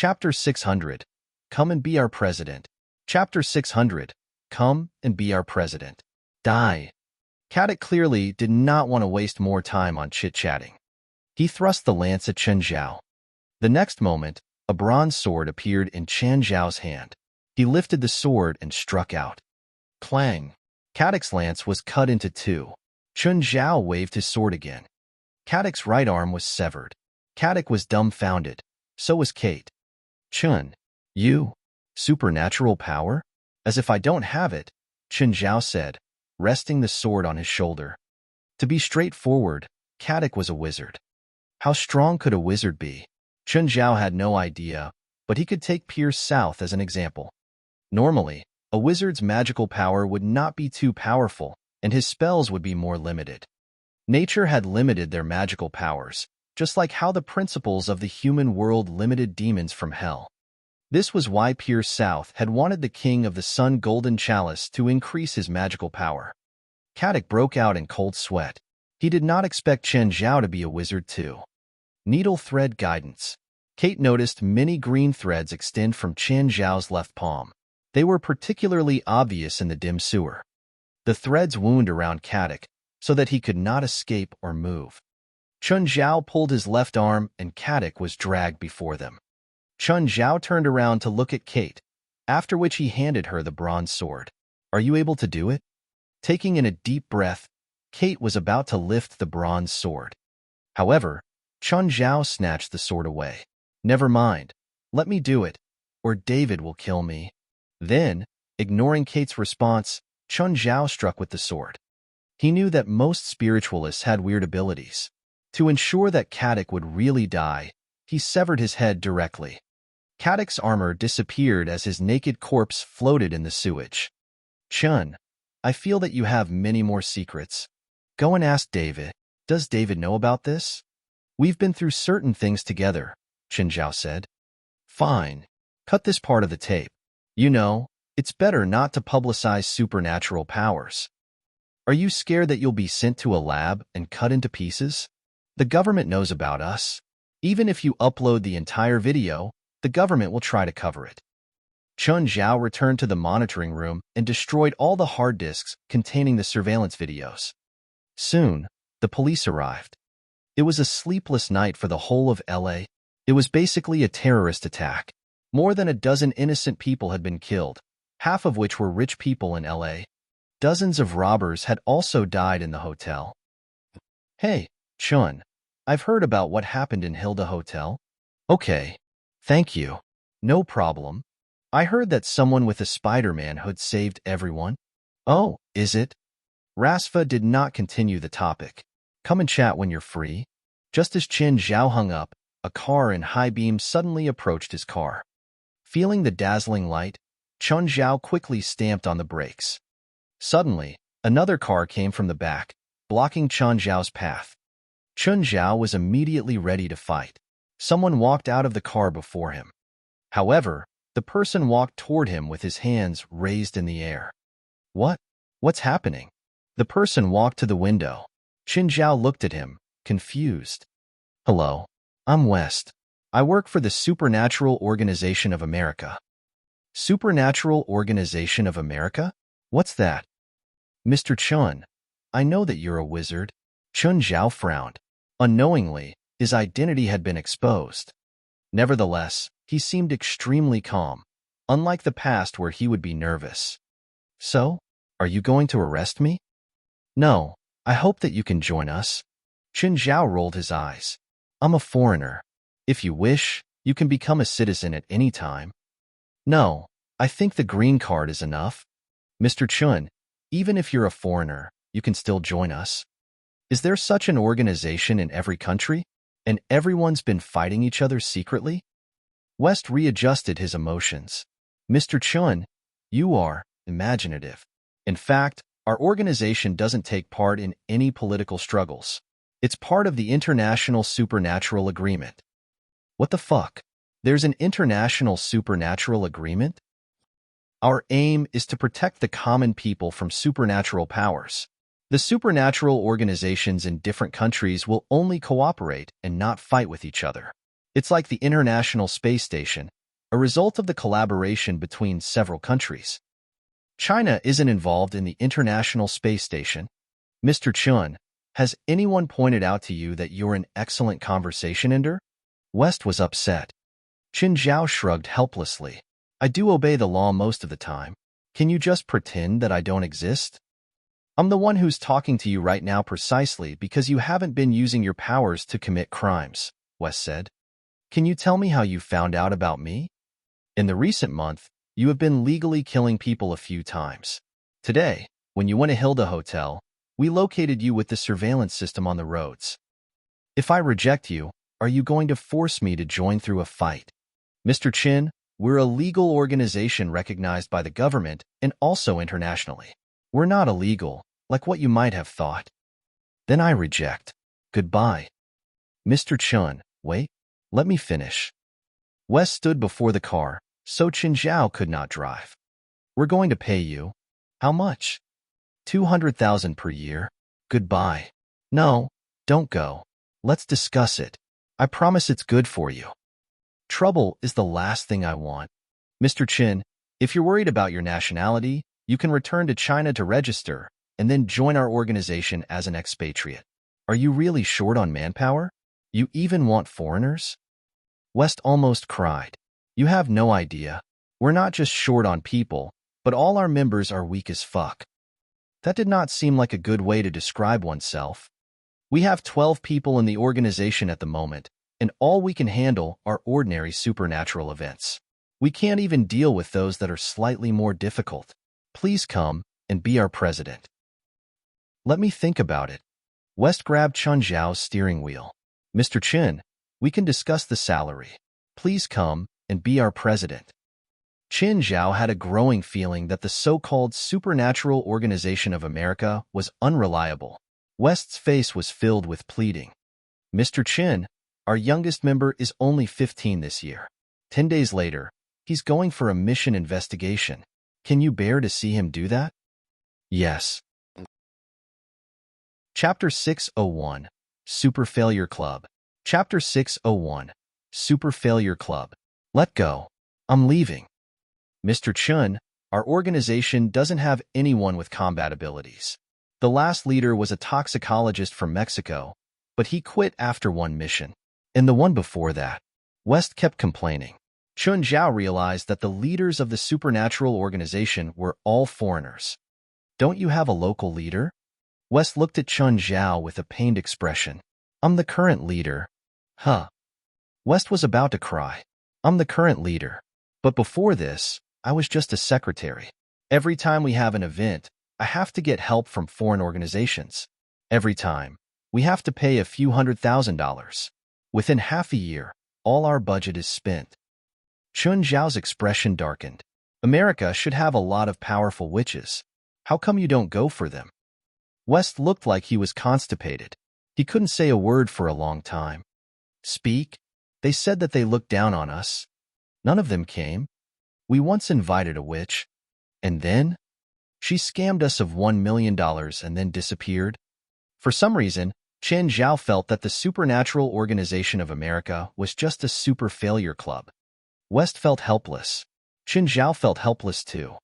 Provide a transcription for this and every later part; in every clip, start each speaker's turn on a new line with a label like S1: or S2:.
S1: Chapter 600. Come and be our president. Chapter 600. Come and be our president. Die. Caddick clearly did not want to waste more time on chit-chatting. He thrust the lance at Chen Zhao. The next moment, a bronze sword appeared in Chen Zhao's hand. He lifted the sword and struck out. Clang. Caddick's lance was cut into two. Chen Zhao waved his sword again. Caddick's right arm was severed. Caddick was dumbfounded. So was Kate. Chun, you? Supernatural power? As if I don't have it, Chen Zhao said, resting the sword on his shoulder. To be straightforward, Caddick was a wizard. How strong could a wizard be? Chen Zhao had no idea, but he could take Pierce South as an example. Normally, a wizard's magical power would not be too powerful, and his spells would be more limited. Nature had limited their magical powers, just like how the principles of the human world limited demons from hell. This was why Pierce South had wanted the King of the Sun Golden Chalice to increase his magical power. Caddick broke out in cold sweat. He did not expect Chen Zhao to be a wizard too. Needle thread guidance. Kate noticed many green threads extend from Chen Zhao's left palm. They were particularly obvious in the dim sewer. The threads wound around Caddick so that he could not escape or move. Chen Zhao pulled his left arm and Caddick was dragged before them. Chen Zhao turned around to look at Kate, after which he handed her the bronze sword. Are you able to do it? Taking in a deep breath, Kate was about to lift the bronze sword. However, Chen Zhao snatched the sword away. Never mind. Let me do it, or David will kill me. Then, ignoring Kate's response, Chen Zhao struck with the sword. He knew that most spiritualists had weird abilities. To ensure that Caddick would really die, he severed his head directly. Caddick's armor disappeared as his naked corpse floated in the sewage. Chun, I feel that you have many more secrets. Go and ask David. Does David know about this? We've been through certain things together, Chen Zhao said. Fine. Cut this part of the tape. You know, it's better not to publicize supernatural powers. Are you scared that you'll be sent to a lab and cut into pieces? The government knows about us. Even if you upload the entire video, the government will try to cover it. Chen Zhao returned to the monitoring room and destroyed all the hard disks containing the surveillance videos. Soon, the police arrived. It was a sleepless night for the whole of LA. It was basically a terrorist attack. More than a dozen innocent people had been killed, half of which were rich people in LA. Dozens of robbers had also died in the hotel. Hey, Chun, I've heard about what happened in Hilda Hotel. Okay, thank you. No problem. I heard that someone with a Spider-Man hood saved everyone. Oh, is it? Rasfa did not continue the topic. Come and chat when you're free. Just as Chen Zhao hung up, a car in high beam suddenly approached his car. Feeling the dazzling light, Chen Zhao quickly stamped on the brakes. Suddenly, another car came from the back, blocking Chen Zhao's path. Chen Zhao was immediately ready to fight. Someone walked out of the car before him. However, the person walked toward him with his hands raised in the air. What's happening? The person walked to the window. Chen Zhao looked at him, confused. Hello, I'm West. I work for the Supernatural Organization of America. Supernatural Organization of America? What's that? Mr. Chun, I know that you're a wizard. Chen Zhao frowned. Unknowingly, his identity had been exposed. Nevertheless, he seemed extremely calm, unlike the past where he would be nervous. So, are you going to arrest me? No, I hope that you can join us. Chen Zhao rolled his eyes. I'm a foreigner. If you wish, you can become a citizen at any time. No, I think the green card is enough. Mr. Chun, even if you're a foreigner, you can still join us. Is there such an organization in every country? And everyone's been fighting each other secretly? West readjusted his emotions. Mr. Chun, you are imaginative. In fact, our organization doesn't take part in any political struggles. It's part of the International Supernatural Agreement. What the fuck? There's an International Supernatural Agreement? Our aim is to protect the common people from supernatural powers. The supernatural organizations in different countries will only cooperate and not fight with each other. It's like the International Space Station, a result of the collaboration between several countries. China isn't involved in the International Space Station. Mr. Chun, has anyone pointed out to you that you're an excellent conversation ender? West was upset. Qin Zhao shrugged helplessly. I do obey the law most of the time. Can you just pretend that I don't exist? I'm the one who's talking to you right now precisely because you haven't been using your powers to commit crimes, West said. Can you tell me how you found out about me? In the recent month, you have been legally killing people a few times. Today, when you went to Hilda Hotel, we located you with the surveillance system on the roads. If I reject you, are you going to force me to join through a fight? Mr. Chin, we're a legal organization recognized by the government and also internationally. We're not illegal, like what you might have thought. Then I reject. Goodbye. Mr. Chun, wait, let me finish. West stood before the car, so Qin Zhao could not drive. We're going to pay you. How much? 200,000 per year. Goodbye. No, don't go. Let's discuss it. I promise it's good for you. Trouble is the last thing I want. Mr. Chin, if you're worried about your nationality, you can return to China to register and then join our organization as an expatriate. Are you really short on manpower? You even want foreigners? West almost cried. You have no idea. We're not just short on people, but all our members are weak as fuck. That did not seem like a good way to describe oneself. We have 12 people in the organization at the moment, and all we can handle are ordinary supernatural events. We can't even deal with those that are slightly more difficult. Please come and be our president. Let me think about it. West grabbed Chun Zhao's steering wheel. Mr. Chin, we can discuss the salary. Please come and be our president. Qin Zhao had a growing feeling that the so-called Supernatural Organization of America was unreliable. West's face was filled with pleading. Mr. Chin, our youngest member is only 15 this year. 10 days later, he's going for a mission investigation. Can you bear to see him do that? Yes. Chapter 601, Super Failure Club. Chapter 601, Super Failure Club. Let go. I'm leaving. Mr. Chun, our organization doesn't have anyone with combat abilities. The last leader was a toxicologist from Mexico, but he quit after one mission. And the one before that. West kept complaining. Chun Zhao realized that the leaders of the supernatural organization were all foreigners. Don't you have a local leader? West looked at Chun Zhao with a pained expression. I'm the current leader. Huh. West was about to cry. I'm the current leader. But before this, I was just a secretary. Every time we have an event, I have to get help from foreign organizations. Every time, we have to pay a few $100,000. Within half a year, all our budget is spent. Chun Zhao's expression darkened. America should have a lot of powerful witches. How come you don't go for them? West looked like he was constipated. He couldn't say a word for a long time. Speak? They said that they looked down on us. None of them came. We once invited a witch. And then? She scammed us of $1 million and then disappeared. For some reason, Qin Zhao felt that the Supernatural Organization of America was just a super failure club. West felt helpless. Qin Zhao felt helpless too.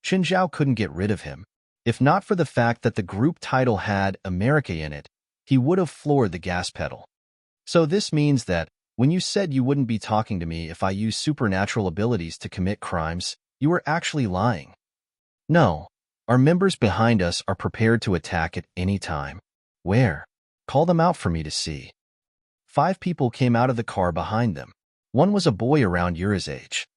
S1: Qin Zhao couldn't get rid of him. If not for the fact that the group title had America in it, he would have floored the gas pedal. So this means that when you said you wouldn't be talking to me if I use supernatural abilities to commit crimes, you were actually lying. No, our members behind us are prepared to attack at any time. Where? Call them out for me to see. 5 people came out of the car behind them. One was a boy around Yura's age.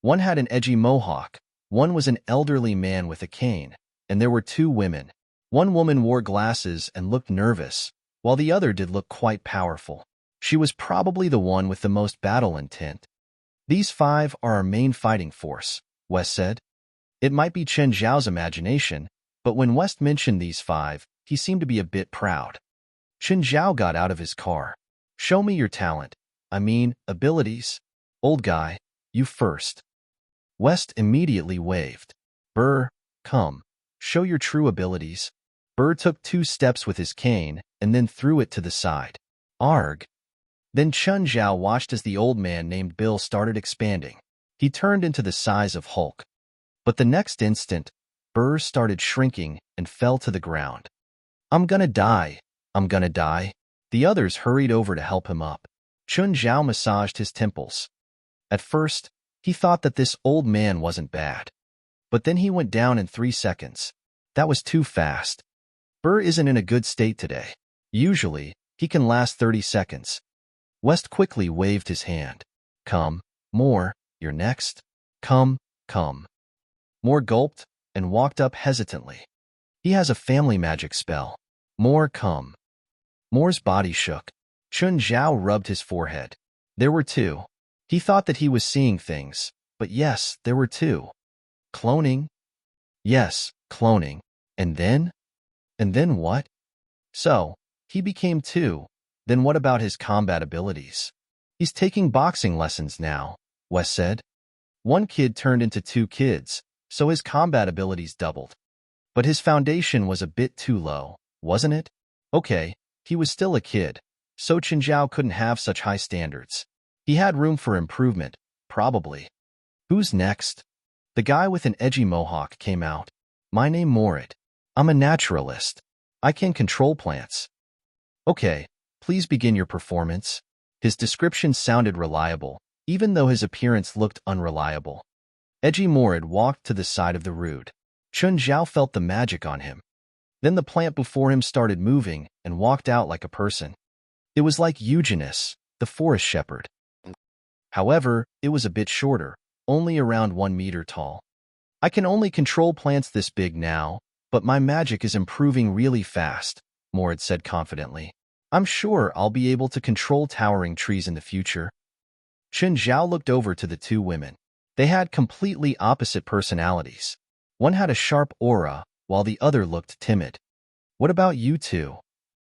S1: One had an edgy mohawk. One was an elderly man with a cane. And there were 2 women. One woman wore glasses and looked nervous, while the other did look quite powerful. She was probably the one with the most battle intent. These 5 are our main fighting force, West said. It might be Chen Zhao's imagination, but when West mentioned these 5, he seemed to be a bit proud. Chen Zhao got out of his car. Show me your talent. I mean, abilities. Old guy, you first. West immediately waved. Burr, come. Show your true abilities. Burr took 2 steps with his cane and then threw it to the side. Arg. Then Chun Zhao watched as the old man named Bill started expanding. He turned into the size of Hulk. But the next instant, Burr started shrinking and fell to the ground. I'm gonna die. I'm gonna die. The others hurried over to help him up. Chun Zhao massaged his temples. At first, he thought that this old man wasn't bad. But then he went down in 3 seconds. That was too fast. Burr isn't in a good state today. Usually, he can last 30 seconds. West quickly waved his hand. Come, more, you're next. Come. More gulped and walked up hesitantly. He has a family magic spell. More come. Moore's body shook. Chun Zhao rubbed his forehead. There were 2. He thought that he was seeing things, but yes, there were 2. Cloning? Yes, cloning. And then? And then what? So, he became 2. Then what about his combat abilities? He's taking boxing lessons now, Wes said. 1 kid turned into 2 kids, so his combat abilities doubled. But his foundation was a bit too low, wasn't it? Okay, he was still a kid, so Chun Zhao couldn't have such high standards. He had room for improvement, probably. Who's next? The guy with an edgy mohawk came out. My name Morit. I'm a naturalist. I can control plants. Okay, please begin your performance. His description sounded reliable, even though his appearance looked unreliable. Edgy Morit walked to the side of the rood. Chun Zhao felt the magic on him. Then the plant before him started moving and walked out like a person. It was like Eugenus, the forest shepherd. However, it was a bit shorter, only around 1 meter tall. I can only control plants this big now, but my magic is improving really fast, Morit said confidently. I'm sure I'll be able to control towering trees in the future. Chun Zhao looked over to the 2 women. They had completely opposite personalities. One had a sharp aura, while the other looked timid. What about you 2?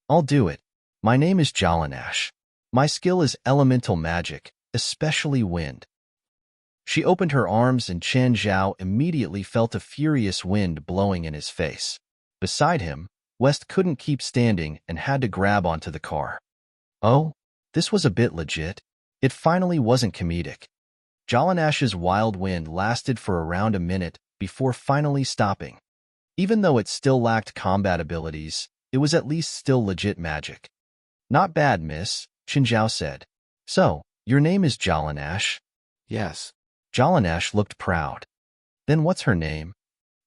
S1: I'll do it. My name is Jalanash. My skill is elemental magic, especially wind. She opened her arms and Chun Zhao immediately felt a furious wind blowing in his face. Beside him, West couldn't keep standing and had to grab onto the car. Oh, this was a bit legit. It finally wasn't comedic. Jalanash's wild wind lasted for around a minute before finally stopping. Even though it still lacked combat abilities, it was at least still legit magic. Not bad, miss, Chun Zhao said. So, your name is Jalanash?
S2: Yes.
S1: Jalanash looked proud. Then what's her name?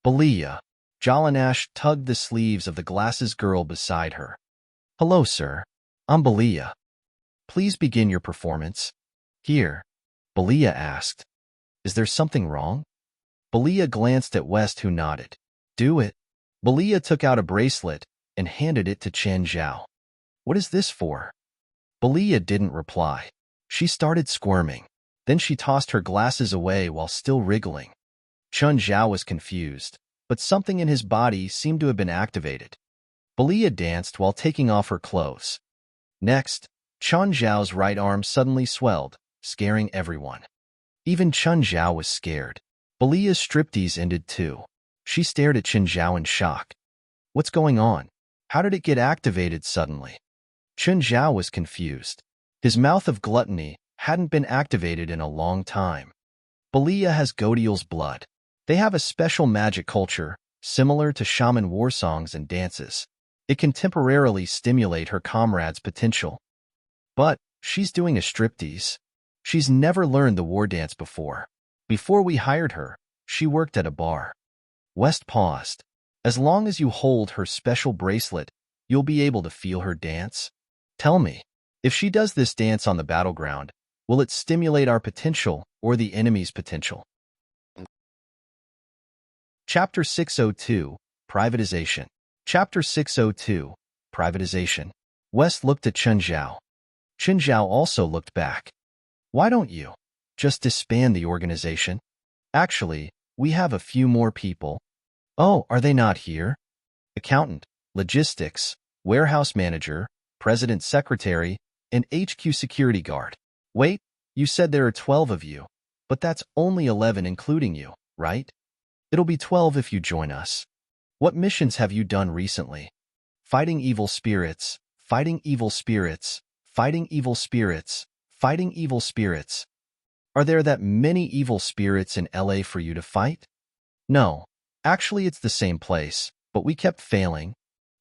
S1: Belia. Jalanash tugged the sleeves of the glasses girl beside her. Hello, sir. I'm Belia. Please begin your performance. Here. Belia asked. Is there something wrong? Belia glanced at West, who nodded. Do it. Belia took out a bracelet and handed it to Chun Zhao. What is this for? Belia didn't reply. She started squirming. Then she tossed her glasses away while still wriggling. Chun Zhao was confused, but something in his body seemed to have been activated. Belia danced while taking off her clothes. Next, Chun Zhao's right arm suddenly swelled, scaring everyone. Even Chun Zhao was scared. Belia's striptease ended too. She stared at Chun Zhao in shock. What's going on? How did it get activated suddenly? Chun Zhao was confused. His mouth of gluttony hadn't been activated in a long time. Belia has Godiel's blood. They have a special magic culture, similar to shaman war songs and dances. It can temporarily stimulate her comrade's potential. But she's doing a striptease. She's never learned the war dance before. Before we hired her, she worked at a bar. West paused. As long as you hold her special bracelet, you'll be able to feel her dance. Tell me, if she does this dance on the battleground, will it stimulate our potential or the enemy's potential? Chapter 602, Privatization. Chapter 602, Privatization. West looked at Chun Zhao. Chun Zhao also looked back. Why don't you just disband the organization? Actually, we have a few more people. Oh, are they not here? Accountant, logistics, warehouse manager, president's secretary, and HQ security guard. Wait, you said there are 12 of you, but that's only 11 including you, right? It'll be 12 if you join us. What missions have you done recently? Fighting evil spirits, fighting evil spirits, Fighting evil spirits. Fighting evil spirits. Are there that many evil spirits in LA for you to fight? No. Actually, it's the same place, but we kept failing.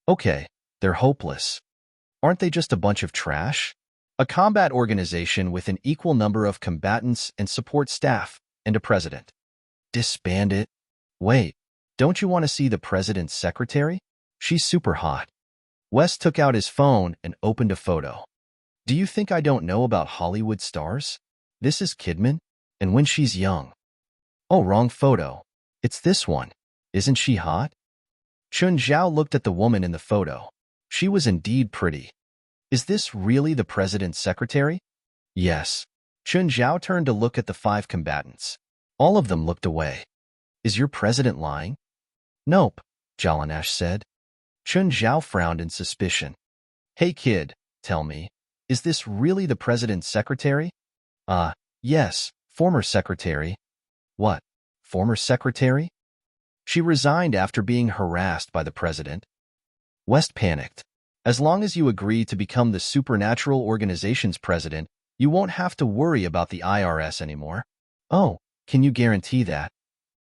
S1: Okay, they're hopeless. Aren't they just a bunch of trash? A combat organization with an equal number of combatants and support staff, and a president. Disband it? Wait, don't you want to see the president's secretary? She's super hot. Wes took out his phone and opened a photo. Do you think I don't know about Hollywood stars? This is Kidman, and when she's young. Oh, wrong photo. It's this one. Isn't she hot? Chun Zhao looked at the woman in the photo. She was indeed pretty. Is this really the president's secretary? Yes. Chun Zhao turned to look at the 5 combatants. All of them looked away. Is your president lying? Nope, Jalanash said. Chun Zhao frowned in suspicion. Hey kid, tell me, is this really the president's secretary? Yes, former secretary. What, former secretary? She resigned after being harassed by the president. West panicked. As long as you agree to become the supernatural organization's president, you won't have to worry about the IRS anymore. Oh, can you guarantee that?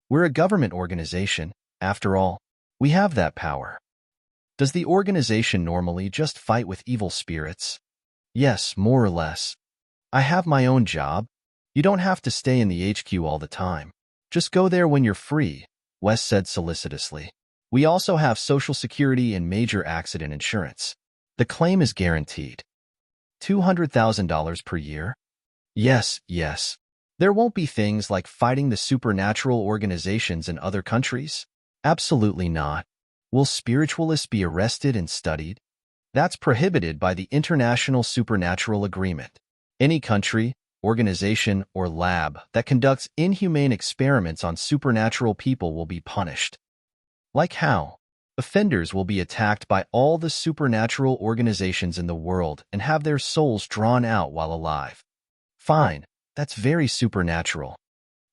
S1: We're a government organization, after all. We have that power. Does the organization normally just fight with evil spirits? Yes, more or less. I have my own job. You don't have to stay in the HQ all the time. Just go there when you're free, Wes said solicitously. We also have Social Security and major accident insurance. The claim is guaranteed. $200,000 per year? Yes. There won't be things like fighting the supernatural organizations in other countries? Absolutely not. Will spiritualists be arrested and studied? That's prohibited by the International Supernatural Agreement. Any country, organization, or lab that conducts inhumane experiments on supernatural people will be punished. Like how? Offenders will be attacked by all the supernatural organizations in the world and have their souls drawn out while alive. Fine, that's very supernatural.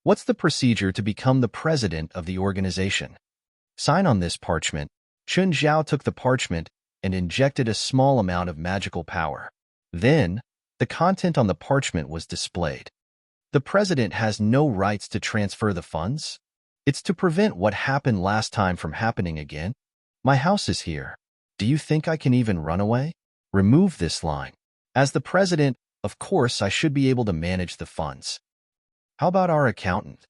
S1: What's the procedure to become the president of the organization? Sign on this parchment. Chun Zhao took the parchment and injected a small amount of magical power. Then, the content on the parchment was displayed. The president has no rights to transfer the funds. It's to prevent what happened last time from happening again. My house is here. Do you think I can even run away? Remove this line. As the president, of course, I should be able to manage the funds. How about our accountant?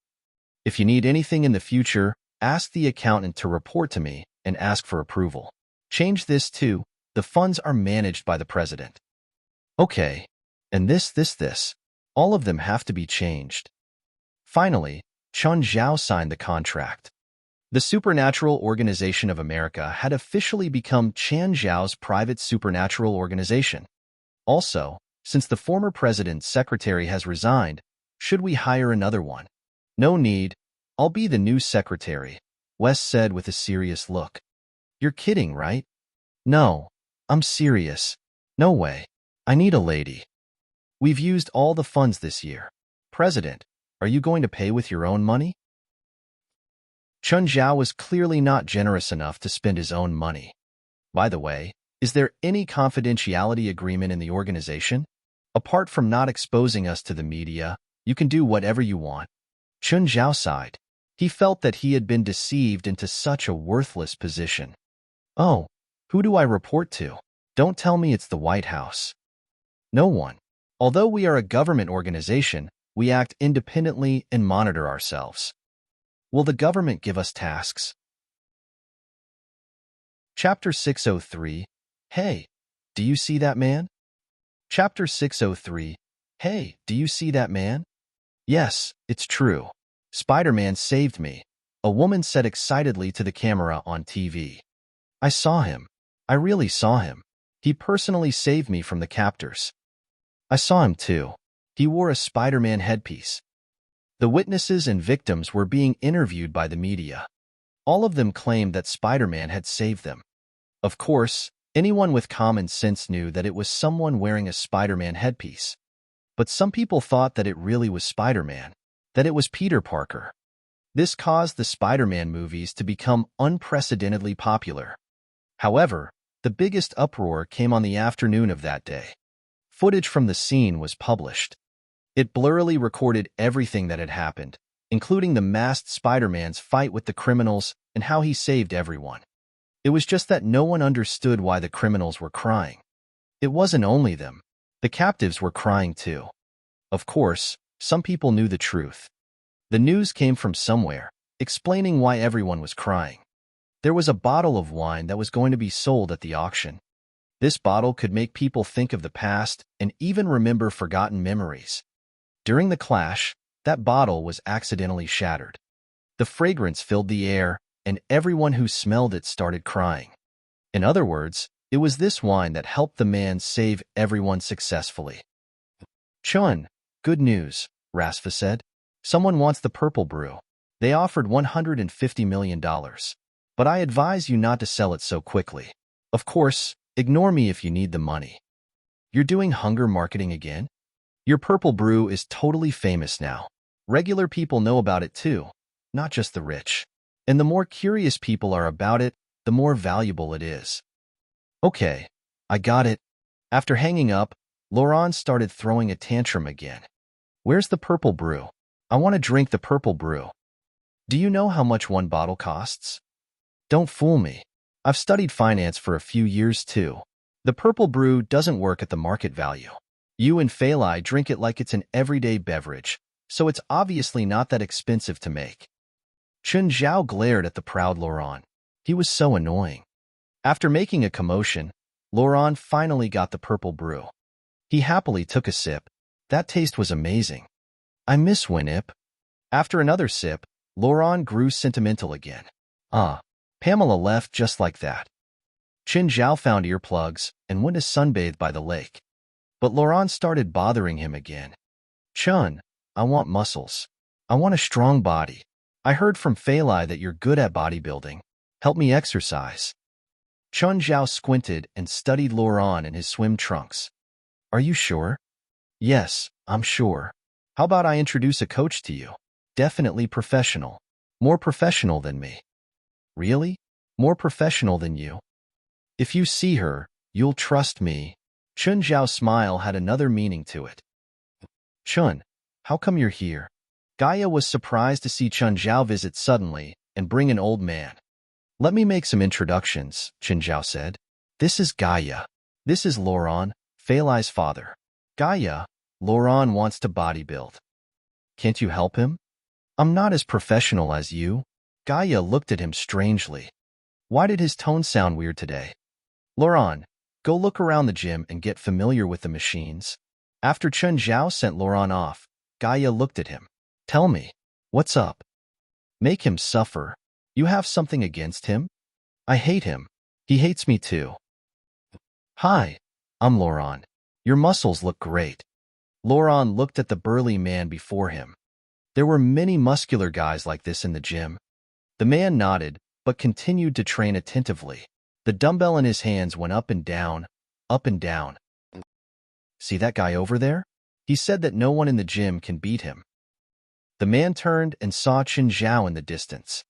S1: If you need anything in the future, ask the accountant to report to me and ask for approval. Change this to, the funds are managed by the president. Okay, and this. All of them have to be changed. Finally, Chun Zhao signed the contract. The Supernatural Organization of America had officially become Chan Zhao's private supernatural organization. Also, since the former president's secretary has resigned, should we hire another one? No need. I'll be the new secretary, Wes said with a serious look. You're kidding, right? No, I'm serious. No way. I need a lady. We've used all the funds this year. President, are you going to pay with your own money? Chun Zhao was clearly not generous enough to spend his own money. By the way, is there any confidentiality agreement in the organization? Apart from not exposing us to the media, you can do whatever you want. Chun Zhao sighed. He felt that he had been deceived into such a worthless position. Oh, who do I report to? Don't tell me it's the White House. No one. Although we are a government organization, we act independently and monitor ourselves. Will the government give us tasks? Chapter 603. Hey, do you see that man? Chapter 603. Hey, do you see that man? Yes, it's true. Spider-Man saved me, a woman said excitedly to the camera on TV. I saw him. I really saw him. He personally saved me from the captors. I saw him too. He wore a Spider-Man headpiece. The witnesses and victims were being interviewed by the media. All of them claimed that Spider-Man had saved them. Of course, anyone with common sense knew that it was someone wearing a Spider-Man headpiece. But some people thought that it really was Spider-Man, that it was Peter Parker. This caused the Spider-Man movies to become unprecedentedly popular. However, the biggest uproar came on the afternoon of that day. Footage from the scene was published. It blurrily recorded everything that had happened, including the masked Spider-Man's fight with the criminals and how he saved everyone. It was just that no one understood why the criminals were crying. It wasn't only them. The captives were crying too. Of course, some people knew the truth. The news came from somewhere, explaining why everyone was crying. There was a bottle of wine that was going to be sold at the auction. This bottle could make people think of the past and even remember forgotten memories. During the clash, that bottle was accidentally shattered. The fragrance filled the air, and everyone who smelled it started crying. In other words, it was this wine that helped the man save everyone successfully. Chun, good news, Rasfa said. Someone wants the purple brew. They offered $150 million. But I advise you not to sell it so quickly. Of course, ignore me if you need the money. You're doing hunger marketing again? Your purple brew is totally famous now. Regular people know about it too, not just the rich. And the more curious people are about it, the more valuable it is. Okay, I got it. After hanging up, Laurent started throwing a tantrum again. Where's the purple brew? I want to drink the purple brew. Do you know how much one bottle costs? Don't fool me. I've studied finance for a few years too. The purple brew doesn't work at the market value. You and Phalai drink it like it's an everyday beverage, so it's obviously not that expensive to make. Chun Zhao glared at the proud Laurent. He was so annoying. After making a commotion, Laurent finally got the purple brew. He happily took a sip. That taste was amazing. I miss Winip. After another sip, Laurent grew sentimental again. Pamela left just like that. Chin Zhao found earplugs and went to sunbathe by the lake. But Laurent started bothering him again. Chun, I want muscles. I want a strong body. I heard from Phalai that you're good at bodybuilding. Help me exercise. Chun Zhao squinted and studied Laurent in his swim trunks. Are you sure? Yes, I'm sure. How about I introduce a coach to you? Definitely professional. More professional than me. Really? More professional than you? If you see her, you'll trust me. Chun Zhao's smile had another meaning to it. Chun, how come you're here? Gaia was surprised to see Chun Zhao visit suddenly and bring an old man. Let me make some introductions, Chun Zhao said. This is Gaia. This is Laurent, Phalai's father. Gaia, Laurent wants to bodybuild. Can't you help him? I'm not as professional as you. Gaia looked at him strangely. Why did his tone sound weird today? Laurent, go look around the gym and get familiar with the machines. After Chun Zhao sent Laurent off, Gaia looked at him. Tell me, what's up? Make him suffer. You have something against him? I hate him. He hates me too. Hi, I'm Laurent. Your muscles look great. Laurent looked at the burly man before him. There were many muscular guys like this in the gym. The man nodded, but continued to train attentively. The dumbbell in his hands went up and down, up and down. See that guy over there? He said that no one in the gym can beat him. The man turned and saw Chin Zhao in the distance.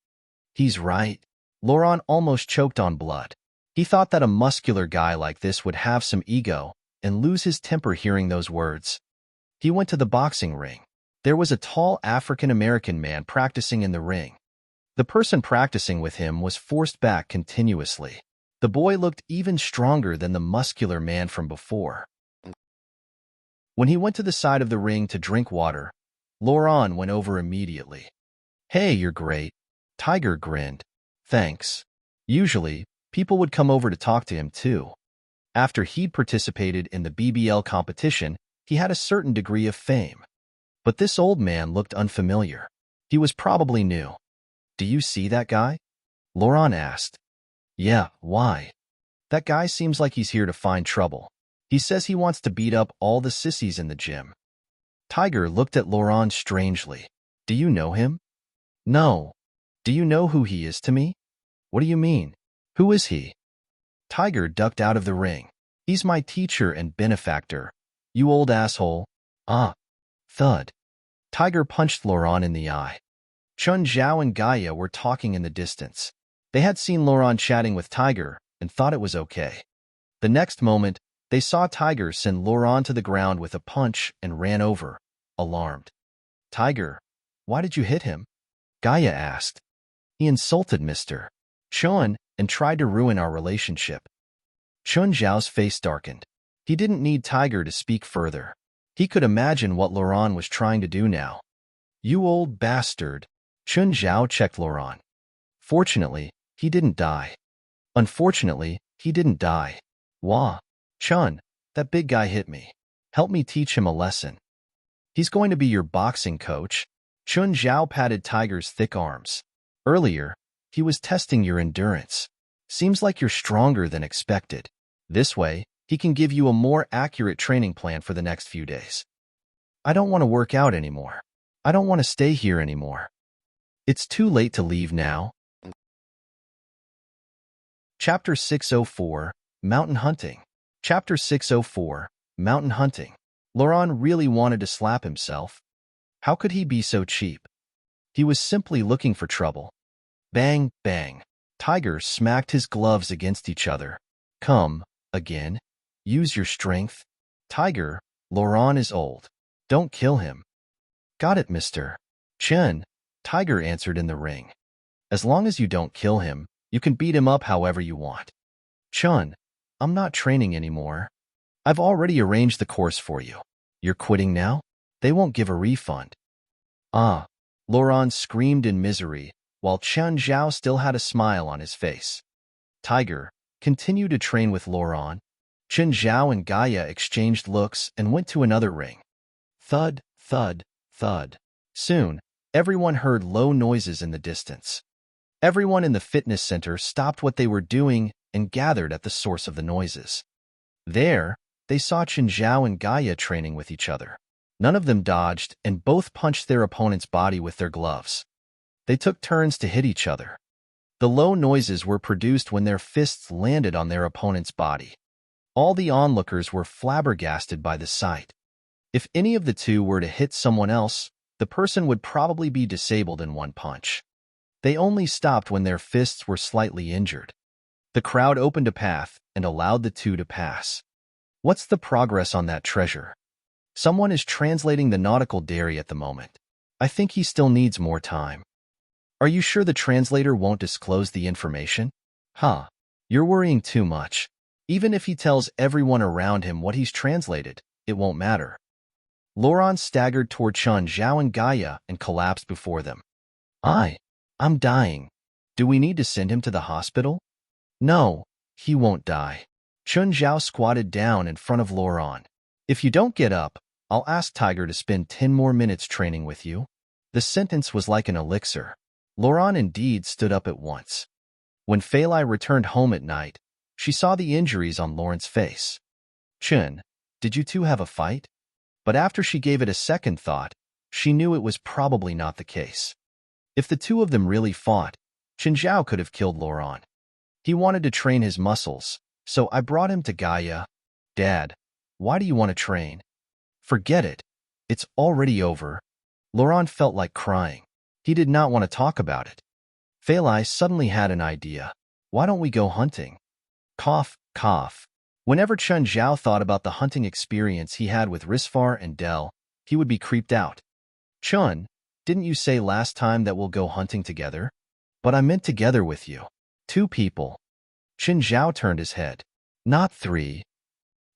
S1: He's right. Laurent almost choked on blood. He thought that a muscular guy like this would have some ego and lose his temper hearing those words. He went to the boxing ring. There was a tall African-American man practicing in the ring. The person practicing with him was forced back continuously. The boy looked even stronger than the muscular man from before. When he went to the side of the ring to drink water, Laurent went over immediately. Hey, you're great. Tiger grinned. Thanks. Usually, people would come over to talk to him too. After he'd participated in the BBL competition, he had a certain degree of fame. But this old man looked unfamiliar. He was probably new. Do you see that guy? Laurent asked. Yeah, why? That guy seems like he's here to find trouble. He says he wants to beat up all the sissies in the gym. Tiger looked at Laurent strangely. Do you know him? No. Do you know who he is to me? What do you mean? Who is he? Tiger ducked out of the ring. He's my teacher and benefactor. You old asshole. Thud. Tiger punched Laurent in the eye. Chun Zhao and Gaia were talking in the distance. They had seen Laurent chatting with Tiger and thought it was okay. The next moment, They saw Tiger send Laurent to the ground with a punch and ran over, alarmed. Tiger, why did you hit him? Gaia asked. He insulted Mr. Chun and tried to ruin our relationship. Chun Zhao's face darkened. He didn't need Tiger to speak further. He could imagine what Laurent was trying to do now. You old bastard. Chun Zhao checked Laurent. Fortunately, he didn't die. Unfortunately, he didn't die. Wah. Chun, that big guy hit me. Help me teach him a lesson. He's going to be your boxing coach. Chun Zhao patted Tiger's thick arms. Earlier, he was testing your endurance. Seems like you're stronger than expected. This way, he can give you a more accurate training plan for the next few days. I don't want to work out anymore. I don't want to stay here anymore. It's too late to leave now. Chapter 604, Mountain Hunting. Chapter 604, Mountain Hunting. Laurent really wanted to slap himself. How could he be so cheap? He was simply looking for trouble. Bang, bang. Tiger smacked his gloves against each other. Come, again. Use your strength. Tiger, Laurent is old. Don't kill him. Got it, Mr. Chen. Tiger answered in the ring. As long as you don't kill him, you can beat him up however you want. Chun, I'm not training anymore. I've already arranged the course for you. You're quitting now? They won't give a refund. Ah. Laurent screamed in misery, while Chun Zhao still had a smile on his face. Tiger, continue to train with Laurent. Chun Zhao and Gaia exchanged looks and went to another ring. Thud, thud, thud. Soon, everyone heard low noises in the distance. Everyone in the fitness center stopped what they were doing and gathered at the source of the noises. There, they saw Chun Zhao and Gaia training with each other. None of them dodged, and both punched their opponent's body with their gloves. They took turns to hit each other. The low noises were produced when their fists landed on their opponent's body. All the onlookers were flabbergasted by the sight. If any of the two were to hit someone else, the person would probably be disabled in one punch. They only stopped when their fists were slightly injured. The crowd opened a path and allowed the two to pass. What's the progress on that treasure? Someone is translating the nautical dairy at the moment. I think he still needs more time. Are you sure the translator won't disclose the information? Huh. You're worrying too much. Even if he tells everyone around him what he's translated, it won't matter. Laurent staggered toward Chun Zhao and Gaia and collapsed before them. I'm dying. Do we need to send him to the hospital? No, he won't die. Chun Zhao squatted down in front of Laurent. If you don't get up, I'll ask Tiger to spend 10 more minutes training with you. The sentence was like an elixir. Laurent indeed stood up at once. When Fei Lai returned home at night, she saw the injuries on Laurent's face. Chun, did you two have a fight? But after she gave it a second thought, she knew it was probably not the case. If the two of them really fought, Chun Zhao could have killed Laurent. He wanted to train his muscles, so I brought him to Gaia. Dad, why do you want to train? Forget it. It's already over. Laurent felt like crying. He did not want to talk about it. Fei Lai suddenly had an idea. Why don't we go hunting? Cough, cough. Whenever Chun Zhao thought about the hunting experience he had with Risfar and Del, he would be creeped out. Chun, didn't you say last time that we'll go hunting together? But I meant together with you. 2 people. Chun Zhao turned his head. Not 3.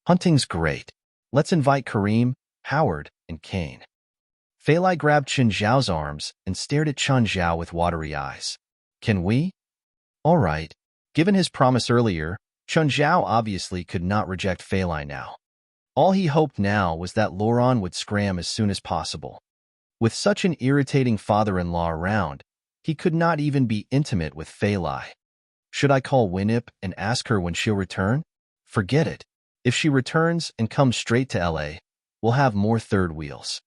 S1: Hunting's great. Let's invite Kareem, Howard, and Kane. Fei Lai grabbed Chun Zhao's arms and stared at Chun Zhao with watery eyes. Can we? All right. Given his promise earlier, Chun Zhao obviously could not reject Fei Lai now. All he hoped now was that Laurent would scram as soon as possible. With such an irritating father-in-law around, he could not even be intimate with Fei Lai. Should I call Winip and ask her when she'll return? Forget it. If she returns and comes straight to LA, we'll have more third wheels.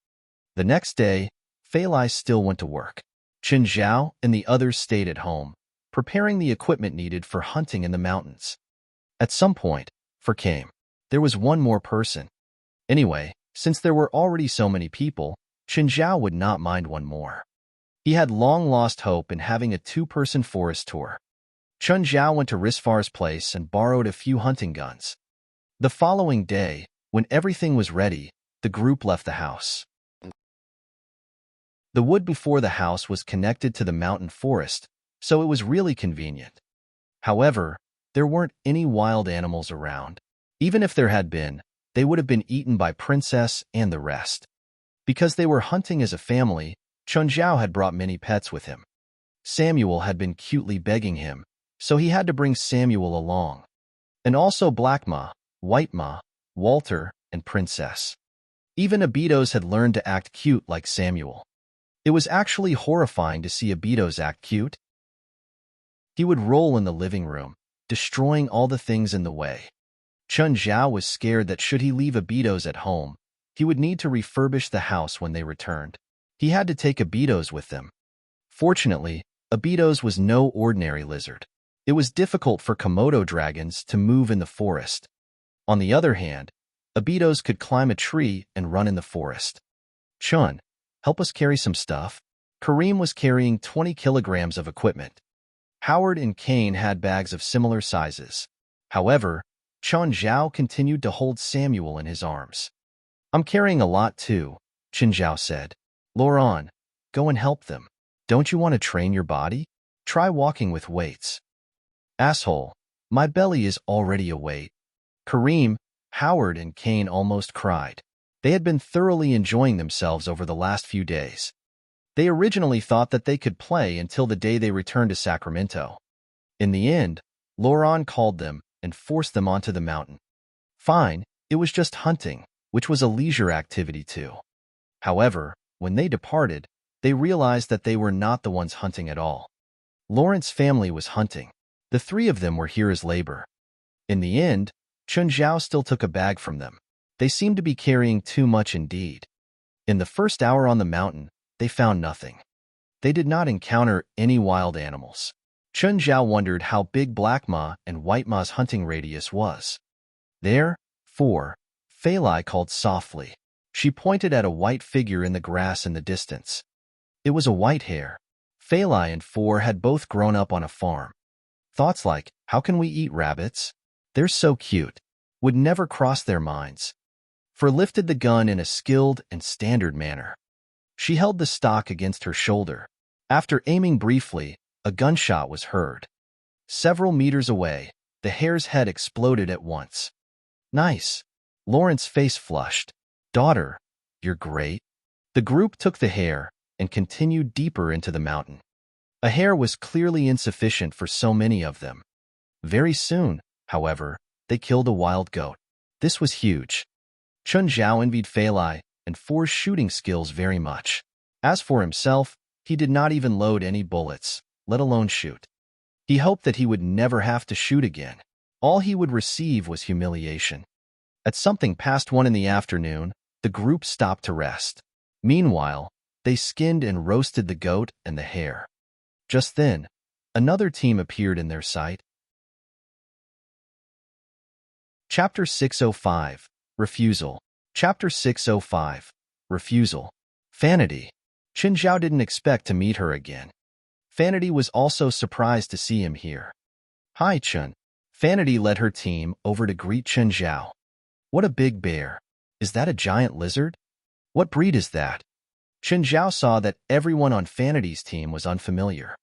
S1: The next day, Fei Lai still went to work. Chun Zhao and the others stayed at home, preparing the equipment needed for hunting in the mountains. At some point, there was one more person. Anyway, since there were already so many people, Chun Zhao would not mind one more. He had long lost hope in having a 2-person forest tour. Chun Zhao went to Risfar's place and borrowed a few hunting guns. The following day, when everything was ready, the group left the house. The wood before the house was connected to the mountain forest, so it was really convenient. However, there weren't any wild animals around. Even if there had been, they would have been eaten by Princess and the rest. Because they were hunting as a family, Chunjiao had brought many pets with him. Samuel had been cutely begging him, so he had to bring Samuel along. And also Black Ma, White Ma, Walter, and Princess. Even Abitos had learned to act cute like Samuel. It was actually horrifying to see Abitos act cute. He would roll in the living room, destroying all the things in the way. Chunjiao was scared that should he leave Abitos at home, he would need to refurbish the house when they returned. He had to take Abitos with them. Fortunately, Abitos was no ordinary lizard. It was difficult for Komodo dragons to move in the forest. On the other hand, Abitos could climb a tree and run in the forest. Chun, help us carry some stuff. Kareem was carrying 20 kilograms of equipment. Howard and Kane had bags of similar sizes. However, Chun Zhao continued to hold Samuel in his arms. I'm carrying a lot too, Chin Zhao said. Lauren, go and help them. Don't you want to train your body? Try walking with weights. Asshole, my belly is already a weight. Kareem, Howard, and Kane almost cried. They had been thoroughly enjoying themselves over the last few days. They originally thought that they could play until the day they returned to Sacramento. In the end, Lauren called them and forced them onto the mountain. Fine, it was just hunting, which was a leisure activity too. However, when they departed, they realized that they were not the ones hunting at all. Lawrence's family was hunting. The three of them were here as labor. In the end, Chun Zhao still took a bag from them. They seemed to be carrying too much indeed. In the first hour on the mountain, they found nothing. They did not encounter any wild animals. Chun Zhao wondered how big Black Ma and White Ma's hunting radius was. There, 4, Fei Lai called softly. She pointed at a white figure in the grass in the distance. It was a white hare. Fei Lai and 4 had both grown up on a farm. Thoughts like, how can we eat rabbits? They're so cute, would never cross their minds. For lifted the gun in a skilled and standard manner. She held the stock against her shoulder. After aiming briefly, a gunshot was heard. Several meters away, the hare's head exploded at once. Nice. Lauren's face flushed. Daughter, you're great. The group took the hare and continued deeper into the mountain. A hare was clearly insufficient for so many of them. Very soon, however, they killed a wild goat. This was huge. Chun Zhao envied Fei Lai and 4's shooting skills very much. As for himself, he did not even load any bullets, let alone shoot. He hoped that he would never have to shoot again. All he would receive was humiliation. At something past 1 in the afternoon, the group stopped to rest. Meanwhile, they skinned and roasted the goat and the hare. Just then, another team appeared in their sight. Chapter 605, Refusal. Chapter 605, Refusal. Fanity. Chin Zhao didn't expect to meet her again. Fanity was also surprised to see him here. Hi, Chun. Fanity led her team over to greet Chin Zhao. What a big bear. Is that a giant lizard? What breed is that? Chin Zhao saw that everyone on Fanity's team was unfamiliar.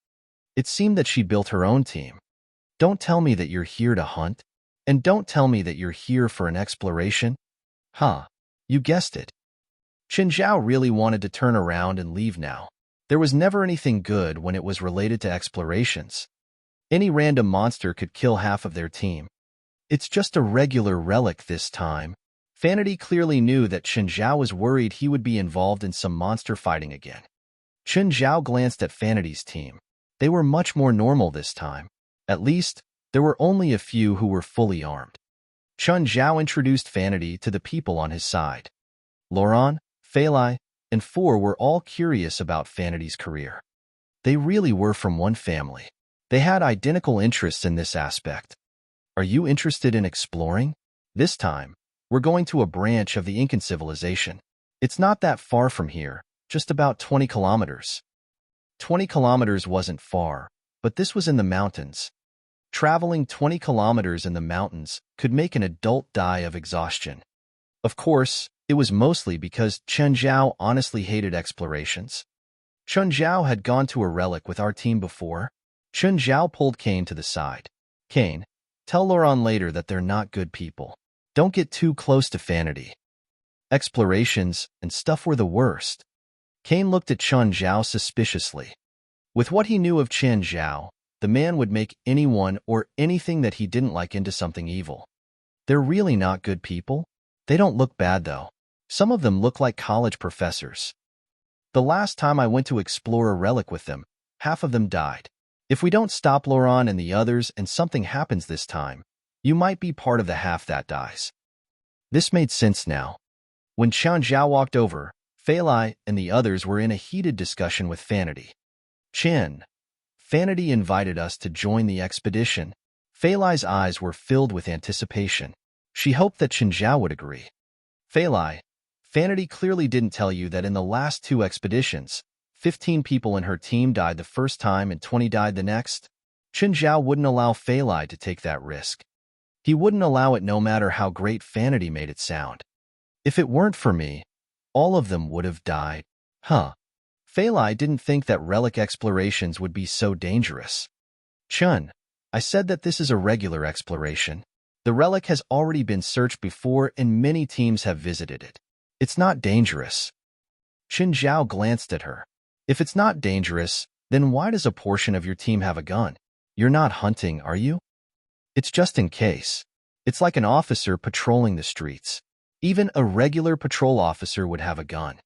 S1: It seemed that she built her own team. Don't tell me that you're here to hunt, and don't tell me that you're here for an exploration. Huh, you guessed it. Chin Zhao really wanted to turn around and leave now. There was never anything good when it was related to explorations. Any random monster could kill half of their team. It's just a regular relic this time. Fanity clearly knew that Chin Zhao was worried he would be involved in some monster fighting again. Chin Zhao glanced at Fanity's team. They were much more normal this time. At least, there were only a few who were fully armed. Chun Zhao introduced Fanity to the people on his side. Lauren, Fei Lai, and 4 were all curious about Fanity's career. They really were from one family. They had identical interests in this aspect. Are you interested in exploring? This time, we're going to a branch of the Incan civilization. It's not that far from here, just about 20 kilometers. 20 kilometers wasn't far, but this was in the mountains. Traveling 20 kilometers in the mountains could make an adult die of exhaustion. Of course, it was mostly because Chen Zhao honestly hated explorations. Chen Zhao had gone to a relic with our team before. Chen Zhao pulled Kane to the side. Kane, tell Laurent later that they're not good people. Don't get too close to Fanity. Explorations and stuff were the worst. Kane looked at Chen Zhao suspiciously. With what he knew of Chen Zhao, the man would make anyone or anything that he didn't like into something evil. They're really not good people. They don't look bad, though. Some of them look like college professors. The last time I went to explore a relic with them, half of them died. If we don't stop Laurent and the others and something happens this time, you might be part of the half that dies. This made sense now. When Chen Zhao walked over, Fei Lai and the others were in a heated discussion with Fanity. Chen, Fanity invited us to join the expedition. Fei Lai's eyes were filled with anticipation. She hoped that Chen Zhao would agree. Fei Lai, Fanity clearly didn't tell you that in the last 2 expeditions, 15 people in her team died the first time and 20 died the next. Chen Zhao wouldn't allow Fei Lai to take that risk. He wouldn't allow it no matter how great Fanity made it sound. If it weren't for me, all of them would have died. Fei Lai didn't think that relic explorations would be so dangerous. Chun, I said that this is a regular exploration. The relic has already been searched before and many teams have visited it. It's not dangerous. Chen Zhao glanced at her. If it's not dangerous, then why does a portion of your team have a gun? You're not hunting, are you? It's just in case. It's like an officer patrolling the streets. Even a regular patrol officer would have a gun.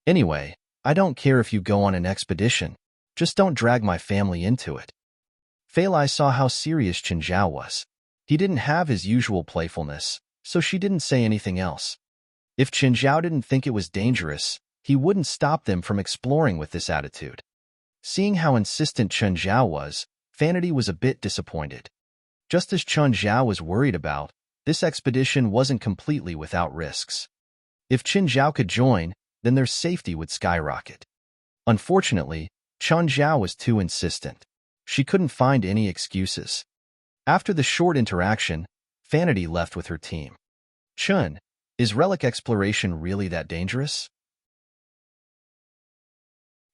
S1: Anyway, I don't care if you go on an expedition. Just don't drag my family into it. Fei Lai saw how serious Chen Zhao was. He didn't have his usual playfulness, so she didn't say anything else. If Chen Zhao didn't think it was dangerous, he wouldn't stop them from exploring with this attitude. Seeing how insistent Chen Zhao was, Fanity was a bit disappointed. Just as Chen Zhao was worried about, this expedition wasn't completely without risks. If Chen Zhao could join, then their safety would skyrocket. Unfortunately, Chen Zhao was too insistent. She couldn't find any excuses. After the short interaction, Fanity left with her team. Chun, is relic exploration really that dangerous?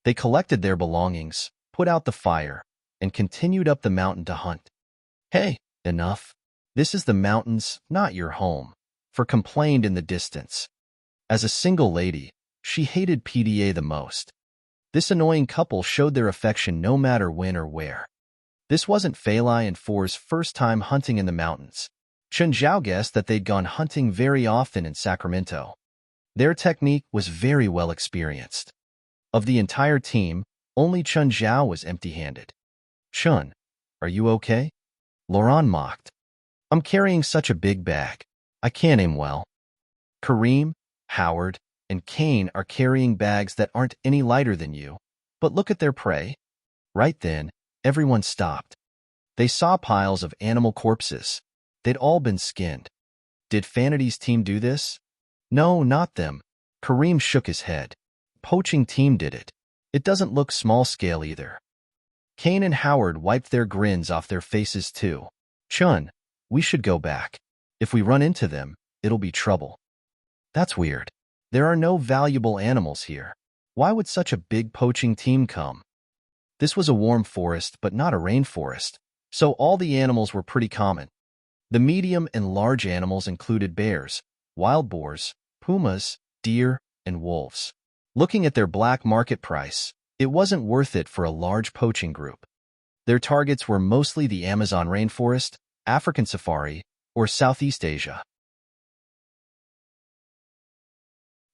S1: They collected their belongings, put out the fire, and continued up the mountain to hunt. Hey, enough. This is the mountains, not your home, For complained in the distance. As a single lady, she hated PDA the most. This annoying couple showed their affection no matter when or where. This wasn't Fei Lai and Four's first time hunting in the mountains. Chen Zhao guessed that they'd gone hunting very often in Sacramento. Their technique was very well experienced. Of the entire team, only Chen Zhao was empty-handed. Chun, are you okay? Laurent mocked. I'm carrying such a big bag. I can't aim well. Kareem, Howard, and Kane are carrying bags that aren't any lighter than you, but look at their prey. Right then, everyone stopped. They saw piles of animal corpses. They'd all been skinned. Did Fanity's team do this? No, not them. Kareem shook his head. Poaching team did it. It doesn't look small-scale either. Kane and Howard wiped their grins off their faces too. Chun, we should go back. If we run into them, it'll be trouble. That's weird. There are no valuable animals here. Why would such a big poaching team come? This was a warm forest, but not a rainforest, so all the animals were pretty common. The medium and large animals included bears, wild boars, pumas, deer, and wolves. Looking at their black market price, it wasn't worth it for a large poaching group. Their targets were mostly the Amazon rainforest, African safari, or Southeast Asia.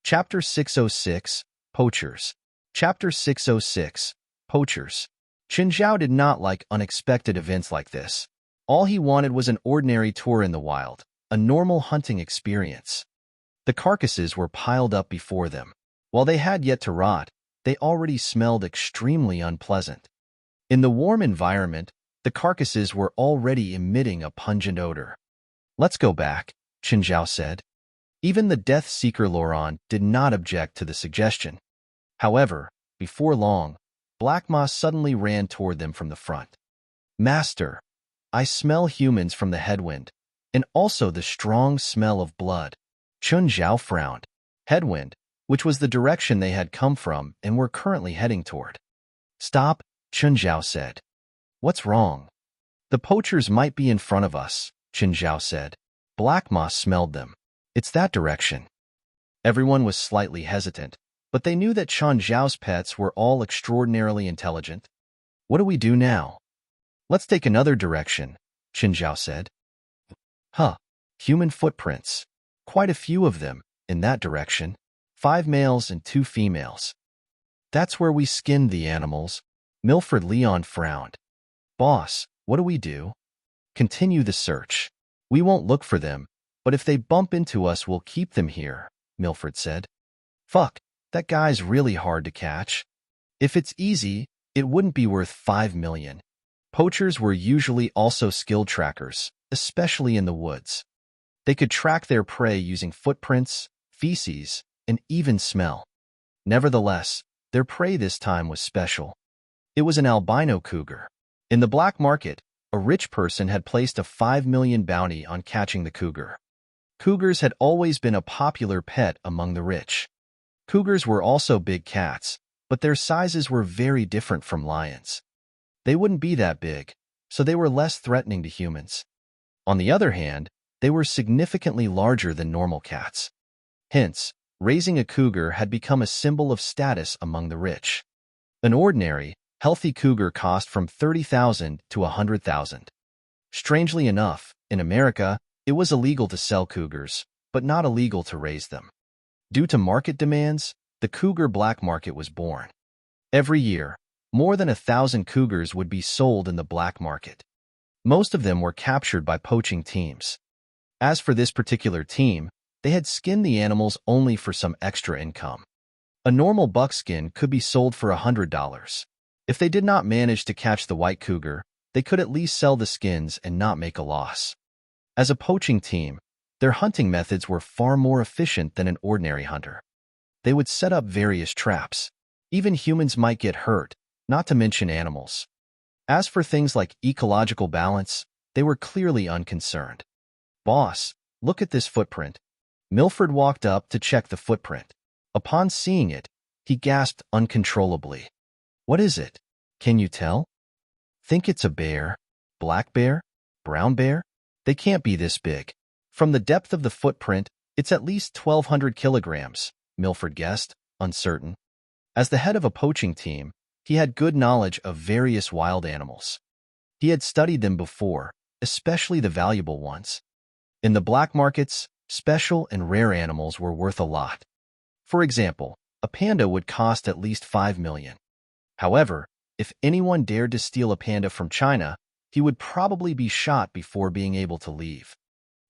S1: Chapter 606, Poachers. Chapter 606, Poachers. Chen Zhao did not like unexpected events like this. All he wanted was an ordinary tour in the wild, a normal hunting experience. The carcasses were piled up before them. While they had yet to rot, they already smelled extremely unpleasant. In the warm environment, the carcasses were already emitting a pungent odor. Let's go back, Chen Zhao said. Even the Death Seeker Laurent did not object to the suggestion. However, before long, Black Moss suddenly ran toward them from the front. Master, I smell humans from the headwind, and also the strong smell of blood. Chun Zhao frowned. Headwind, which was the direction they had come from and were currently heading toward. Stop, Chun Zhao said. What's wrong? The poachers might be in front of us, Chun Zhao said. Black moss smelled them. It's that direction. Everyone was slightly hesitant, but they knew that Chun Zhao's pets were all extraordinarily intelligent. What do we do now? Let's take another direction, Chun Zhao said. Huh, human footprints. Quite a few of them, in that direction. 5 males and 2 females. That's where we skinned the animals. Milford Leon frowned. Boss, what do we do? Continue the search. We won't look for them, but if they bump into us, we'll keep them here, Milford said. Fuck, that guy's really hard to catch. If it's easy, it wouldn't be worth 5 million. Poachers were usually also skill trackers, especially in the woods. They could track their prey using footprints, feces, and even smell. Nevertheless, their prey this time was special. It was an albino cougar. In the black market, a rich person had placed a 5 million bounty on catching the cougar. Cougars had always been a popular pet among the rich. Cougars were also big cats, but their sizes were very different from lions. They wouldn't be that big, so they were less threatening to humans. On the other hand, they were significantly larger than normal cats. Hence, raising a cougar had become a symbol of status among the rich. An ordinary, healthy cougar cost from $30,000 to $100,000. Strangely enough, in America, it was illegal to sell cougars, but not illegal to raise them. Due to market demands, the cougar black market was born. Every year, more than 1,000 cougars would be sold in the black market. Most of them were captured by poaching teams. As for this particular team, they had skinned the animals only for some extra income. A normal buckskin could be sold for $100. If they did not manage to catch the white cougar, they could at least sell the skins and not make a loss. As a poaching team, their hunting methods were far more efficient than an ordinary hunter. They would set up various traps. Even humans might get hurt, not to mention animals. As for things like ecological balance, they were clearly unconcerned. Boss, look at this footprint. Milford walked up to check the footprint. Upon seeing it, he gasped uncontrollably. What is it? Can you tell? Think it's a bear? Black bear? Brown bear? They can't be this big. From the depth of the footprint, it's at least 1,200 kilograms, Milford guessed, uncertain. As the head of a poaching team, he had good knowledge of various wild animals. He had studied them before, especially the valuable ones. In the black markets, special and rare animals were worth a lot. For example, a panda would cost at least 5 million. However, if anyone dared to steal a panda from China, he would probably be shot before being able to leave.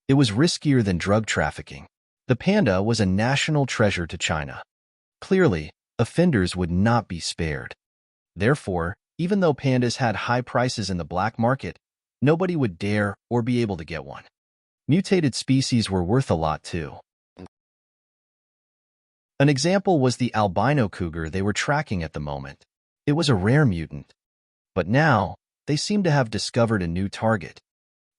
S1: It was riskier than drug trafficking. The panda was a national treasure to China. Clearly, offenders would not be spared. Therefore, even though pandas had high prices in the black market, nobody would dare or be able to get one. Mutated species were worth a lot too. An example was the albino cougar they were tracking at the moment. It was a rare mutant. But now, they seemed to have discovered a new target.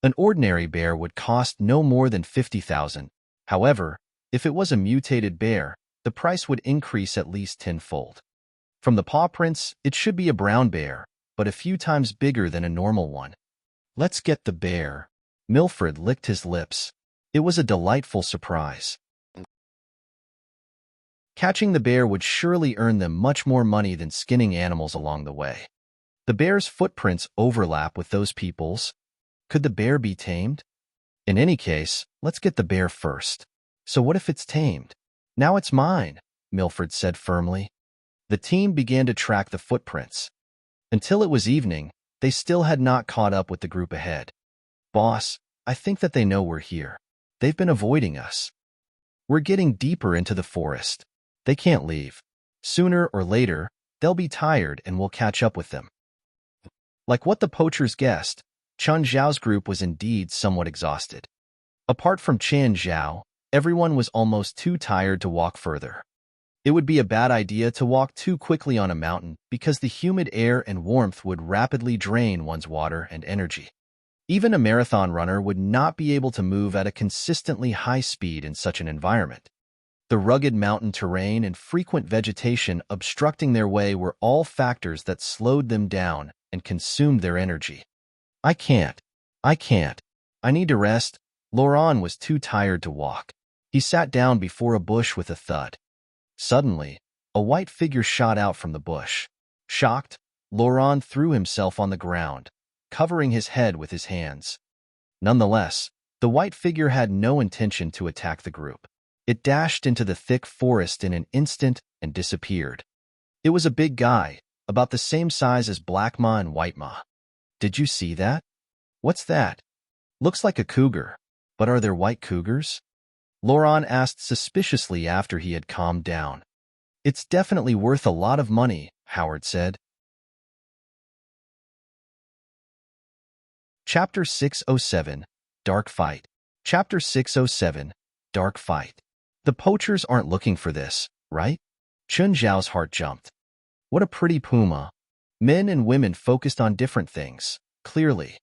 S1: An ordinary bear would cost no more than 50,000. However, if it was a mutated bear, the price would increase at least tenfold. From the paw prints, it should be a brown bear, but a few times bigger than a normal one. Let's get the bear. Milford licked his lips. It was a delightful surprise. Catching the bear would surely earn them much more money than skinning animals along the way. The bear's footprints overlap with those people's. Could the bear be tamed? In any case, let's get the bear first. So what if it's tamed? Now it's mine, Milford said firmly. The team began to track the footprints. Until it was evening, they still had not caught up with the group ahead. Boss, I think that they know we're here. They've been avoiding us. We're getting deeper into the forest. They can't leave. Sooner or later, they'll be tired and we'll catch up with them. Like what the poachers guessed, Chun Zhao's group was indeed somewhat exhausted. Apart from Chan Zhao, everyone was almost too tired to walk further. It would be a bad idea to walk too quickly on a mountain because the humid air and warmth would rapidly drain one's water and energy. Even a marathon runner would not be able to move at a consistently high speed in such an environment. The rugged mountain terrain and frequent vegetation obstructing their way were all factors that slowed them down and consumed their energy. I can't. I can't. I need to rest. Laurent was too tired to walk. He sat down before a bush with a thud. Suddenly, a white figure shot out from the bush. Shocked, Laurent threw himself on the ground, covering his head with his hands. Nonetheless, the white figure had no intention to attack the group. It dashed into the thick forest in an instant and disappeared. It was a big guy, about the same size as Black Ma and White Ma. Did you see that? What's that? Looks like a cougar. But are there white cougars? Laurent asked suspiciously after he had calmed down. It's definitely worth a lot of money, Howard said. Chapter 607, Dark Fight. Chapter 607, Dark Fight. The poachers aren't looking for this, right? Chun Zhao's heart jumped. What a pretty puma. Men and women focused on different things, clearly.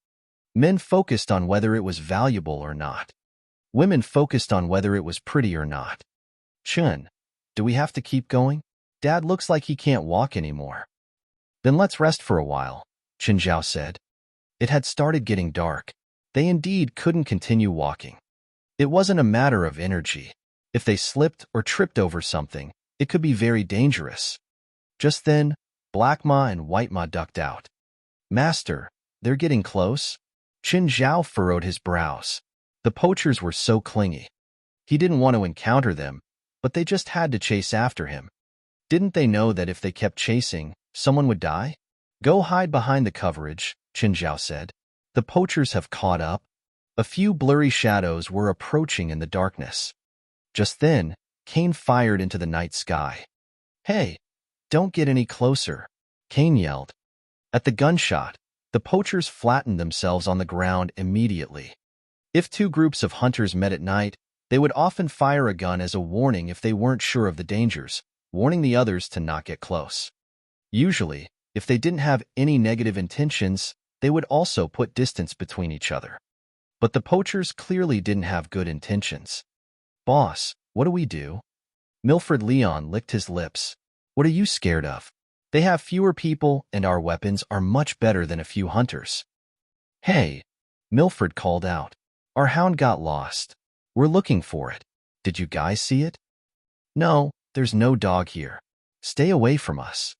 S1: Men focused on whether it was valuable or not. Women focused on whether it was pretty or not. Chun, do we have to keep going? Dad looks like he can't walk anymore. Then let's rest for a while, Chun Zhao said. It had started getting dark. They indeed couldn't continue walking. It wasn't a matter of energy. If they slipped or tripped over something, it could be very dangerous. Just then, Black Ma and White Ma ducked out. Master, they're getting close? Chun Zhao furrowed his brows. The poachers were so clingy. He didn't want to encounter them, but they just had to chase after him. Didn't they know that if they kept chasing, someone would die? Go hide behind the coverage, Chun Zhao said. The poachers have caught up. A few blurry shadows were approaching in the darkness. Just then, Cain fired into the night sky. Hey, don't get any closer, Cain yelled. At the gunshot, the poachers flattened themselves on the ground immediately. If two groups of hunters met at night, they would often fire a gun as a warning if they weren't sure of the dangers, warning the others to not get close. Usually, if they didn't have any negative intentions, they would also put distance between each other. But the poachers clearly didn't have good intentions. Boss, what do we do? Milford Leon licked his lips. What are you scared of? They have fewer people and our weapons are much better than a few hunters. Hey, Milford called out. Our hound got lost. We're looking for it. Did you guys see it? No, there's no dog here. Stay away from us.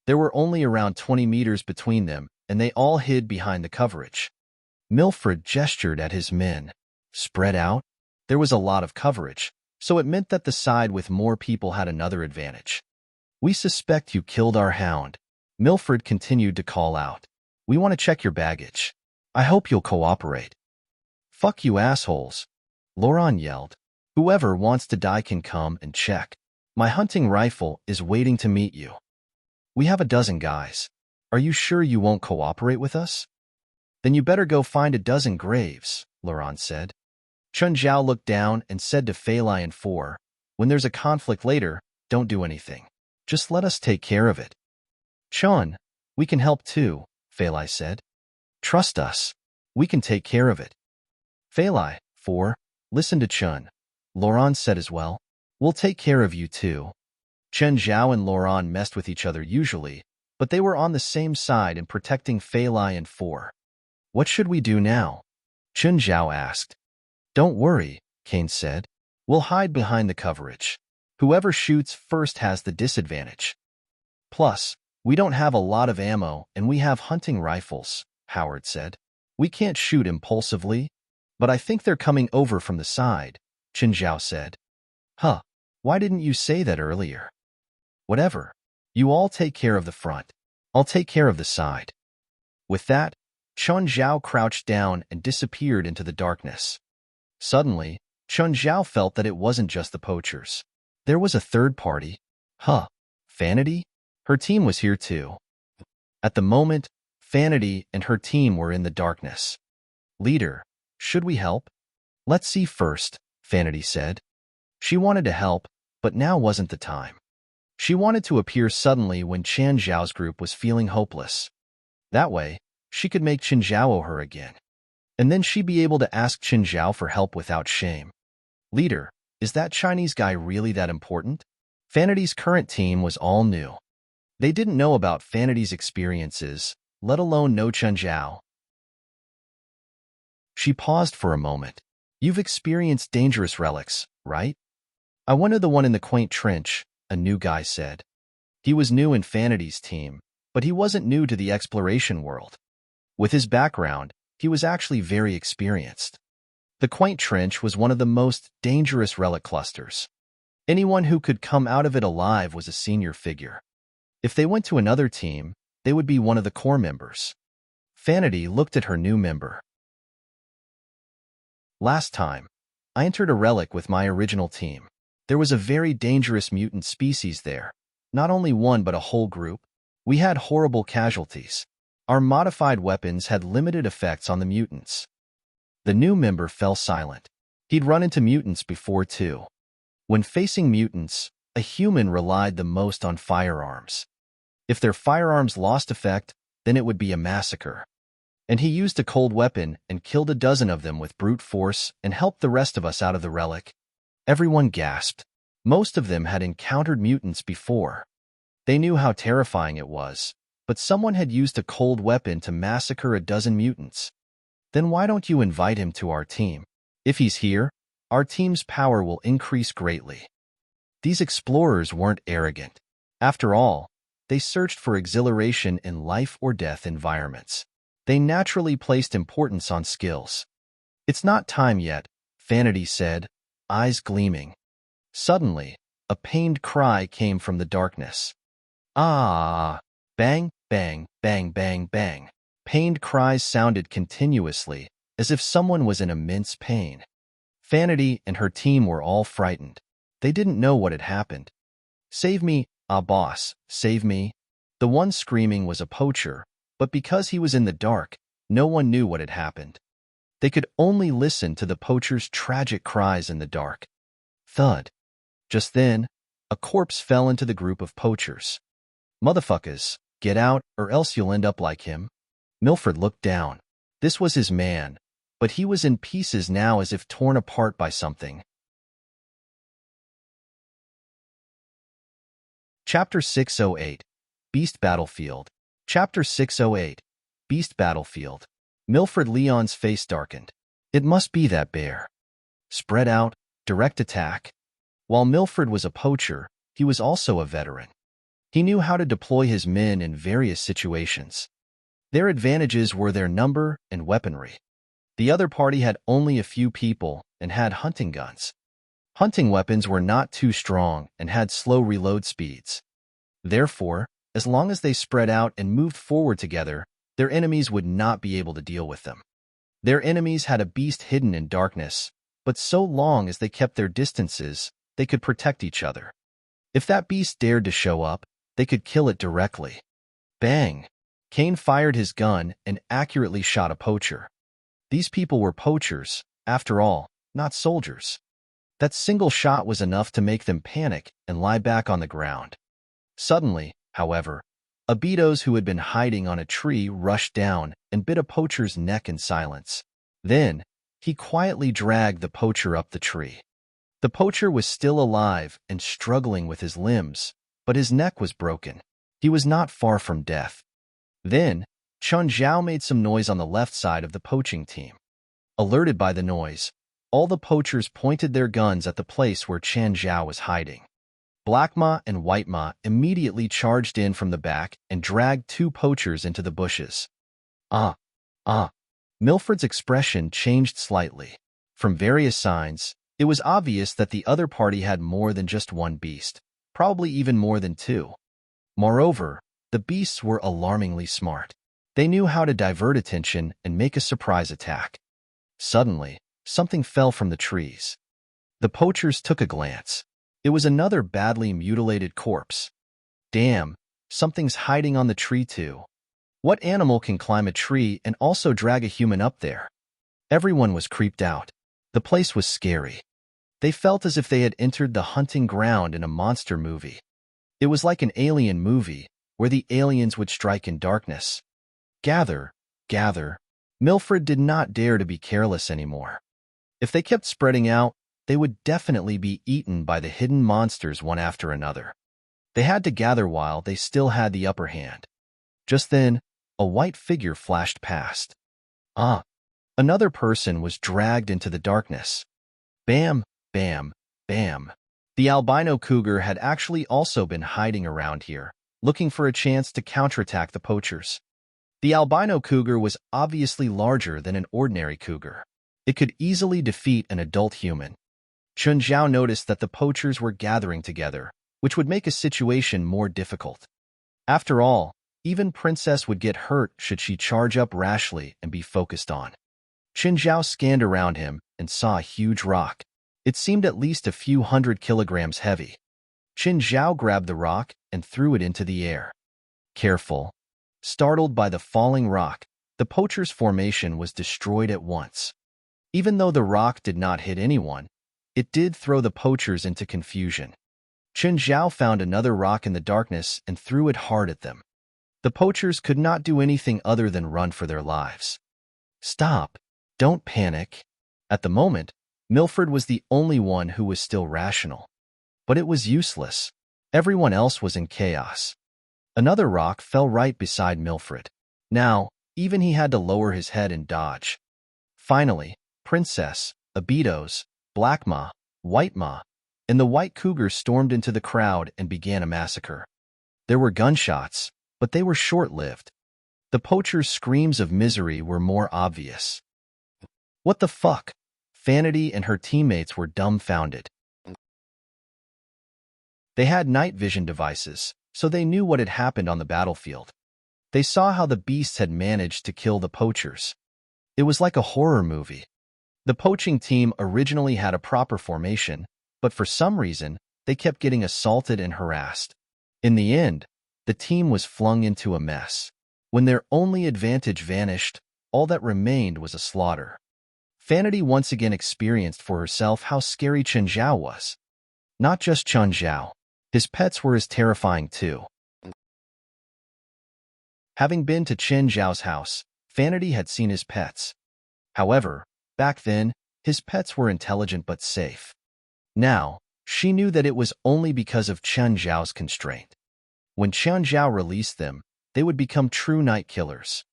S1: There were only around 20 meters between them, and they all hid behind the coverage. Milford gestured at his men. Spread out? There was a lot of coverage, so it meant that the side with more people had another advantage. We suspect you killed our hound. Milford continued to call out. We want to check your baggage. I hope you'll cooperate. Fuck you assholes, Laurent yelled. Whoever wants to die can come and check. My hunting rifle is waiting to meet you. We have a dozen guys. Are you sure you won't cooperate with us? Then you better go find a dozen graves, Laurent said. Chun Zhao looked down and said to Fei Lai and Four, when there's a conflict later, don't do anything. Just let us take care of it. Chun, we can help too, Fei Lai said. Trust us. We can take care of it. Fei Lai, Four, listen to Chun. Laurent said as well. We'll take care of you too. Chun Zhao and Laurent messed with each other usually, but they were on the same side in protecting Fei Lai and Four. What should we do now? Chun Zhao asked. Don't worry, Cain said. We'll hide behind the coverage. Whoever shoots first has the disadvantage. Plus, we don't have a lot of ammo and we have hunting rifles, Howard said. We can't shoot impulsively, but I think they're coming over from the side, Chun Zhao said. Huh, why didn't you say that earlier? Whatever. You all take care of the front. I'll take care of the side. With that, Chun Zhao crouched down and disappeared into the darkness. Suddenly, Chun Zhao felt that it wasn't just the poachers. There was a third party. Huh, Fanity? Her team was here too. At the moment, Fanity and her team were in the darkness. Leader, should we help? Let's see first, Fanity said. She wanted to help, but now wasn't the time. She wanted to appear suddenly when Chan Zhao's group was feeling hopeless. That way, she could make Chin Zhao her again. And then she'd be able to ask Qin Zhao for help without shame. Leader, is that Chinese guy really that important? Fanity's current team was all new. They didn't know about Fanity's experiences, let alone know Qin Zhao. She paused for a moment. You've experienced dangerous relics, right? I wanted the one in the quaint trench, a new guy said. He was new in Fanity's team, but he wasn't new to the exploration world. With his background, he was actually very experienced. The quaint trench was one of the most dangerous relic clusters. Anyone who could come out of it alive was a senior figure. If they went to another team, they would be one of the core members. Fanity looked at her new member. Last time, I entered a relic with my original team. There was a very dangerous mutant species there. Not only one but a whole group. We had horrible casualties. Our modified weapons had limited effects on the mutants. The new member fell silent. He'd run into mutants before too. When facing mutants, a human relied the most on firearms. If their firearms lost effect, then it would be a massacre. And he used a cold weapon and killed a dozen of them with brute force and helped the rest of us out of the relic. Everyone gasped. Most of them had encountered mutants before. They knew how terrifying it was, but someone had used a cold weapon to massacre a dozen mutants. Then why don't you invite him to our team? If he's here, our team's power will increase greatly. These explorers weren't arrogant. After all, they searched for exhilaration in life-or-death environments. They naturally placed importance on skills. It's not time yet, Fanity said, eyes gleaming. Suddenly, a pained cry came from the darkness. Ah! Bang, bang, bang, bang, bang. Pained cries sounded continuously, as if someone was in immense pain. Fanity and her team were all frightened. They didn't know what had happened. Save me, boss, save me. The one screaming was a poacher, but because he was in the dark, no one knew what had happened. They could only listen to the poacher's tragic cries in the dark. Thud. Just then, a corpse fell into the group of poachers. Motherfuckers, get out, or else you'll end up like him. Milford looked down. This was his man, but he was in pieces now as if torn apart by something. Chapter 608, Beast Battlefield. Chapter 608, Beast Battlefield. Milford Leon's face darkened. It must be that bear. Spread out, direct attack. While Milford was a poacher, he was also a veteran. He knew how to deploy his men in various situations. Their advantages were their number and weaponry. The other party had only a few people and had hunting guns. Hunting weapons were not too strong and had slow reload speeds. Therefore, as long as they spread out and moved forward together, their enemies would not be able to deal with them. Their enemies had a beast hidden in darkness, but so long as they kept their distances, they could protect each other. If that beast dared to show up, they could kill it directly. Bang! Kane fired his gun and accurately shot a poacher. These people were poachers, after all, not soldiers. That single shot was enough to make them panic and lie back on the ground. Suddenly, however, a Betos who had been hiding on a tree rushed down and bit a poacher's neck in silence. Then, he quietly dragged the poacher up the tree. The poacher was still alive and struggling with his limbs, but his neck was broken. He was not far from death. Then, Qin Zhao made some noise on the left side of the poaching team. Alerted by the noise, all the poachers pointed their guns at the place where Qin Zhao was hiding. Black Ma and White Ma immediately charged in from the back and dragged two poachers into the bushes. Milford's expression changed slightly. From various signs, it was obvious that the other party had more than just one beast, probably even more than two. Moreover, the beasts were alarmingly smart. They knew how to divert attention and make a surprise attack. Suddenly, something fell from the trees. The poachers took a glance. It was another badly mutilated corpse. Damn, something's hiding on the tree too. What animal can climb a tree and also drag a human up there? Everyone was creeped out. The place was scary. They felt as if they had entered the hunting ground in a monster movie. It was like an alien movie, where the aliens would strike in darkness. Gather, gather. Milfred did not dare to be careless anymore. If they kept spreading out, they would definitely be eaten by the hidden monsters one after another. They had to gather while they still had the upper hand. Just then, a white figure flashed past. Another person was dragged into the darkness. Bam, bam, bam. The albino cougar had actually also been hiding around here, looking for a chance to counterattack the poachers. The albino cougar was obviously larger than an ordinary cougar. It could easily defeat an adult human. Chun Zhao noticed that the poachers were gathering together, which would make a situation more difficult. After all, even Princess would get hurt should she charge up rashly and be focused on. Chun Zhao scanned around him and saw a huge rock. It seemed at least a few hundred kilograms heavy. Chun Zhao grabbed the rock and threw it into the air. Careful. Startled by the falling rock, the poacher's formation was destroyed at once. Even though the rock did not hit anyone, it did throw the poachers into confusion. Chun Zhao found another rock in the darkness and threw it hard at them. The poachers could not do anything other than run for their lives. Stop. Don't panic. At the moment, Milfred was the only one who was still rational. But it was useless. Everyone else was in chaos. Another rock fell right beside Milfred. Now, even he had to lower his head and dodge. Finally, Princess, Abitos, Black Ma, White Ma, and the white cougar stormed into the crowd and began a massacre. There were gunshots, but they were short-lived. The poachers' screams of misery were more obvious. What the fuck? Vanity and her teammates were dumbfounded. They had night vision devices, so they knew what had happened on the battlefield. They saw how the beasts had managed to kill the poachers. It was like a horror movie. The poaching team originally had a proper formation, but for some reason, they kept getting assaulted and harassed. In the end, the team was flung into a mess. When their only advantage vanished, all that remained was a slaughter. Vanity once again experienced for herself how scary Chun Zhao was. Not just Chun Zhao. His pets were as terrifying too. Having been to Chun Zhao's house, Vanity had seen his pets. However, back then, his pets were intelligent but safe. Now, she knew that it was only because of Chun Zhao's constraint. When Chun Zhao released them, they would become true night killers.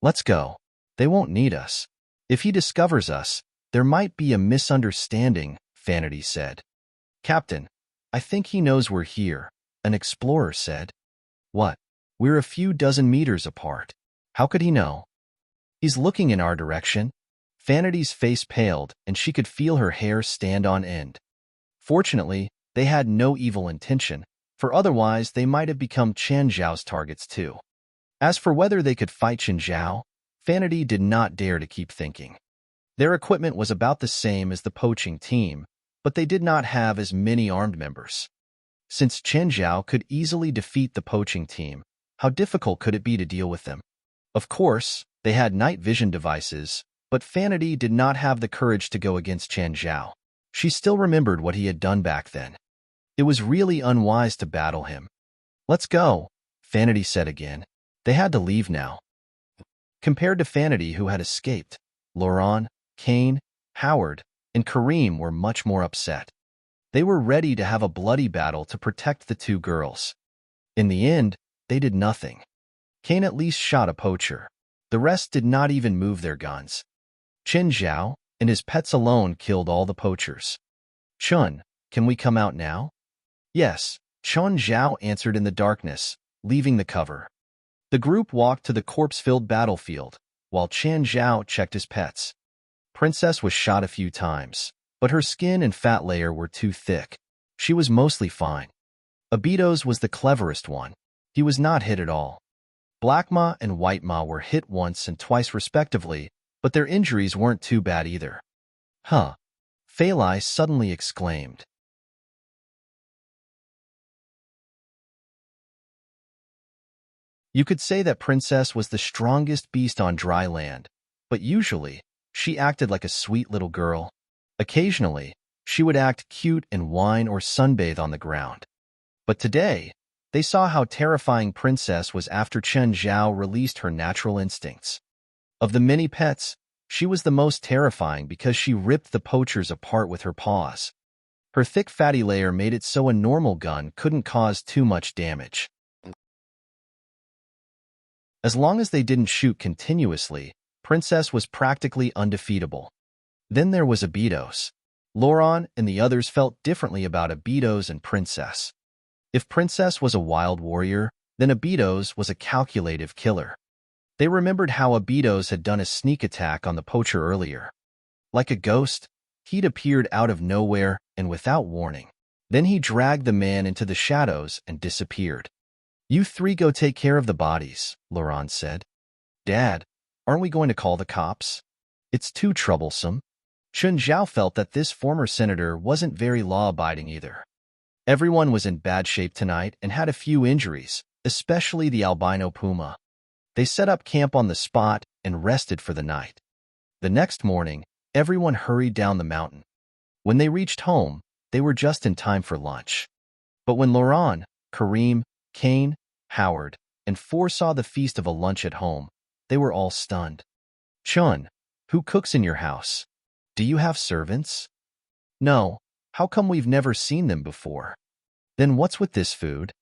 S1: Let's go. They won't need us. If he discovers us, there might be a misunderstanding, Vanity said. Captain, I think he knows we're here, an explorer said. What? We're a few dozen meters apart. How could he know? He's looking in our direction. Vanity's face paled, and she could feel her hair stand on end. Fortunately, they had no evil intention, for otherwise they might have become Chun Zhao's targets too. As for whether they could fight Chun Zhao, Vanity did not dare to keep thinking. Their equipment was about the same as the poaching team, but they did not have as many armed members. Since Chun Zhao could easily defeat the poaching team, how difficult could it be to deal with them? Of course, they had night vision devices, but Vanity did not have the courage to go against Chun Zhao. She still remembered what he had done back then. It was really unwise to battle him. Let's go, Vanity said again. They had to leave now. Compared to Vanity, who had escaped, Laurent, Kane, Howard, and Kareem were much more upset. They were ready to have a bloody battle to protect the two girls. In the end, they did nothing. Kane at least shot a poacher. The rest did not even move their guns. Chun Zhao and his pets alone killed all the poachers. Chun, can we come out now? Yes, Chun Zhao answered in the darkness, leaving the cover. The group walked to the corpse-filled battlefield, while Chun Zhao checked his pets. Princess was shot a few times, but her skin and fat layer were too thick. She was mostly fine. Abitos was the cleverest one. He was not hit at all. Black Ma and White Ma were hit once and twice respectively, but their injuries weren't too bad either. Huh. Phalai suddenly exclaimed. You could say that Princess was the strongest beast on dry land, but usually, she acted like a sweet little girl. Occasionally, she would act cute and whine or sunbathe on the ground. But today, they saw how terrifying Princess was after Chun Zhao released her natural instincts. Of the many pets, she was the most terrifying because she ripped the poachers apart with her paws. Her thick fatty layer made it so a normal gun couldn't cause too much damage. As long as they didn't shoot continuously, Princess was practically undefeatable. Then there was Abydos. Laurent and the others felt differently about Abydos and Princess. If Princess was a wild warrior, then Abydos was a calculative killer. They remembered how Abydos had done a sneak attack on the poacher earlier. Like a ghost, he'd appeared out of nowhere and without warning. Then he dragged the man into the shadows and disappeared. "You three go take care of the bodies," Laurent said. "Dad, aren't we going to call the cops? It's too troublesome." Chun Zhao felt that this former senator wasn't very law-abiding either. Everyone was in bad shape tonight and had a few injuries, especially the albino puma. They set up camp on the spot and rested for the night. The next morning, everyone hurried down the mountain. When they reached home, they were just in time for lunch. But when Laurent, Karim, Kane, Howard, and Four saw the feast of a lunch at home, they were all stunned. "Chun, who cooks in your house? Do you have servants?" "No. How come we've never seen them before?" "Then what's with this food?"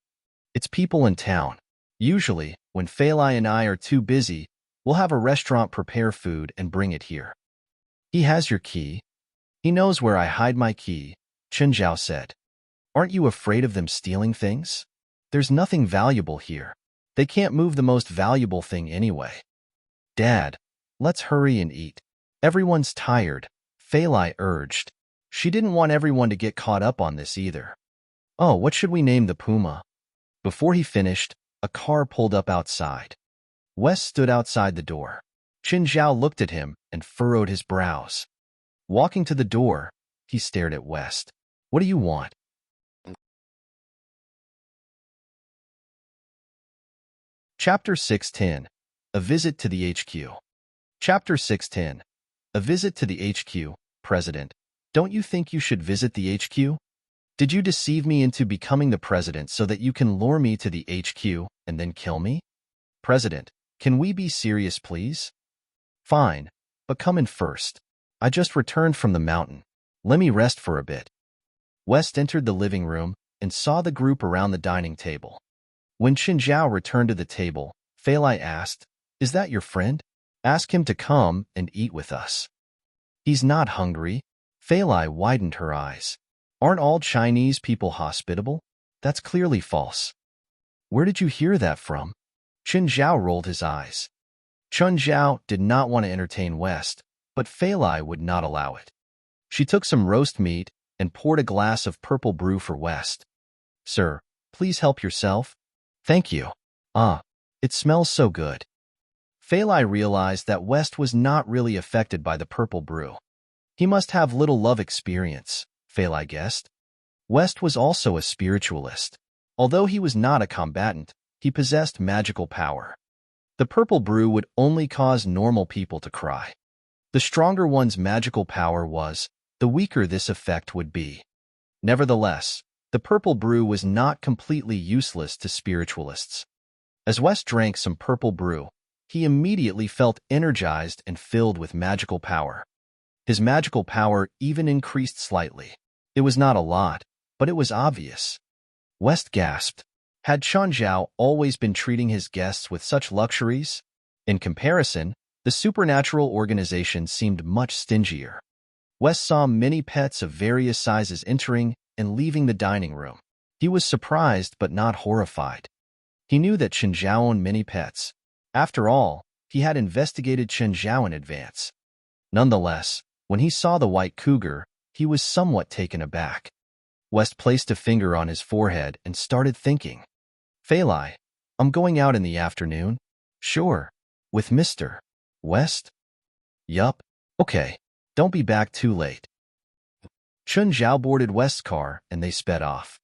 S1: "It's people in town. Usually, when Feilai and I are too busy, we'll have a restaurant prepare food and bring it here." "He has your key." "He knows where I hide my key," Chun Zhao said. "Aren't you afraid of them stealing things? There's nothing valuable here. They can't move the most valuable thing anyway." "Dad, let's hurry and eat. Everyone's tired," Feilai urged. She didn't want everyone to get caught up on this either. "Oh, what should we name the puma?" Before he finished, a car pulled up outside. West stood outside the door. Chun Zhao looked at him and furrowed his brows. Walking to the door, he stared at West. "What do you want?" Chapter 610. A Visit to the HQ. Chapter 610. A Visit to the HQ. President, don't you think you should visit the HQ? Did you deceive me into becoming the president so that you can lure me to the HQ and then kill me? President, can we be serious, please? Fine, but come in first. I just returned from the mountain. Let me rest for a bit. West entered the living room and saw the group around the dining table. When Chun Zhao returned to the table, Feilai asked, "Is that your friend? Ask him to come and eat with us." "He's not hungry." Feilai widened her eyes. "Aren't all Chinese people hospitable? That's clearly false." "Where did you hear that from?" Chun Zhao rolled his eyes. Chun Zhao did not want to entertain West, but Feilai would not allow it. She took some roast meat and poured a glass of purple brew for West. "Sir, please help yourself." "Thank you." "Ah, it smells so good." Feilai realized that West was not really affected by the purple brew. He must have little love experience, Feilai guessed. West was also a spiritualist. Although he was not a combatant, he possessed magical power. The purple brew would only cause normal people to cry. The stronger one's magical power was, the weaker this effect would be. Nevertheless, the purple brew was not completely useless to spiritualists. As West drank some purple brew, he immediately felt energized and filled with magical power. His magical power even increased slightly. It was not a lot, but it was obvious. West gasped. Had Chun Zhao always been treating his guests with such luxuries? In comparison, the supernatural organization seemed much stingier. West saw many pets of various sizes entering and leaving the dining room. He was surprised but not horrified. He knew that Chun Zhao owned many pets. After all, he had investigated Chun Zhao in advance. Nonetheless, when he saw the white cougar, he was somewhat taken aback. West placed a finger on his forehead and started thinking. "Feilai, I'm going out in the afternoon." "Sure. With Mr. West?" "Yup. Okay. Don't be back too late." Chun Zhao boarded West's car and they sped off.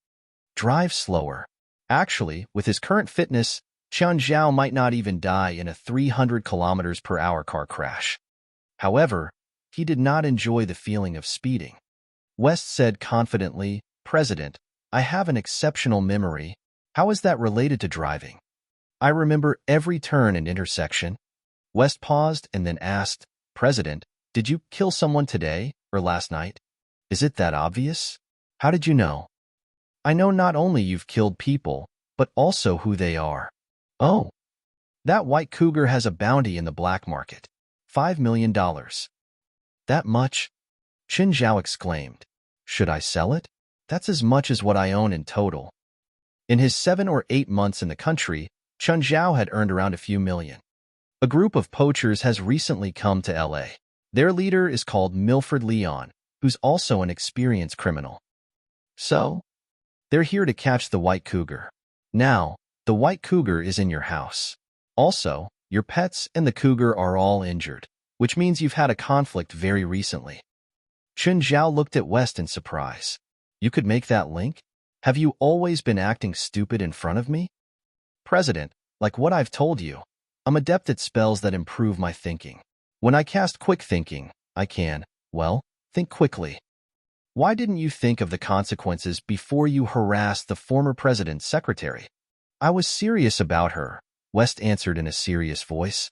S1: Drive slower. Actually, with his current fitness, Chun Zhao might not even die in a 300 km/h car crash. However, he did not enjoy the feeling of speeding. West said confidently, "President, I have an exceptional memory. How is that related to driving? I remember every turn and intersection." West paused and then asked, President, did you kill someone today or last night? Is it that obvious? How did you know? I know not only you've killed people, but also who they are. Oh, that white cougar has a bounty in the black market. $5 million. That much? Qin Zhao exclaimed. Should I sell it? That's as much as what I own in total. In his 7 or 8 months in the country, Qin Zhao had earned around a few million. A group of poachers has recently come to L.A. Their leader is called Milford Leon, who's also an experienced criminal. So, they're here to catch the white cougar. Now, the white cougar is in your house. Also, your pets and the cougar are all injured, which means you've had a conflict very recently. Qin Zhao looked at West in surprise. You could make that link? Have you always been acting stupid in front of me? President, like what I've told you, I'm adept at spells that improve my thinking. When I cast quick thinking, I can, well, think quickly. Why didn't you think of the consequences before you harassed the former president's secretary? I was serious about her, West answered in a serious voice.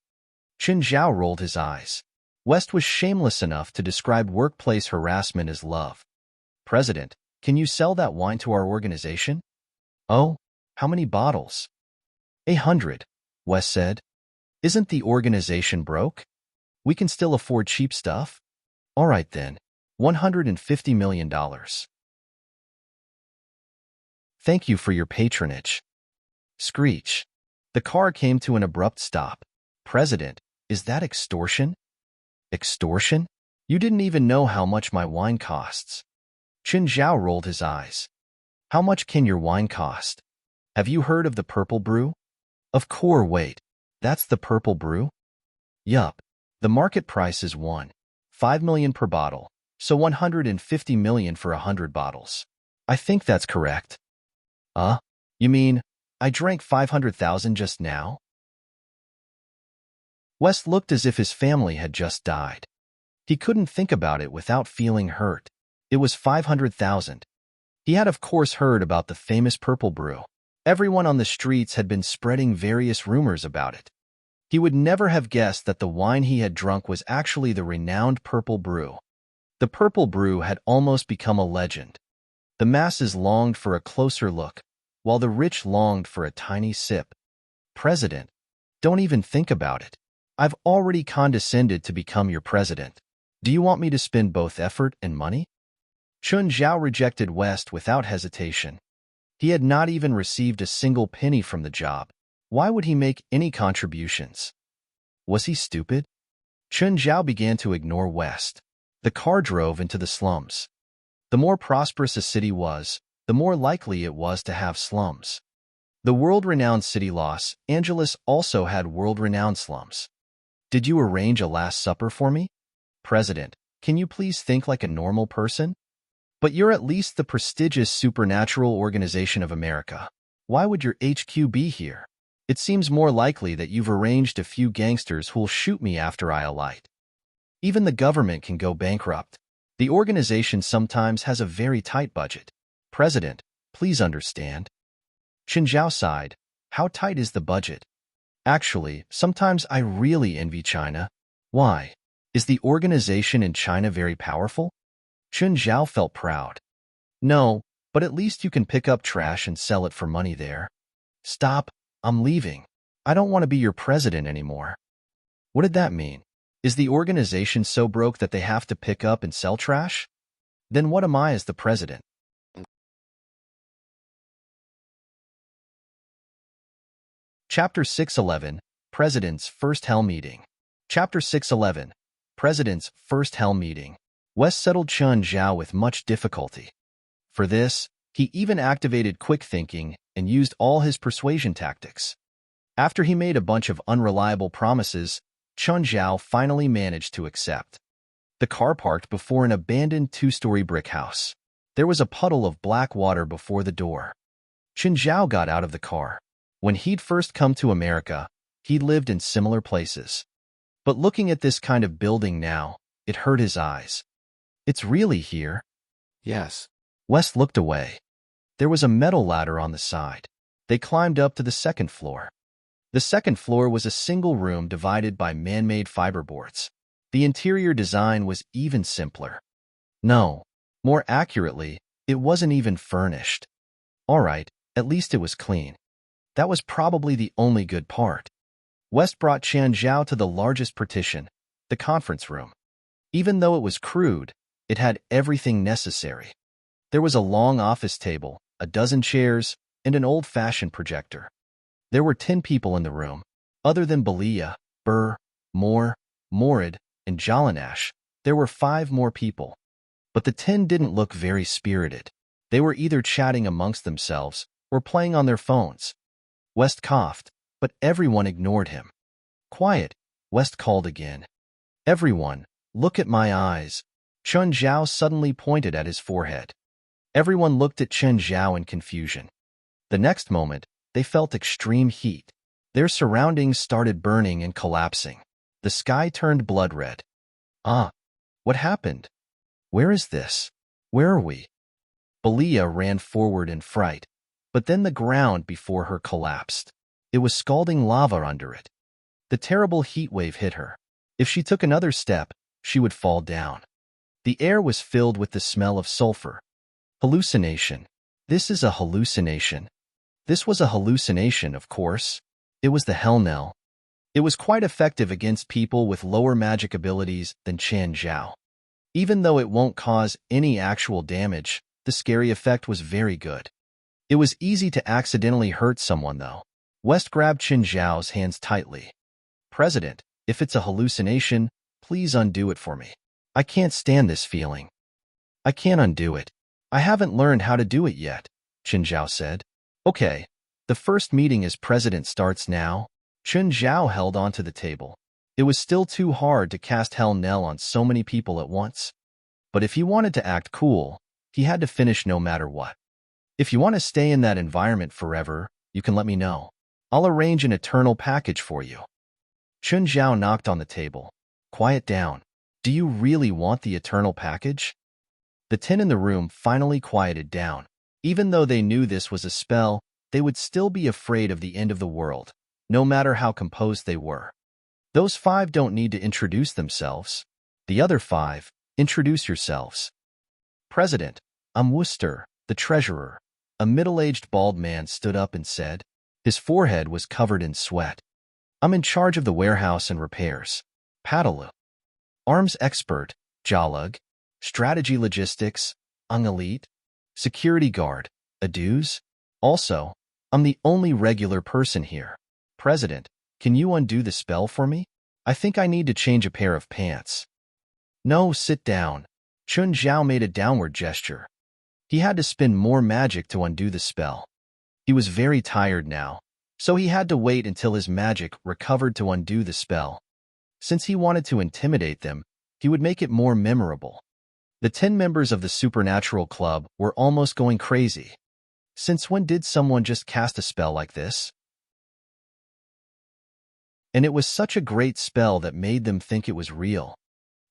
S1: Qin Zhao rolled his eyes. West was shameless enough to describe workplace harassment as love. President, can you sell that wine to our organization? Oh, how many bottles? 100, West said. Isn't the organization broke? We can still afford cheap stuff? All right then, $150 million. Thank you for your patronage. Screech. The car came to an abrupt stop. President, is that extortion? Extortion? You didn't even know how much my wine costs. Qin Zhao rolled his eyes. How much can your wine cost? Have you heard of the purple brew? Of course, wait. That's the purple brew? Yup. The market price is $1.5 million per bottle, so $150 million for 100 bottles. I think that's correct. You mean, I drank 500,000 just now? West looked as if his family had just died. He couldn't think about it without feeling hurt. It was 500,000. He had of course heard about the famous purple brew. Everyone on the streets had been spreading various rumors about it. He would never have guessed that the wine he had drunk was actually the renowned purple brew. The purple brew had almost become a legend. The masses longed for a closer look, while the rich longed for a tiny sip. President, don't even think about it. I've already condescended to become your president. Do you want me to spend both effort and money? Qin Zhao rejected West without hesitation. He had not even received a single penny from the job. Why would he make any contributions? Was he stupid? Qin Zhao began to ignore West. The car drove into the slums. The more prosperous a city was, the more likely it was to have slums. The world-renowned city Los Angeles also had world-renowned slums. Did you arrange a Last Supper for me? President, can you please think like a normal person? But you're at least the prestigious Supernatural Organization of America. Why would your HQ be here? It seems more likely that you've arranged a few gangsters who'll shoot me after I alight. Even the government can go bankrupt. The organization sometimes has a very tight budget. President, please understand. Qin Zhao sighed. How tight is the budget? Actually, sometimes I really envy China. Why? Is the organization in China very powerful? Qin Zhao felt proud. No, but at least you can pick up trash and sell it for money there. Stop, I'm leaving. I don't want to be your president anymore. What did that mean? Is the organization so broke that they have to pick up and sell trash? Then what am I as the president? Chapter 611, President's First Hell Meeting. Chapter 611, President's First Hell Meeting. West settled Qin Zhao with much difficulty. For this, he even activated quick thinking and used all his persuasion tactics. After he made a bunch of unreliable promises, Qin Zhao finally managed to accept. The car parked before an abandoned 2-story brick house. There was a puddle of black water before the door. Qin Zhao got out of the car. When he'd first come to America, he'd lived in similar places. But looking at this kind of building now, it hurt his eyes. It's really here?
S2: Yes.
S1: West looked away. There was a metal ladder on the side. They climbed up to the second floor. The second floor was a single room divided by man-made fiberboards. The interior design was even simpler. No, more accurately, it wasn't even furnished. All right, at least it was clean. That was probably the only good part. West brought Qian Zhao to the largest partition, the conference room. Even though it was crude, it had everything necessary. There was a long office table, a dozen chairs, and an old-fashioned projector. There were 10 people in the room. Other than Belia, Burr, Moore, Morid, and Jalanash, there were 5 more people. But the 10 didn't look very spirited. They were either chatting amongst themselves or playing on their phones. West coughed, but everyone ignored him. Quiet, West called again. Everyone, look at my eyes. Chen Zhao suddenly pointed at his forehead. Everyone looked at Chen Zhao in confusion. The next moment, they felt extreme heat. Their surroundings started burning and collapsing. The sky turned blood red. Ah, what happened? Where is this? Where are we? Belia ran forward in fright, but then the ground before her collapsed. It was scalding lava under it. The terrible heat wave hit her. If she took another step, she would fall down. The air was filled with the smell of sulfur. Hallucination. This is a hallucination. This was a hallucination, of course. It was the hell knell. It was quite effective against people with lower magic abilities than Qian Zhao. Even though it won't cause any actual damage, the scary effect was very good. It was easy to accidentally hurt someone, though. West grabbed Qian Zhao's hands tightly. President, if it's a hallucination, please undo it for me. I can't stand this feeling. I can't undo it. I haven't learned how to do it yet, Qian Zhao said. Okay, the first meeting as president starts now. Qian Zhao held onto the table. It was still too hard to cast Hell Knell on so many people at once. But if he wanted to act cool, he had to finish no matter what. If you want to stay in that environment forever, you can let me know. I'll arrange an eternal package for you. Qian Zhao knocked on the table. Quiet down. Do you really want the eternal package? The 10 in the room finally quieted down. Even though they knew this was a spell, they would still be afraid of the end of the world, no matter how composed they were. Those 5 don't need to introduce themselves. The other 5, introduce yourselves. President, I'm Wooster, the treasurer. A middle-aged bald man stood up and said. His forehead was covered in sweat. I'm in charge of the warehouse and repairs. Padalu. Arms expert, Jalug. Strategy logistics, Angalit. Security guard, Aduz. Also, I'm the only regular person here. President, can you undo the spell for me? I think I need to change a pair of pants. No, sit down. Qian Zhao made a downward gesture. He had to spend more magic to undo the spell. He was very tired now, so he had to wait until his magic recovered to undo the spell. Since he wanted to intimidate them, he would make it more memorable. The 10 members of the Supernatural Club were almost going crazy. Since when did someone just cast a spell like this? And it was such a great spell that made them think it was real.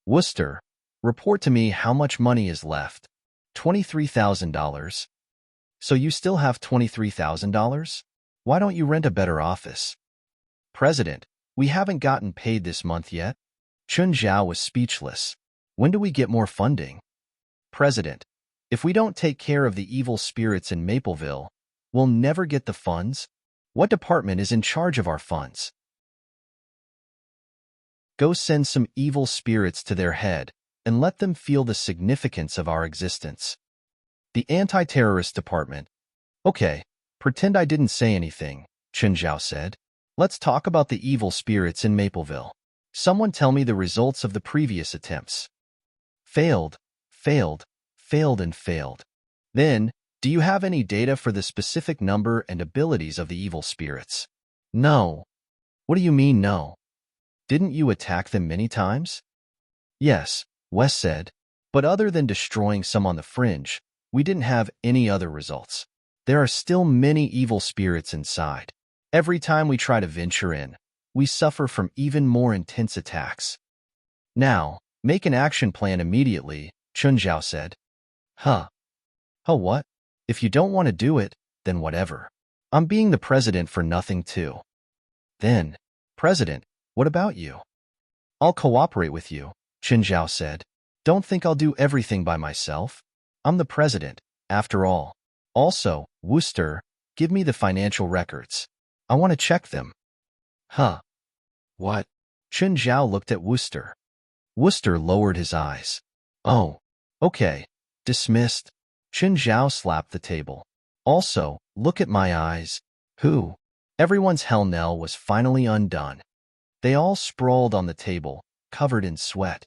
S1: Wooster, report to me how much money is left. $23,000. So you still have $23,000? Why don't you rent a better office? President, we haven't gotten paid this month yet. Qian Zhao was speechless. When do we get more funding? President, if we don't take care of the evil spirits in Mapleville, we'll never get the funds. What department is in charge of our funds? Go send some evil spirits to their head and let them feel the significance of our existence. The anti-terrorist department. Okay, pretend I didn't say anything, Qian Zhao said. Let's talk about the evil spirits in Mapleville. Someone tell me the results of the previous attempts. Failed, failed, failed and failed. Then, do you have any data for the specific number and abilities of the evil spirits? No. What do you mean no? Didn't you attack them many times? Yes, Wes said, but other than destroying some on the fringe, we didn't have any other results. There are still many evil spirits inside. Every time we try to venture in, we suffer from even more intense attacks. Now, make an action plan immediately, Qian Zhao said. Huh. Huh what? If you don't want to do it, then whatever. I'm being the president for nothing too. Then, President, what about you? I'll cooperate with you, Qin Zhao said. Don't think I'll do everything by myself. I'm the president, after all. Also, Wooster, give me the financial records. I want to check them. Huh? What? Qin Zhao looked at Wooster. Wooster lowered his eyes. Oh, okay. Dismissed. Qin Zhao slapped the table. Also, look at my eyes. Who? Everyone's hell knell was finally undone. They all sprawled on the table, covered in sweat.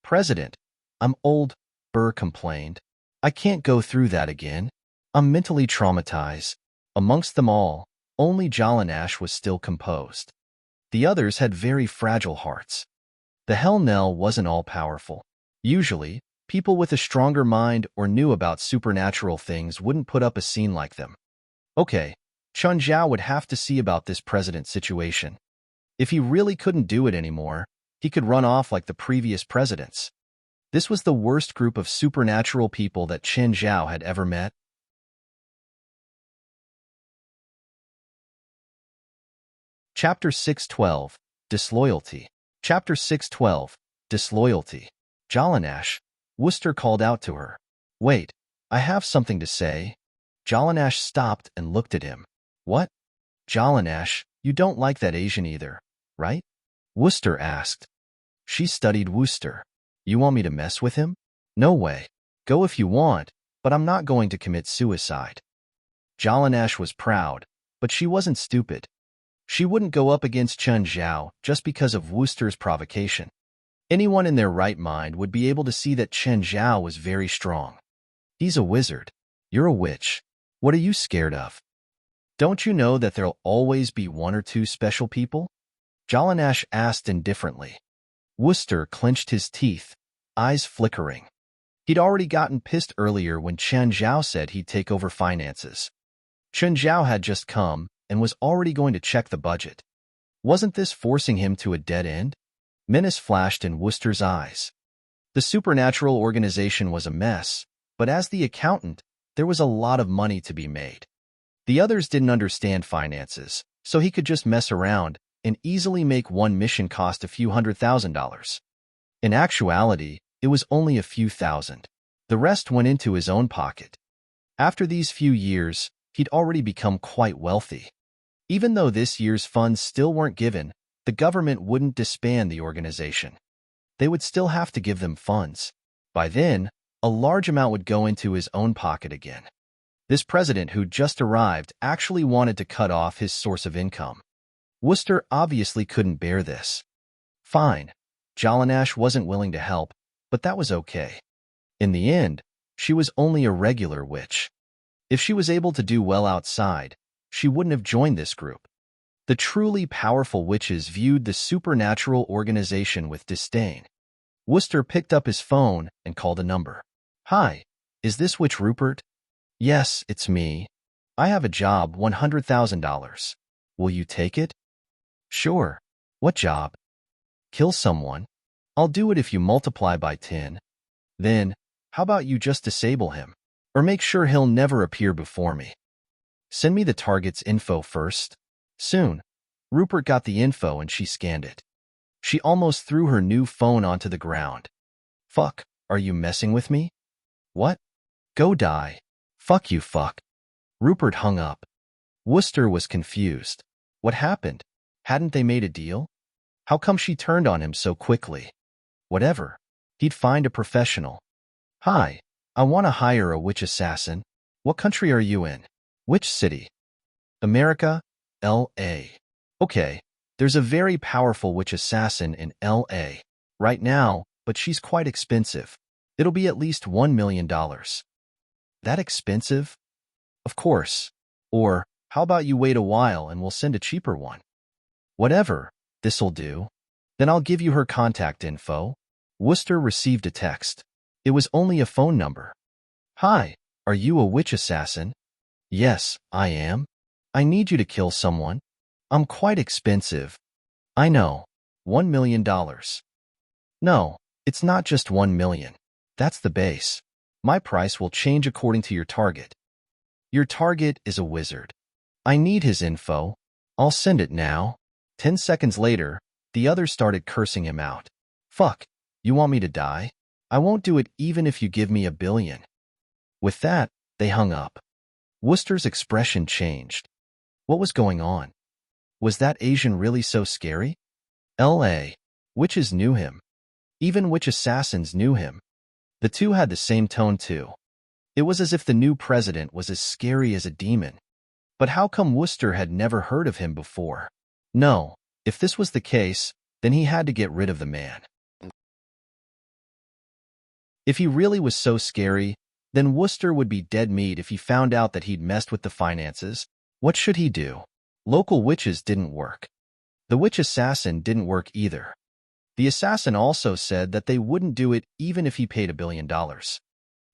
S1: President, I'm old, Burr complained. I can't go through that again. I'm mentally traumatized. Amongst them all, only Jalanash was still composed. The others had very fragile hearts. The hell knell wasn't all-powerful. Usually, people with a stronger mind or knew about supernatural things wouldn't put up a scene like them. Okay, Chun Zhao would have to see about this president situation. If he really couldn't do it anymore, he could run off like the previous presidents. This was the worst group of supernatural people that Qin Zhao had ever met. Chapter 612, Disloyalty. Chapter 612, Disloyalty. Jalanash, Wooster called out to her. Wait, I have something to say. Jalanash stopped and looked at him. What? Jalanash, you don't like that Asian either, right? Wooster asked. She studied Wooster. You want me to mess with him? No way. Go if you want, but I'm not going to commit suicide. Jalanash was proud, but she wasn't stupid. She wouldn't go up against Chun Zhao just because of Wooster's provocation. Anyone in their right mind would be able to see that Chen Zhao was very strong. He's a wizard. You're a witch. What are you scared of? Don't you know that there'll always be one or two special people? Jalanash asked indifferently. Wooster clenched his teeth, eyes flickering. He'd already gotten pissed earlier when Chen Zhao said he'd take over finances. Chen Zhao had just come and was already going to check the budget. Wasn't this forcing him to a dead end? Menace flashed in Wooster's eyes. The supernatural organization was a mess, but as the accountant, there was a lot of money to be made. The others didn't understand finances, so he could just mess around and easily make one mission cost a few $100,000. In actuality, it was only a few thousand. The rest went into his own pocket. After these few years, he'd already become quite wealthy. Even though this year's funds still weren't given, the government wouldn't disband the organization. They would still have to give them funds. By then, a large amount would go into his own pocket again. This president who'd just arrived actually wanted to cut off his source of income. Wooster obviously couldn't bear this. Fine. Jalanash wasn't willing to help, but that was okay. In the end, she was only a regular witch. If she was able to do well outside, she wouldn't have joined this group. The truly powerful witches viewed the supernatural organization with disdain. Wooster picked up his phone and called a number. Hi, is this Witch Rupert? Yes, it's me. I have a job, $100,000. Will you take it? Sure. What job? Kill someone. I'll do it if you multiply by 10. Then, how about you just disable him? Or make sure he'll never appear before me. Send me the target's info first. Soon, Rupert got the info and she scanned it. She almost threw her new phone onto the ground. Fuck, are you messing with me? What? Go die. Fuck you, fuck. Rupert hung up. Wooster was confused. What happened? Hadn't they made a deal? How come she turned on him so quickly? Whatever. He'd find a professional. Hi, I want to hire a witch assassin. What country are you in? Which city? America, L.A. Okay, there's a very powerful witch assassin in L.A. right now, but she's quite expensive. It'll be at least $1 million. That expensive? Of course. Or, how about you wait a while and we'll send a cheaper one? Whatever, this'll do. Then I'll give you her contact info. Wooster received a text. It was only a phone number. Hi, are you a witch assassin? Yes, I am. I need you to kill someone. I'm quite expensive. I know. $1 million. No, it's not just 1 million. That's the base. My price will change according to your target. Your target is a wizard. I need his info. I'll send it now. 10 seconds later, the others started cursing him out. Fuck, you want me to die? I won't do it even if you give me $1 billion. With that, they hung up. Wooster's expression changed. What was going on? Was that Asian really so scary? L.A. Witches knew him. Even witch assassins knew him. The two had the same tone too. It was as if the new president was as scary as a demon. But how come Wooster had never heard of him before? No, if this was the case, then he had to get rid of the man. If he really was so scary, then Wooster would be dead meat if he found out that he'd messed with the finances. What should he do? Local witches didn't work. The witch assassin didn't work either. The assassin also said that they wouldn't do it even if he paid $1 billion.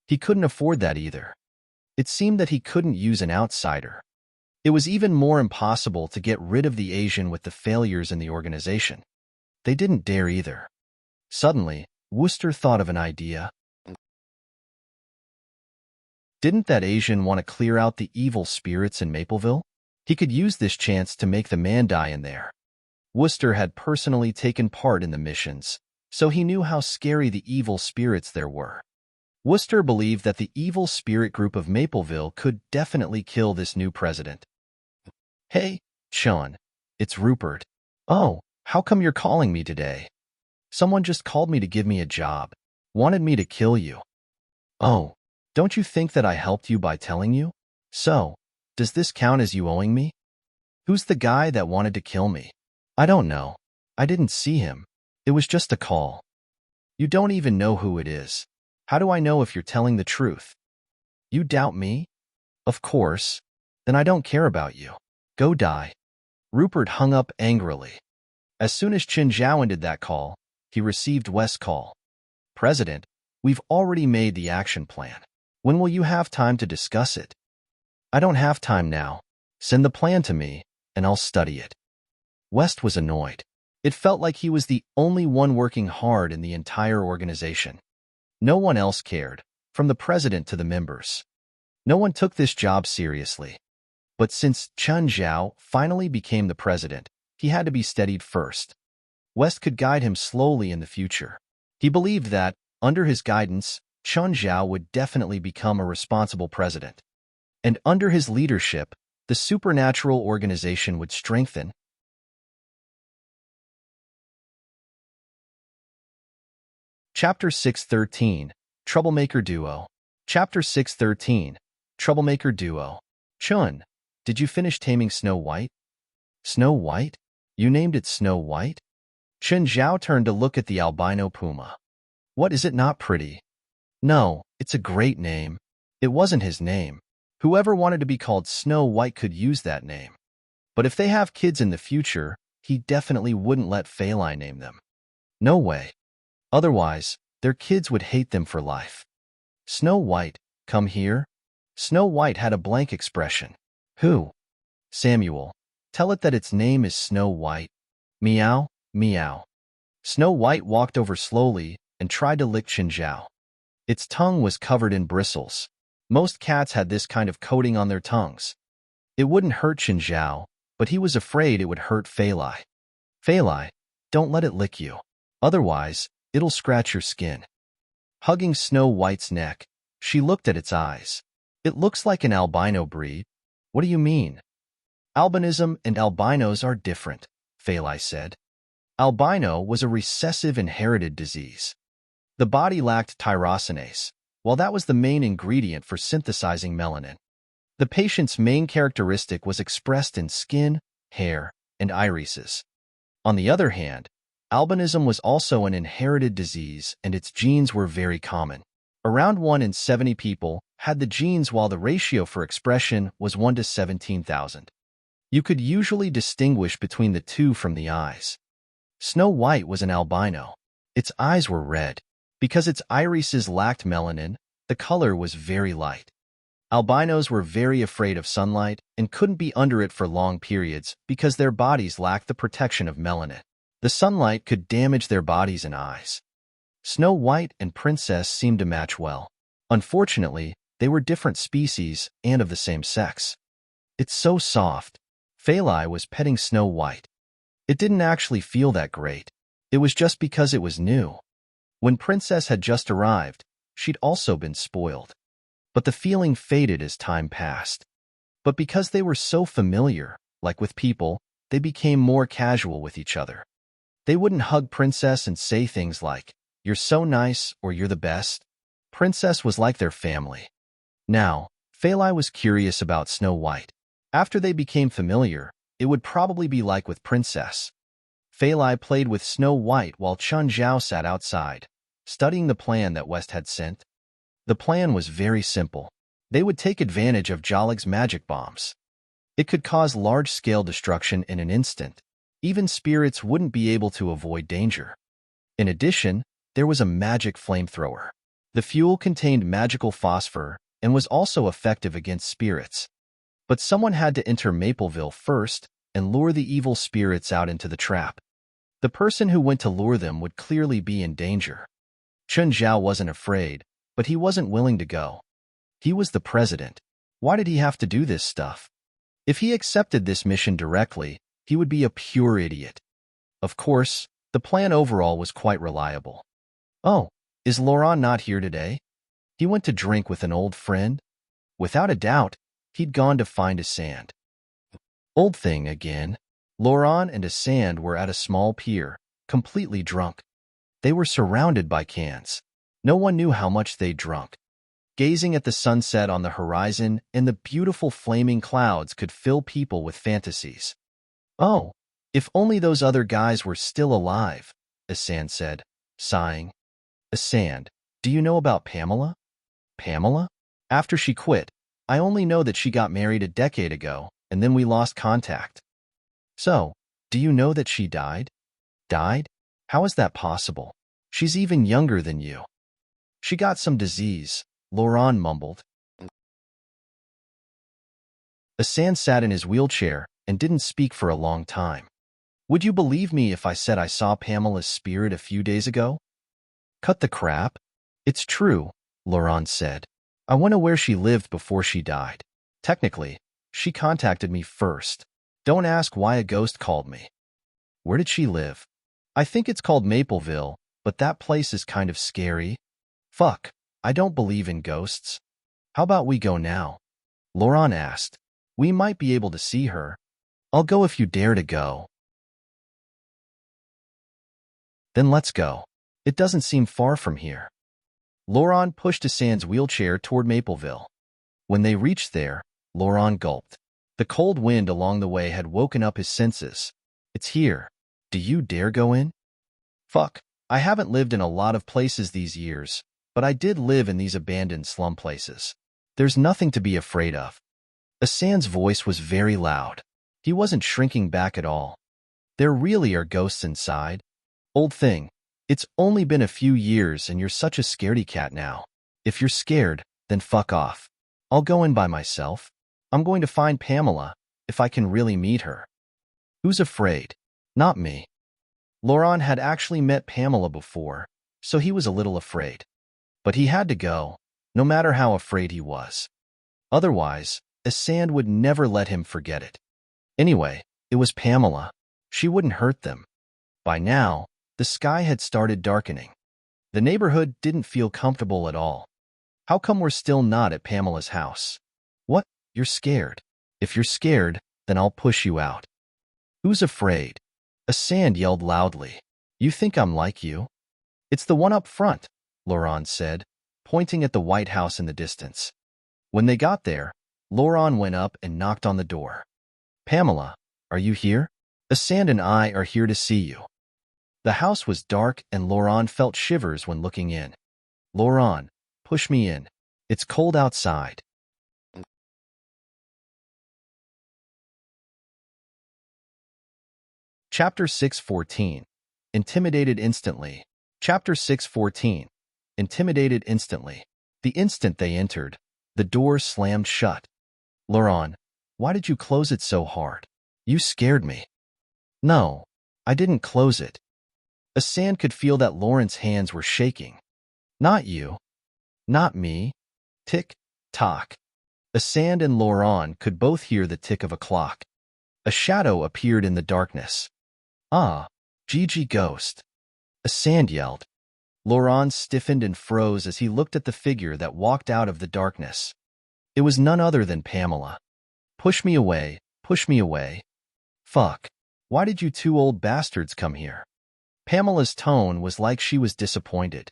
S1: He couldn't afford that either. It seemed that he couldn't use an outsider. It was even more impossible to get rid of the Asian with the failures in the organization. They didn't dare either. Suddenly, Wooster thought of an idea. Didn't that Asian want to clear out the evil spirits in Mapleville? He could use this chance to make the man die in there. Wooster had personally taken part in the missions, so he knew how scary the evil spirits there were. Wooster believed that the evil spirit group of Mapleville could definitely kill this new president. Hey, Sean, it's Rupert. Oh, how come you're calling me today? Someone just called me to give me a job. Wanted me to kill you. Oh, don't you think that I helped you by telling you? So, does this count as you owing me? Who's the guy that wanted to kill me? I don't know. I didn't see him. It was just a call. You don't even know who it is. How do I know if you're telling the truth? You doubt me? Of course. Then I don't care about you. Go die. Rupert hung up angrily. As soon as Qin Zhao ended that call, he received West's call. President, we've already made the action plan. When will you have time to discuss it? I don't have time now. Send the plan to me, and I'll study it. West was annoyed. It felt like he was the only one working hard in the entire organization. No one else cared, from the president to the members. No one took this job seriously. But since Qin Zhao finally became the president, he had to be steadied first. West could guide him slowly in the future. He believed that, under his guidance, Qin Zhao would definitely become a responsible president. And under his leadership, the supernatural organization would strengthen. Chapter 613, Troublemaker Duo. Chapter 613, Troublemaker Duo. Chun, did you finish taming Snow White? Snow White? You named it Snow White? Qin Zhao turned to look at the albino puma. What, is it not pretty? No, it's a great name. It wasn't his name. Whoever wanted to be called Snow White could use that name. But if they have kids in the future, he definitely wouldn't let Feili name them. No way. Otherwise, their kids would hate them for life. Snow White, come here. Snow White had a blank expression. Who? Samuel. Tell it that its name is Snow White. Meow, meow. Snow White walked over slowly and tried to lick Qin Zhao. Its tongue was covered in bristles. Most cats had this kind of coating on their tongues. It wouldn't hurt Qin Zhao, but he was afraid it would hurt Feili. Feili, don't let it lick you. Otherwise, it'll scratch your skin. Hugging Snow White's neck, she looked at its eyes. It looks like an albino breed. What do you mean? Albinism and albinos are different, Feili said. Albino was a recessive inherited disease. The body lacked tyrosinase, while that was the main ingredient for synthesizing melanin. The patient's main characteristic was expressed in skin, hair, and irises. On the other hand, albinism was also an inherited disease and its genes were very common. Around 1 in 70 people had the genes while the ratio for expression was 1 to 17,000. You could usually distinguish between the two from the eyes. Snow White was an albino. Its eyes were red. Because its irises lacked melanin, the color was very light. Albinos were very afraid of sunlight and couldn't be under it for long periods because their bodies lacked the protection of melanin. The sunlight could damage their bodies and eyes. Snow White and Princess seemed to match well. Unfortunately, they were different species and of the same sex. It's so soft. Feili was petting Snow White. It didn't actually feel that great. It was just because it was new. When Princess had just arrived, she'd also been spoiled. But the feeling faded as time passed. But because they were so familiar, like with people, they became more casual with each other. They wouldn't hug Princess and say things like, "You're so nice," or "You're the best." Princess was like their family. Now, Phalai was curious about Snow White. After they became familiar, it would probably be like with Princess. Phalai played with Snow White while Chun Zhao sat outside, studying the plan that West had sent. The plan was very simple. They would take advantage of Jalig's magic bombs. It could cause large-scale destruction in an instant. Even spirits wouldn't be able to avoid danger. In addition, there was a magic flamethrower. The fuel contained magical phosphor and was also effective against spirits. But someone had to enter Mapleville first and lure the evil spirits out into the trap. The person who went to lure them would clearly be in danger. Chun Zhao wasn't afraid, but he wasn't willing to go. He was the president. Why did he have to do this stuff? If he accepted this mission directly, he would be a pure idiot. Of course, the plan overall was quite reliable. Oh, is Laurent not here today? He went to drink with an old friend? Without a doubt, he'd gone to find a sand. Old thing again. Laurent and a sand were at a small pier, completely drunk. They were surrounded by cans. No one knew how much they'd drunk. Gazing at the sunset on the horizon and the beautiful flaming clouds could fill people with fantasies. Oh, if only those other guys were still alive, Asan said, sighing. Asan, do you know about Pamela? Pamela? After she quit, I only know that she got married a decade ago, and then we lost contact. So, do you know that she died? Died? How is that possible? She's even younger than you. She got some disease, Laurent mumbled. Asan sat in his wheelchair and didn't speak for a long time. Would you believe me if I said I saw Pamela's spirit a few days ago? Cut the crap. It's true, Laurent said. I went to where she lived before she died. Technically, she contacted me first. Don't ask why a ghost called me. Where did she live? I think it's called Mapleville, but that place is kind of scary. Fuck, I don't believe in ghosts. How about we go now? Laurent asked. We might be able to see her. I'll go if you dare to go. Then let's go. It doesn't seem far from here. Laurent pushed Asan's wheelchair toward Mapleville. When they reached there, Laurent gulped. The cold wind along the way had woken up his senses. It's here. Do you dare go in? Fuck, I haven't lived in a lot of places these years, but I did live in these abandoned slum places. There's nothing to be afraid of. Asan's voice was very loud. He wasn't shrinking back at all. There really are ghosts inside. Old thing, it's only been a few years and you're such a scaredy cat now. If you're scared, then fuck off. I'll go in by myself. I'm going to find Pamela, if I can really meet her. Who's afraid? Not me. Laurent had actually met Pamela before, so he was a little afraid. But he had to go, no matter how afraid he was. Otherwise, Asan would never let him forget it. Anyway, it was Pamela. She wouldn't hurt them. By now, the sky had started darkening. The neighborhood didn't feel comfortable at all. How come we're still not at Pamela's house? What? You're scared. If you're scared, then I'll push you out. Who's afraid? Asan yelled loudly. You think I'm like you? It's the one up front, Laurent said, pointing at the White House in the distance. When they got there, Laurent went up and knocked on the door. Pamela, are you here? Asan and I are here to see you. The house was dark and Laurent felt shivers when looking in. Laurent, push me in. It's cold outside. Chapter 6:14. Intimidated instantly. Chapter 6:14. Intimidated instantly. The instant they entered, the door slammed shut. Laurent, why did you close it so hard? You scared me. No, I didn't close it. Asan could feel that Laurent's hands were shaking. Not you. Not me. Tick, tock. Asan and Laurent could both hear the tick of a clock. A shadow appeared in the darkness. Ah, Gigi ghost. A sand yelled. Laurent stiffened and froze as he looked at the figure that walked out of the darkness. It was none other than Pamela. Push me away, push me away. Fuck. Why did you two old bastards come here? Pamela's tone was like she was disappointed.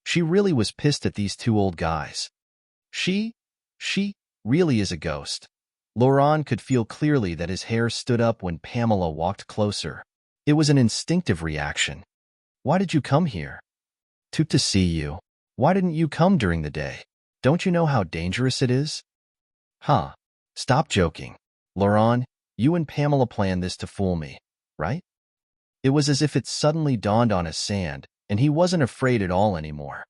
S1: She really was pissed at these two old guys. She really is a ghost. Laurent could feel clearly that his hair stood up when Pamela walked closer. It was an instinctive reaction. Why did you come here? To see you. Why didn't you come during the day? Don't you know how dangerous it is? Huh. Stop joking. Laurent, you and Pamela planned this to fool me, right? It was as if it suddenly dawned on Sand, and he wasn't afraid at all anymore.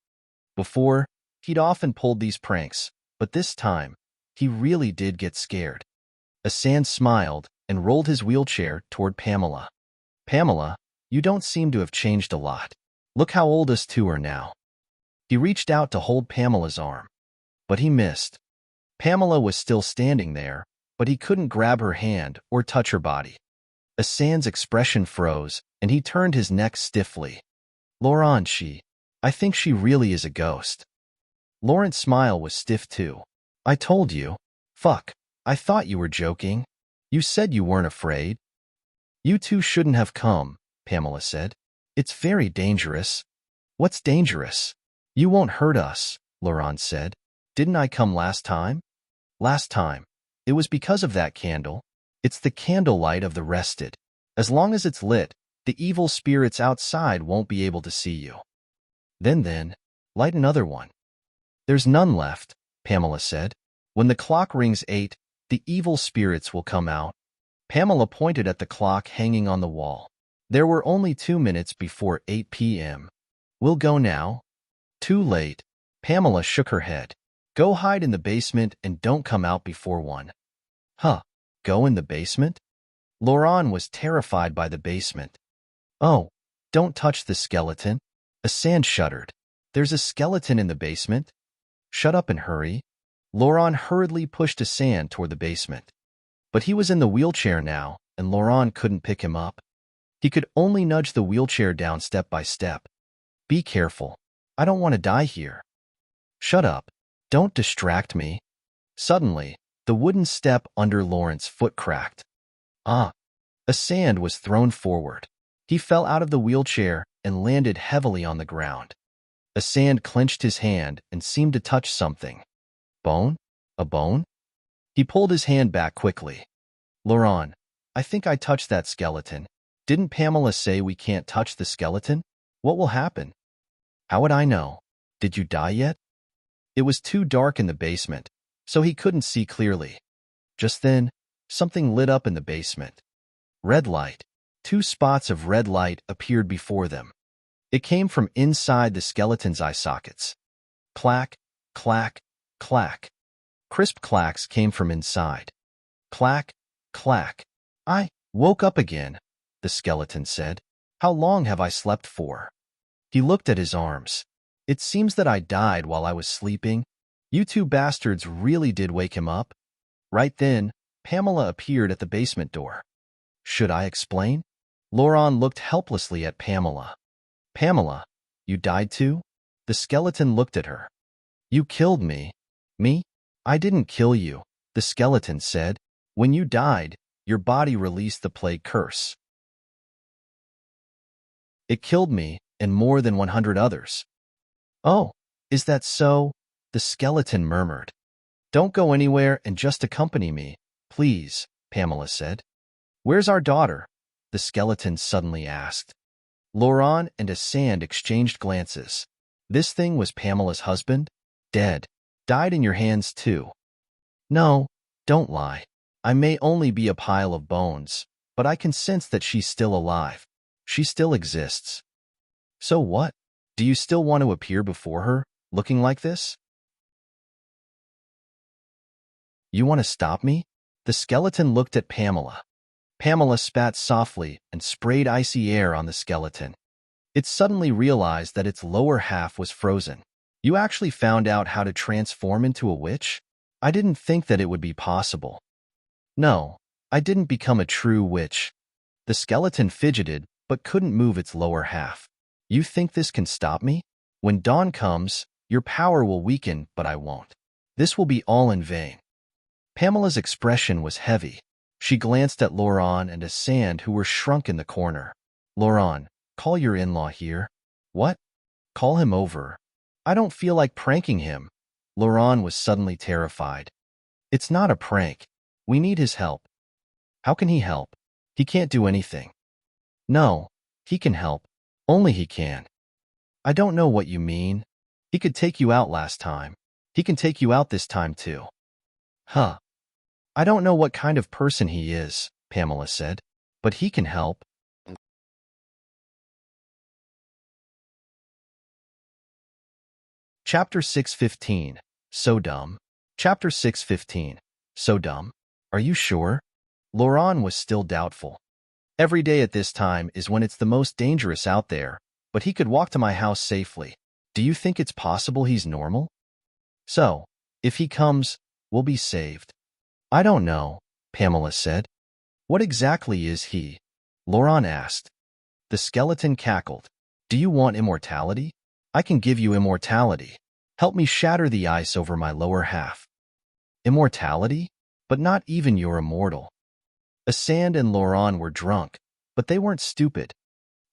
S1: Before, he'd often pulled these pranks, but this time, he really did get scared. Sand smiled and rolled his wheelchair toward Pamela. Pamela, you don't seem to have changed a lot. Look how old us two are now. He reached out to hold Pamela's arm, but he missed. Pamela was still standing there, but he couldn't grab her hand or touch her body. Sand's expression froze, and he turned his neck stiffly. Laurent, I think she really is a ghost. Laurent's smile was stiff too. I told you. Fuck, I thought you were joking. You said you weren't afraid. You two shouldn't have come, Pamela said. It's very dangerous. What's dangerous? You won't hurt us, Laurent said. Didn't I come last time? Last time. It was because of that candle. It's the candlelight of the rested. As long as it's lit, the evil spirits outside won't be able to see you. Then, light another one. There's none left, Pamela said. When the clock rings 8, the evil spirits will come out. Pamela pointed at the clock hanging on the wall. There were only 2 minutes before 8 p.m. We'll go now. Too late. Pamela shook her head. Go hide in the basement and don't come out before 1. Huh. Go in the basement? Laurent was terrified by the basement. Oh, don't touch the skeleton. Sand shuddered. There's a skeleton in the basement. Shut up and hurry. Laurent hurriedly pushed Sand toward the basement. But he was in the wheelchair now, and Laurent couldn't pick him up. He could only nudge the wheelchair down step by step. Be careful. I don't want to die here. Shut up. Don't distract me. Suddenly, the wooden step under Laurent's foot cracked. Sand was thrown forward. He fell out of the wheelchair and landed heavily on the ground. Sand clenched his hand and seemed to touch something. Bone? A bone? He pulled his hand back quickly. Laurent, I think I touched that skeleton. Didn't Pamela say we can't touch the skeleton? What will happen? How would I know? Did you die yet? It was too dark in the basement, so he couldn't see clearly. Just then, something lit up in the basement. Red light. 2 spots of red light appeared before them. It came from inside the skeleton's eye sockets. Clack, clack, clack. Crisp clacks came from inside. Clack, clack. I woke up again, the skeleton said. How long have I slept for? He looked at his arms. It seems that I died while I was sleeping. You two bastards really did wake him up. Right then, Pamela appeared at the basement door. Should I explain? Laurent looked helplessly at Pamela. Pamela, you died too? The skeleton looked at her. You killed me. Me? I didn't kill you, the skeleton said. When you died, your body released the plague curse. It killed me and more than 100 others. Oh, is that so? The skeleton murmured. Don't go anywhere and just accompany me, please, Pamela said. Where's our daughter? The skeleton suddenly asked. Laurent and Sand exchanged glances. This thing was Pamela's husband? Dead. Died in your hands too. No, don't lie. I may only be a pile of bones, but I can sense that she's still alive. She still exists. So what? Do you still want to appear before her, looking like this? You want to stop me? The skeleton looked at Pamela. Pamela spat softly and sprayed icy air on the skeleton. It suddenly realized that its lower half was frozen. You actually found out how to transform into a witch? I didn't think that it would be possible. No, I didn't become a true witch. The skeleton fidgeted, but couldn't move its lower half. You think this can stop me? When dawn comes, your power will weaken, but I won't. This will be all in vain. Pamela's expression was heavy. She glanced at Laurent and Sand, who were shrunk in the corner. Laurent, call your in-law here. What? Call him over. I don't feel like pranking him. Laurent was suddenly terrified. It's not a prank. We need his help. How can he help? He can't do anything. No, he can help. Only he can. I don't know what you mean. He could take you out last time. He can take you out this time too. Huh. I don't know what kind of person he is, Pamela said, but he can help. Chapter 615. So dumb. Chapter 615. So dumb. Are you sure? Laurent was still doubtful. Every day at this time is when it's the most dangerous out there, but he could walk to my house safely. Do you think it's possible he's normal? So, if he comes, we'll be saved. I don't know, Pamela said. What exactly is he? Laurent asked. The skeleton cackled. Do you want immortality? I can give you immortality. Help me shatter the ice over my lower half. Immortality? But not even you're immortal. Sand and Laurent were drunk, but they weren't stupid.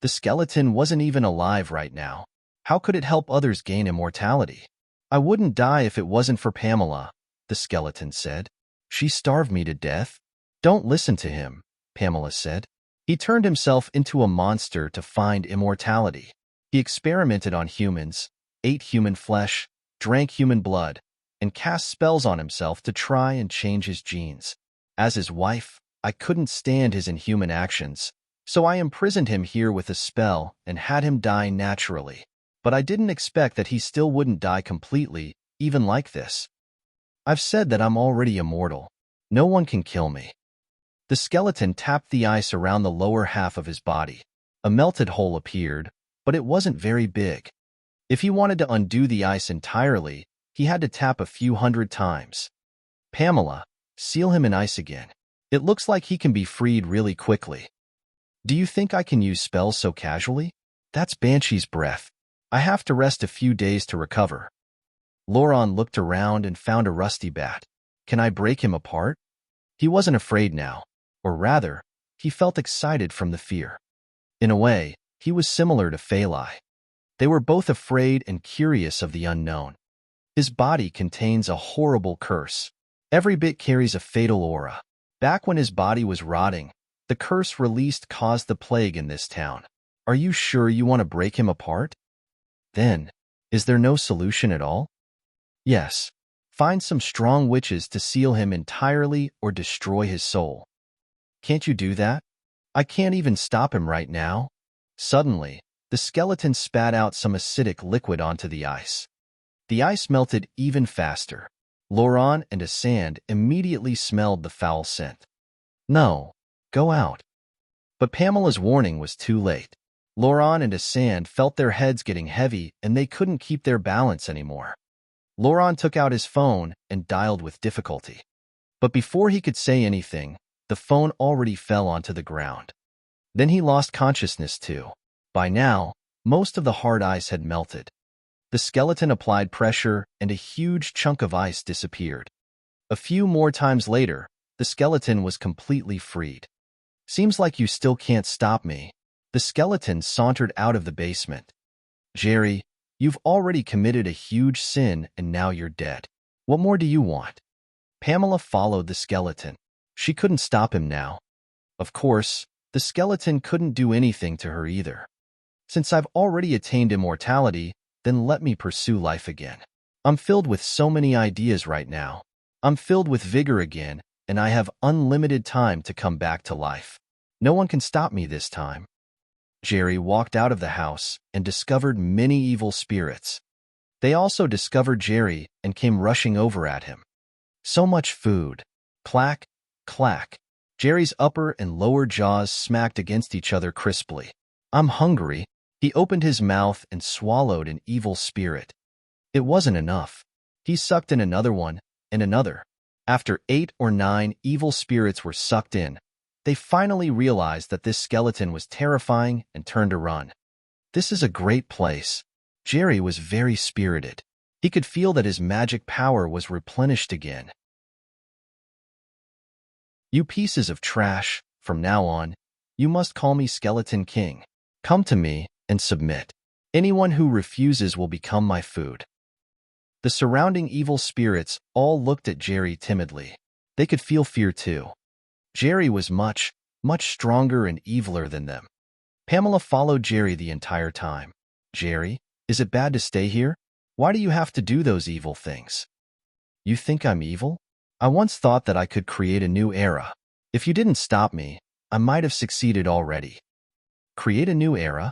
S1: The skeleton wasn't even alive right now. How could it help others gain immortality? I wouldn't die if it wasn't for Pamela, the skeleton said. She starved me to death. Don't listen to him, Pamela said. He turned himself into a monster to find immortality. He experimented on humans, ate human flesh, drank human blood, and cast spells on himself to try and change his genes. As his wife, I couldn't stand his inhuman actions, so I imprisoned him here with a spell and had him die naturally. But I didn't expect that he still wouldn't die completely, even like this. I've said that I'm already immortal. No one can kill me. The skeleton tapped the ice around the lower half of his body. A melted hole appeared, but it wasn't very big. If he wanted to undo the ice entirely, he had to tap a few hundred times. Pamela, seal him in ice again. It looks like he can be freed really quickly. Do you think I can use spells so casually? That's Banshee's breath. I have to rest a few days to recover. Laurent looked around and found a rusty bat. Can I break him apart? He wasn't afraid now, or rather, he felt excited from the fear. In a way, he was similar to Phalai. They were both afraid and curious of the unknown. His body contains a horrible curse. Every bit carries a fatal aura. Back when his body was rotting, the curse released caused the plague in this town. Are you sure you want to break him apart? Then, is there no solution at all? Yes. Find some strong witches to seal him entirely or destroy his soul. Can't you do that? I can't even stop him right now. Suddenly, the skeleton spat out some acidic liquid onto the ice. The ice melted even faster. Laurent and Sand immediately smelled the foul scent. No, go out. But Pamela's warning was too late. Laurent and Sand felt their heads getting heavy and they couldn't keep their balance anymore. Laurent took out his phone and dialed with difficulty. But before he could say anything, the phone already fell onto the ground. Then he lost consciousness too. By now, most of the hard ice had melted. The skeleton applied pressure and a huge chunk of ice disappeared. A few more times later, the skeleton was completely freed. Seems like you still can't stop me. The skeleton sauntered out of the basement. Jerry, you've already committed a huge sin and now you're dead. What more do you want? Pamela followed the skeleton. She couldn't stop him now. Of course, the skeleton couldn't do anything to her either. Since I've already attained immortality, then let me pursue life again. I'm filled with so many ideas right now. I'm filled with vigor again, and I have unlimited time to come back to life. No one can stop me this time. Jerry walked out of the house and discovered many evil spirits. They also discovered Jerry and came rushing over at him. So much food. Clack, clack. Jerry's upper and lower jaws smacked against each other crisply. I'm hungry. He opened his mouth and swallowed an evil spirit. It wasn't enough. He sucked in another one, and another. After 8 or 9 evil spirits were sucked in, They finally realized that this skeleton was terrifying and turned to run. This is a great place. Jerry was very spirited. He could feel that his magic power was replenished again. You pieces of trash, from now on, you must call me Skeleton King. Come to me and submit. Anyone who refuses will become my food. The surrounding evil spirits all looked at Jerry timidly. They could feel fear too. Jerry was much stronger and eviler than them. Pamela followed Jerry the entire time. Jerry, is it bad to stay here? Why do you have to do those evil things? You think I'm evil? I once thought that I could create a new era. If you didn't stop me, I might have succeeded already. Create a new era?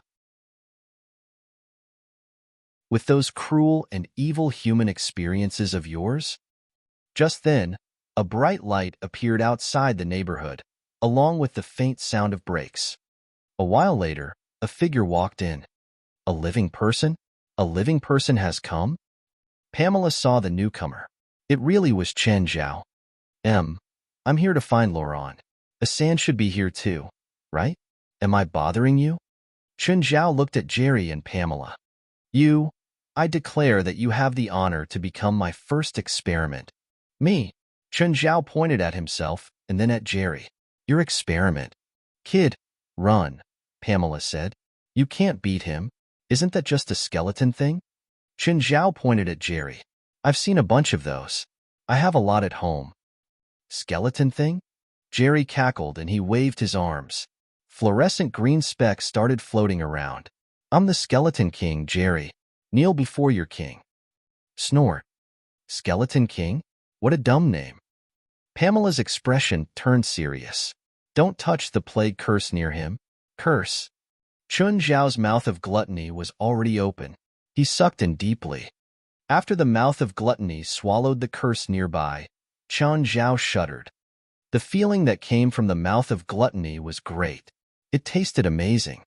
S1: With those cruel and evil human experiences of yours? Just then, a bright light appeared outside the neighborhood, along with the faint sound of brakes. A while later, a figure walked in. A living person? A living person has come? Pamela saw the newcomer. It really was Chen Zhao. I'm here to find Laurent. Asan should be here too, right? Am I bothering you? Chen Zhao looked at Jerry and Pamela. I declare that you have the honor to become my first experiment. Me? Chen Zhao pointed at himself and then at Jerry. Your experiment. Kid, run, Pamela said. You can't beat him. Isn't that just a skeleton thing? Chen Zhao pointed at Jerry. I've seen a bunch of those. I have a lot at home. Skeleton thing? Jerry cackled and he waved his arms. Fluorescent green specks started floating around. I'm the Skeleton King, Jerry. Kneel before your king. Snort. Skeleton King? What a dumb name. Pamela's expression turned serious. Don't touch the plague curse near him. Curse. Chen Zhao's mouth of gluttony was already open. He sucked in deeply. After the mouth of gluttony swallowed the curse nearby, Chen Zhao shuddered. The feeling that came from the mouth of gluttony was great. It tasted amazing.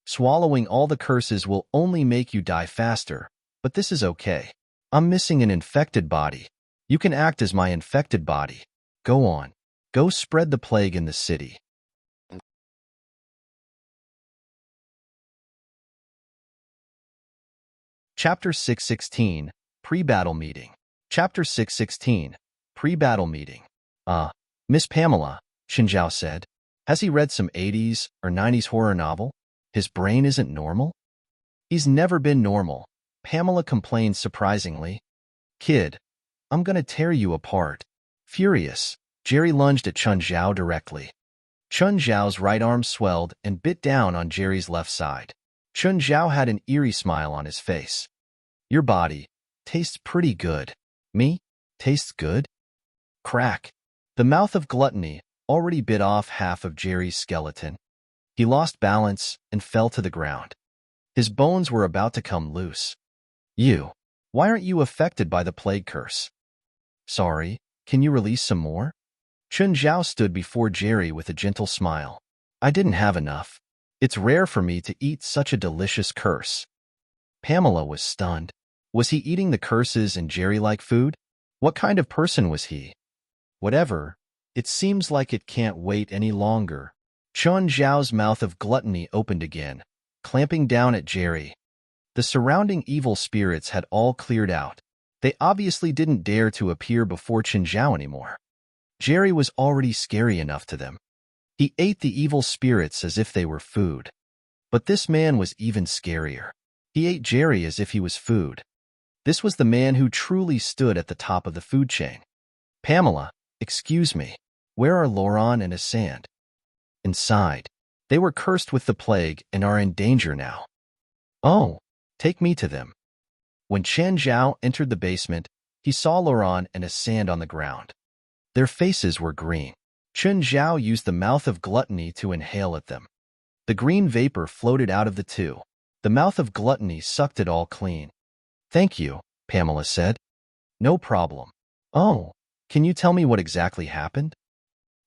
S1: Swallowing all the curses will only make you die faster, but this is okay. I'm missing an infected body. You can act as my infected body. Go on. Go spread the plague in the city. Chapter 616, Pre-Battle Meeting. Chapter 616, Pre-Battle Meeting. Miss Pamela, Chen Zhao said. Has he read some 80s or 90s horror novel? His brain isn't normal? He's never been normal, Pamela complained surprisingly. Kid, I'm gonna tear you apart. Furious, Jerry lunged at Chen Zhao directly. Chen Zhao's right arm swelled and bit down on Jerry's left side. Chen Zhao had an eerie smile on his face. Your body tastes pretty good. Me? Tastes good? Crack. The mouth of gluttony already bit off half of Jerry's skeleton. He lost balance and fell to the ground. His bones were about to come loose. Why aren't you affected by the plague curse? Sorry, can you release some more? Chen Zhao stood before Jerry with a gentle smile. I didn't have enough. It's rare for me to eat such a delicious curse. Pamela was stunned. Was he eating the curses and Jerry-like food? What kind of person was he? Whatever. It seems like it can't wait any longer. Chen Zhao's mouth of gluttony opened again, clamping down at Jerry. The surrounding evil spirits had all cleared out. They obviously didn't dare to appear before Chen Zhao anymore. Jerry was already scary enough to them. He ate the evil spirits as if they were food. But this man was even scarier. He ate Jerry as if he was food. This was the man who truly stood at the top of the food chain. Pamela, excuse me, where are Laurent and Asan? Inside. They were cursed with the plague and are in danger now. Oh, take me to them. When Chen Zhao entered the basement, he saw Laurent and Asan on the ground. Their faces were green. Chen Zhao used the mouth of gluttony to inhale at them. The green vapor floated out of the two. The mouth of gluttony sucked it all clean. Thank you, Pamela said. No problem. Oh, can you tell me what exactly happened?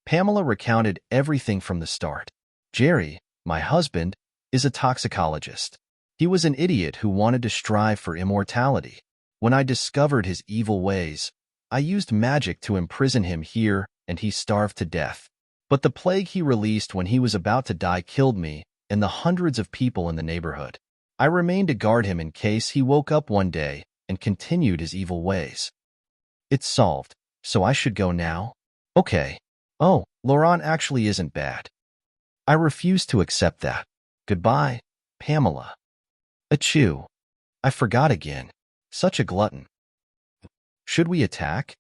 S1: Pamela recounted everything from the start. Jerry, my husband, is a toxicologist. He was an idiot who wanted to strive for immortality. When I discovered his evil ways, I used magic to imprison him here and he starved to death. But the plague he released when he was about to die killed me and the hundreds of people in the neighborhood. I remained to guard him in case he woke up one day and continued his evil ways. It's solved, so I should go now? Okay. Oh, Laurent actually isn't bad. I refuse to accept that. Goodbye, Pamela. Achoo. I forgot again. Such a glutton. Should we attack?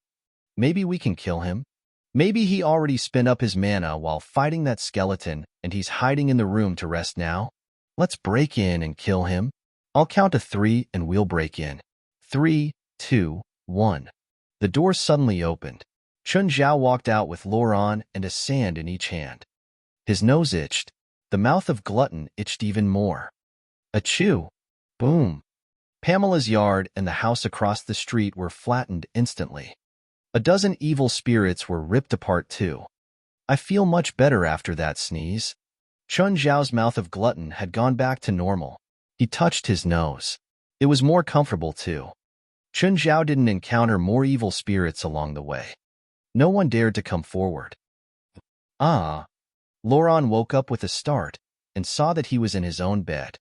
S1: Maybe we can kill him? Maybe he already spent up his mana while fighting that skeleton and he's hiding in the room to rest now? Let's break in and kill him. I'll count to 3 and we'll break in. 3, 2, 1. The door suddenly opened. Chun Zhao walked out with Laurent and a sand in each hand. His nose itched. The mouth of Glutton itched even more. Achoo! Boom! Pamela's yard and the house across the street were flattened instantly. A dozen evil spirits were ripped apart too. I feel much better after that sneeze. Chun Zhao's mouth of Glutton had gone back to normal. He touched his nose. It was more comfortable too. Chun Zhao didn't encounter more evil spirits along the way. No one dared to come forward. Ah! Laurent woke up with a start and saw that he was in his own bed.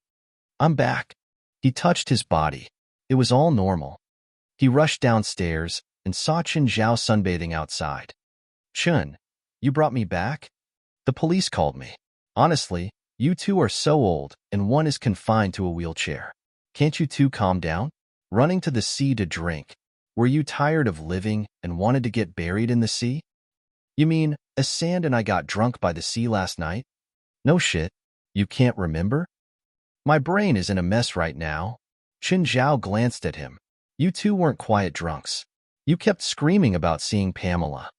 S1: I'm back. He touched his body. It was all normal. He rushed downstairs and saw Chun Zhao sunbathing outside. Chun, you brought me back? The police called me. Honestly, you two are so old and one is confined to a wheelchair. Can't you two calm down? Running to the sea to drink. Were you tired of living and wanted to get buried in the sea? You mean, Sand and I got drunk by the sea last night? No shit. You can't remember? My brain is in a mess right now. Chun Zhao glanced at him. You two weren't quiet drunks. You kept screaming about seeing Pamela.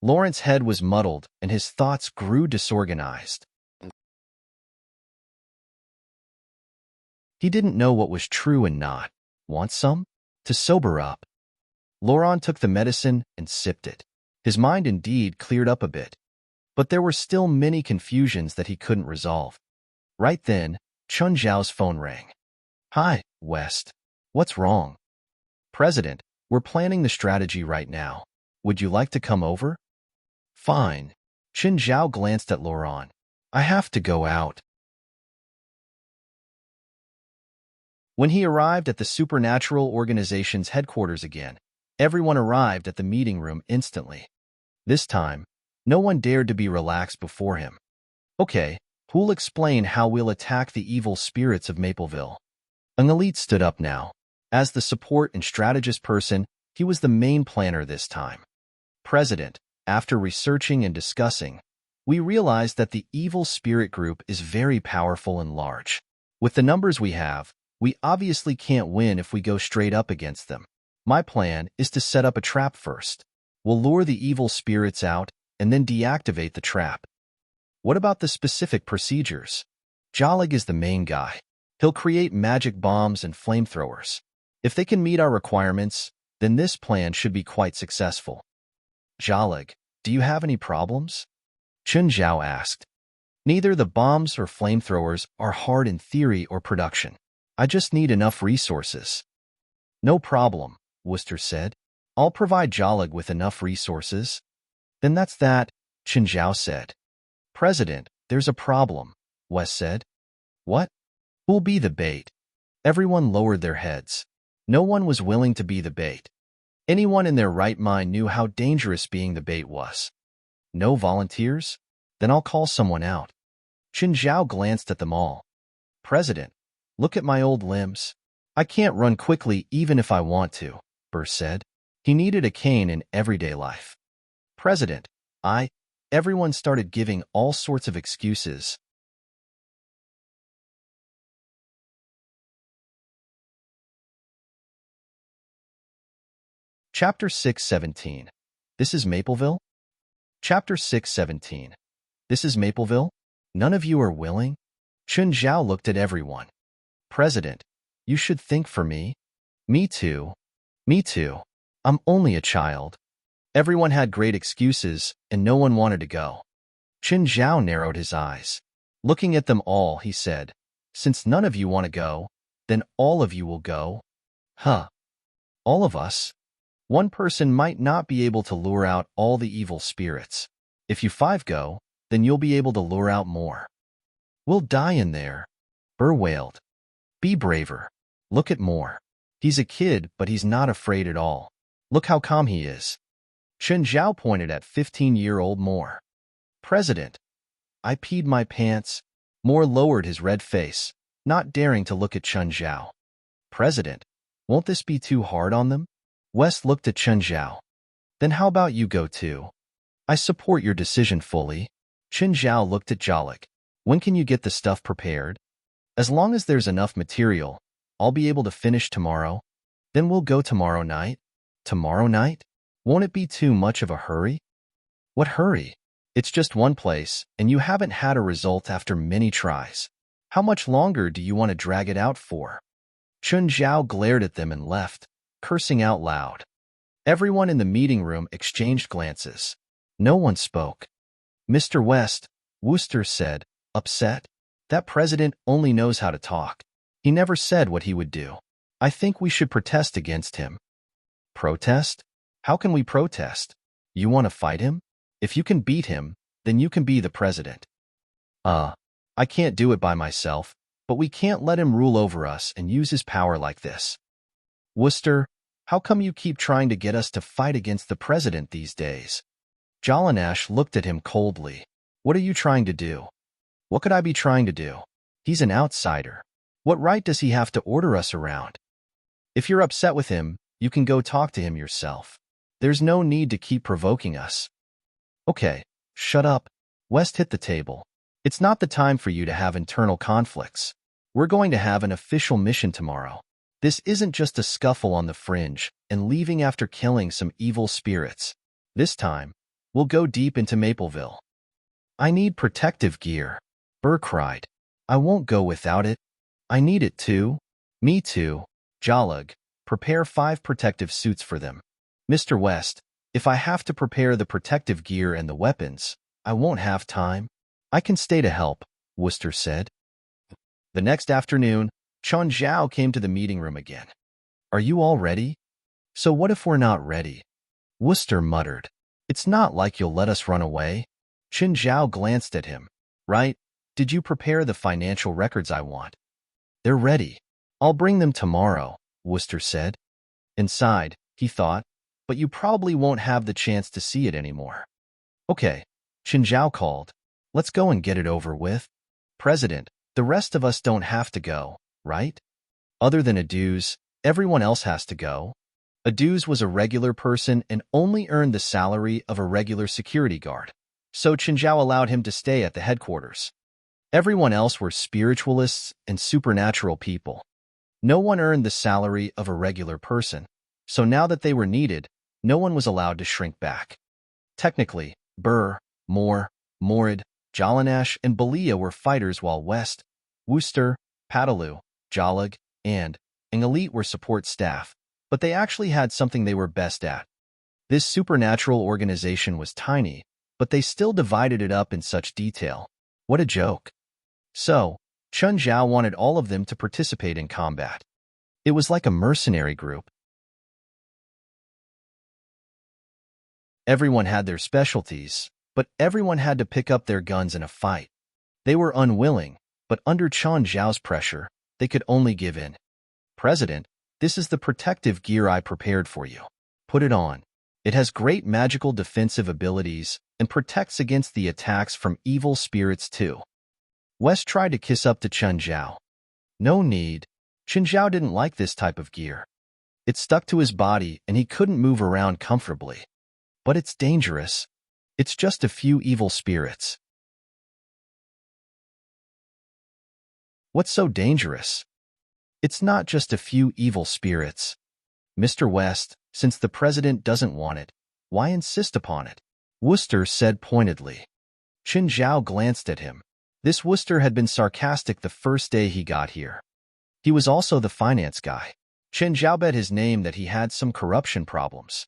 S1: Lawrence's head was muddled and his thoughts grew disorganized. He didn't know what was true and not. Want some? To sober up. Laurent took the medicine and sipped it. His mind indeed cleared up a bit, but there were still many confusions that he couldn't resolve. Right then, Chun Zhao's phone rang. Hi, West. What's wrong? President, we're planning the strategy right now. Would you like to come over? Fine. Chun Zhao glanced at Laurent. I have to go out. When he arrived at the Supernatural Organization's headquarters again, everyone arrived at the meeting room instantly. This time, no one dared to be relaxed before him. Okay, who'll explain how we'll attack the evil spirits of Mapleville? An elite stood up now. As the support and strategist person, he was the main planner this time. President, after researching and discussing, we realized that the evil spirit group is very powerful and large. With the numbers we have, we obviously can't win if we go straight up against them. My plan is to set up a trap first. We'll lure the evil spirits out and then deactivate the trap. What about the specific procedures? Jalig is the main guy. He'll create magic bombs and flamethrowers. If they can meet our requirements, then this plan should be quite successful. Jalig, do you have any problems? Chun Zhao asked. Neither the bombs or flamethrowers are hard in theory or production. I just need enough resources. No problem, Worcester said. I'll provide Jalig with enough resources. Then that's that, Chun Zhao said. President, there's a problem, West said. What? Who'll be the bait? Everyone lowered their heads. No one was willing to be the bait. Anyone in their right mind knew how dangerous being the bait was. No volunteers? Then I'll call someone out. Chun Zhao glanced at them all. President, look at my old limbs. I can't run quickly even if I want to, Burr said. He needed a cane in everyday life. President, everyone started giving all sorts of excuses. Chapter 6:17. This is Mapleville? Chapter 6:17. This is Mapleville? None of you are willing? Chun Zhao looked at everyone. President, you should think for me. Me too. Me too. I'm only a child. Everyone had great excuses, and no one wanted to go. Chun Zhao narrowed his eyes. Looking at them all, he said, Since none of you want to go, then all of you will go. Huh. All of us? One person might not be able to lure out all the evil spirits. If you 5 go, then you'll be able to lure out more. We'll die in there, Burr wailed. Be braver. Look at Moore. He's a kid, but he's not afraid at all. Look how calm he is. Chen Zhao pointed at 15-year-old Moore. President. I peed my pants. Moore lowered his red face, not daring to look at Chen Zhao. President, won't this be too hard on them? West looked at Chen Zhao. Then how about you go too? I support your decision fully. Chen Zhao looked at Jalik. When can you get the stuff prepared? As long as there's enough material, I'll be able to finish tomorrow. Then we'll go tomorrow night. Tomorrow night? Won't it be too much of a hurry? What hurry? It's just one place, and you haven't had a result after many tries. How much longer do you want to drag it out for? Chen Zhao glared at them and left, cursing out loud. Everyone in the meeting room exchanged glances. No one spoke. Mr. West, Wooster said, upset. That president only knows how to talk. He never said what he would do. I think we should protest against him. Protest? How can we protest? You want to fight him? If you can beat him, then you can be the president. I can't do it by myself, but we can't let him rule over us and use his power like this. Wooster, how come you keep trying to get us to fight against the president these days? Jalanash looked at him coldly. What are you trying to do? What could I be trying to do? He's an outsider. What right does he have to order us around? If you're upset with him, you can go talk to him yourself. There's no need to keep provoking us. Okay, shut up. West hit the table. It's not the time for you to have internal conflicts. We're going to have an official mission tomorrow. This isn't just a scuffle on the fringe and leaving after killing some evil spirits. This time, we'll go deep into Mapleville. I need protective gear, Burr cried. I won't go without it. I need it too. Me too. Jalag, prepare 5 protective suits for them. Mr. West, if I have to prepare the protective gear and the weapons, I won't have time. I can stay to help, Wooster said. The next afternoon, Chen Zhao came to the meeting room again. Are you all ready? So what if we're not ready? Wooster muttered. It's not like you'll let us run away. Chen Zhao glanced at him. Right? Did you prepare the financial records I want? They're ready. I'll bring them tomorrow, Wooster said. Inside, he thought, but you probably won't have the chance to see it anymore. Okay, Chen Zhao called. Let's go and get it over with. President, the rest of us don't have to go, right? Other than Aduz, everyone else has to go. Aduz was a regular person and only earned the salary of a regular security guard, so Chen Zhao allowed him to stay at the headquarters. Everyone else were spiritualists and supernatural people. No one earned the salary of a regular person, so now that they were needed, no one was allowed to shrink back. Technically, Burr, Moore, Morid, Jalanash, and Belia were fighters while West, Wooster, Padalu, Jalag, and Elite were support staff, but they actually had something they were best at. This supernatural organization was tiny, but they still divided it up in such detail. What a joke. So, Chen Zhao wanted all of them to participate in combat. It was like a mercenary group. Everyone had their specialties, but everyone had to pick up their guns in a fight. They were unwilling, but under Chen Zhao's pressure, they could only give in. President, this is the protective gear I prepared for you. Put it on. It has great magical defensive abilities and protects against the attacks from evil spirits too. West tried to kiss up to Chen Zhao. No need. Chen Zhao didn't like this type of gear. It stuck to his body and he couldn't move around comfortably. But it's dangerous. It's just a few evil spirits. What's so dangerous? It's not just a few evil spirits. Mr. West, since the president doesn't want it, why insist upon it? Wooster said pointedly. Chen Zhao glanced at him. This Wooster had been sarcastic the first day he got here. He was also the finance guy. Chen Zhao bet his name that he had some corruption problems.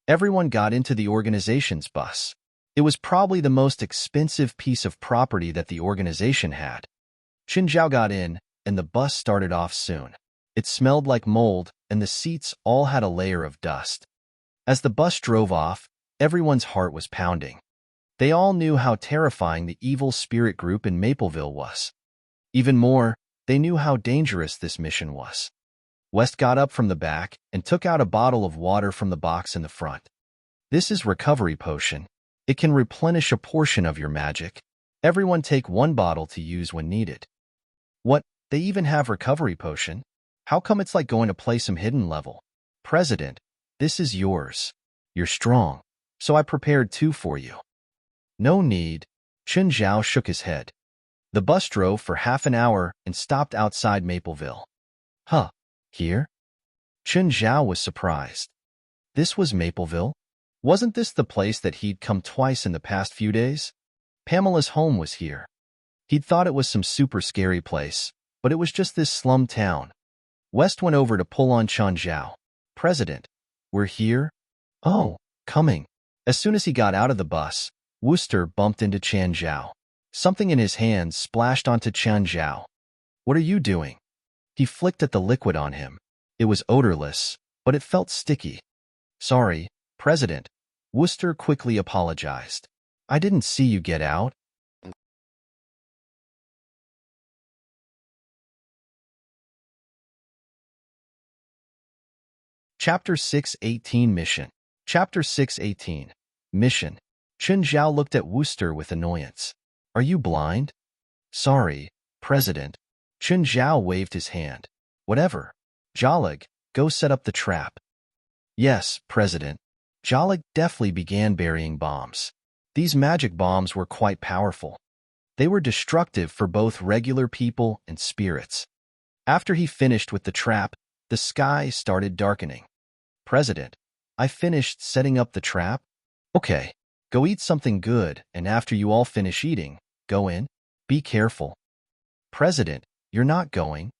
S1: Everyone got into the organization's bus. It was probably the most expensive piece of property that the organization had. Chen Zhao got in, and the bus started off soon. It smelled like mold, and the seats all had a layer of dust. As the bus drove off, everyone's heart was pounding. They all knew how terrifying the evil spirit group in Mapleville was. Even more, they knew how dangerous this mission was. West got up from the back and took out a bottle of water from the box in the front. This is recovery potion. It can replenish a portion of your magic. Everyone take one bottle to use when needed. What? They even have recovery potion? How come it's like going to play some hidden level? President, this is yours. You're strong, so I prepared two for you. No need. Chun Zhao shook his head. The bus drove for half an hour and stopped outside Mapleville. Huh, here? Chun Zhao was surprised. This was Mapleville? Wasn't this the place that he'd come twice in the past few days? Pamela's home was here. He'd thought it was some super scary place, but it was just this slum town. West went over to pull on Chun Zhao. President, we're here? Oh, coming. As soon as he got out of the bus, Wooster bumped into Chan Zhao. Something in his hands splashed onto Chan Zhao. What are you doing? He flicked at the liquid on him. It was odorless, but it felt sticky. Sorry, President. Wooster quickly apologized. I didn't see you get out. Chapter 6:18 Mission. Chapter 6:18 Mission. Chun Zhao looked at Wooster with annoyance. Are you blind? Sorry, President. Chun Zhao waved his hand. Whatever. Jalig, go set up the trap. Yes, President. Jalig deftly began burying bombs. These magic bombs were quite powerful. They were destructive for both regular people and spirits. After he finished with the trap, the sky started darkening. President, I finished setting up the trap. Okay, go eat something good, and after you all finish eating, go in. Be careful. President, you're not going.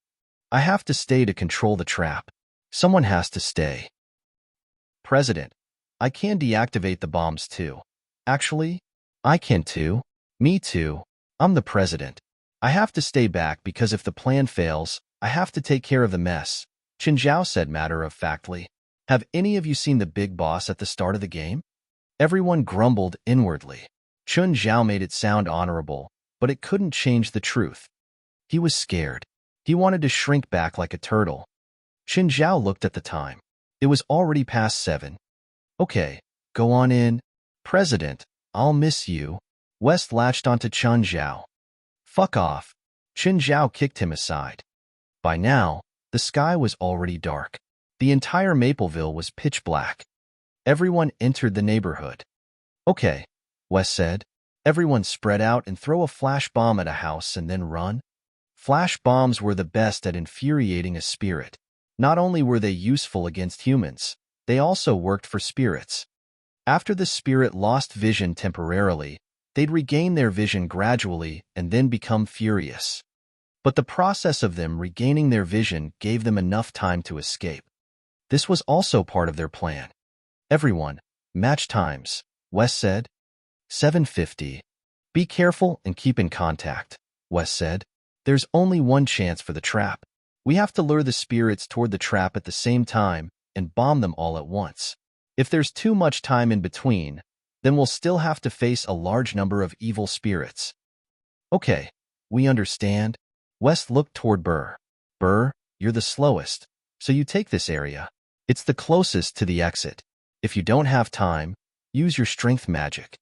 S1: I have to stay to control the trap. Someone has to stay. President, I can deactivate the bombs too. Actually, I can too. Me too. I'm the president. I have to stay back because if the plan fails, I have to take care of the mess, Chun Zhao said matter-of-factly. Have any of you seen the big boss at the start of the game? Everyone grumbled inwardly. Chun Zhao made it sound honorable, but it couldn't change the truth. He was scared. He wanted to shrink back like a turtle. Chun Zhao looked at the time. It was already past 7. Okay, go on in. President, I'll miss you. West latched onto Chun Zhao. Fuck off. Chun Zhao kicked him aside. By now, the sky was already dark. The entire Mapleville was pitch black. Everyone entered the neighborhood. Okay, West said. Everyone spread out and throw a flash bomb at a house and then run. Flash bombs were the best at infuriating a spirit. Not only were they useful against humans, they also worked for spirits. After the spirit lost vision temporarily, they'd regain their vision gradually and then become furious. But the process of them regaining their vision gave them enough time to escape. This was also part of their plan. Everyone, match times, West said. 7:50. Be careful and keep in contact, West said. There's only one chance for the trap. We have to lure the spirits toward the trap at the same time and bomb them all at once. If there's too much time in between, then we'll still have to face a large number of evil spirits. Okay, we understand. West looked toward Burr. Burr, you're the slowest, so you take this area. It's the closest to the exit. If you don't have time, use your strength magic.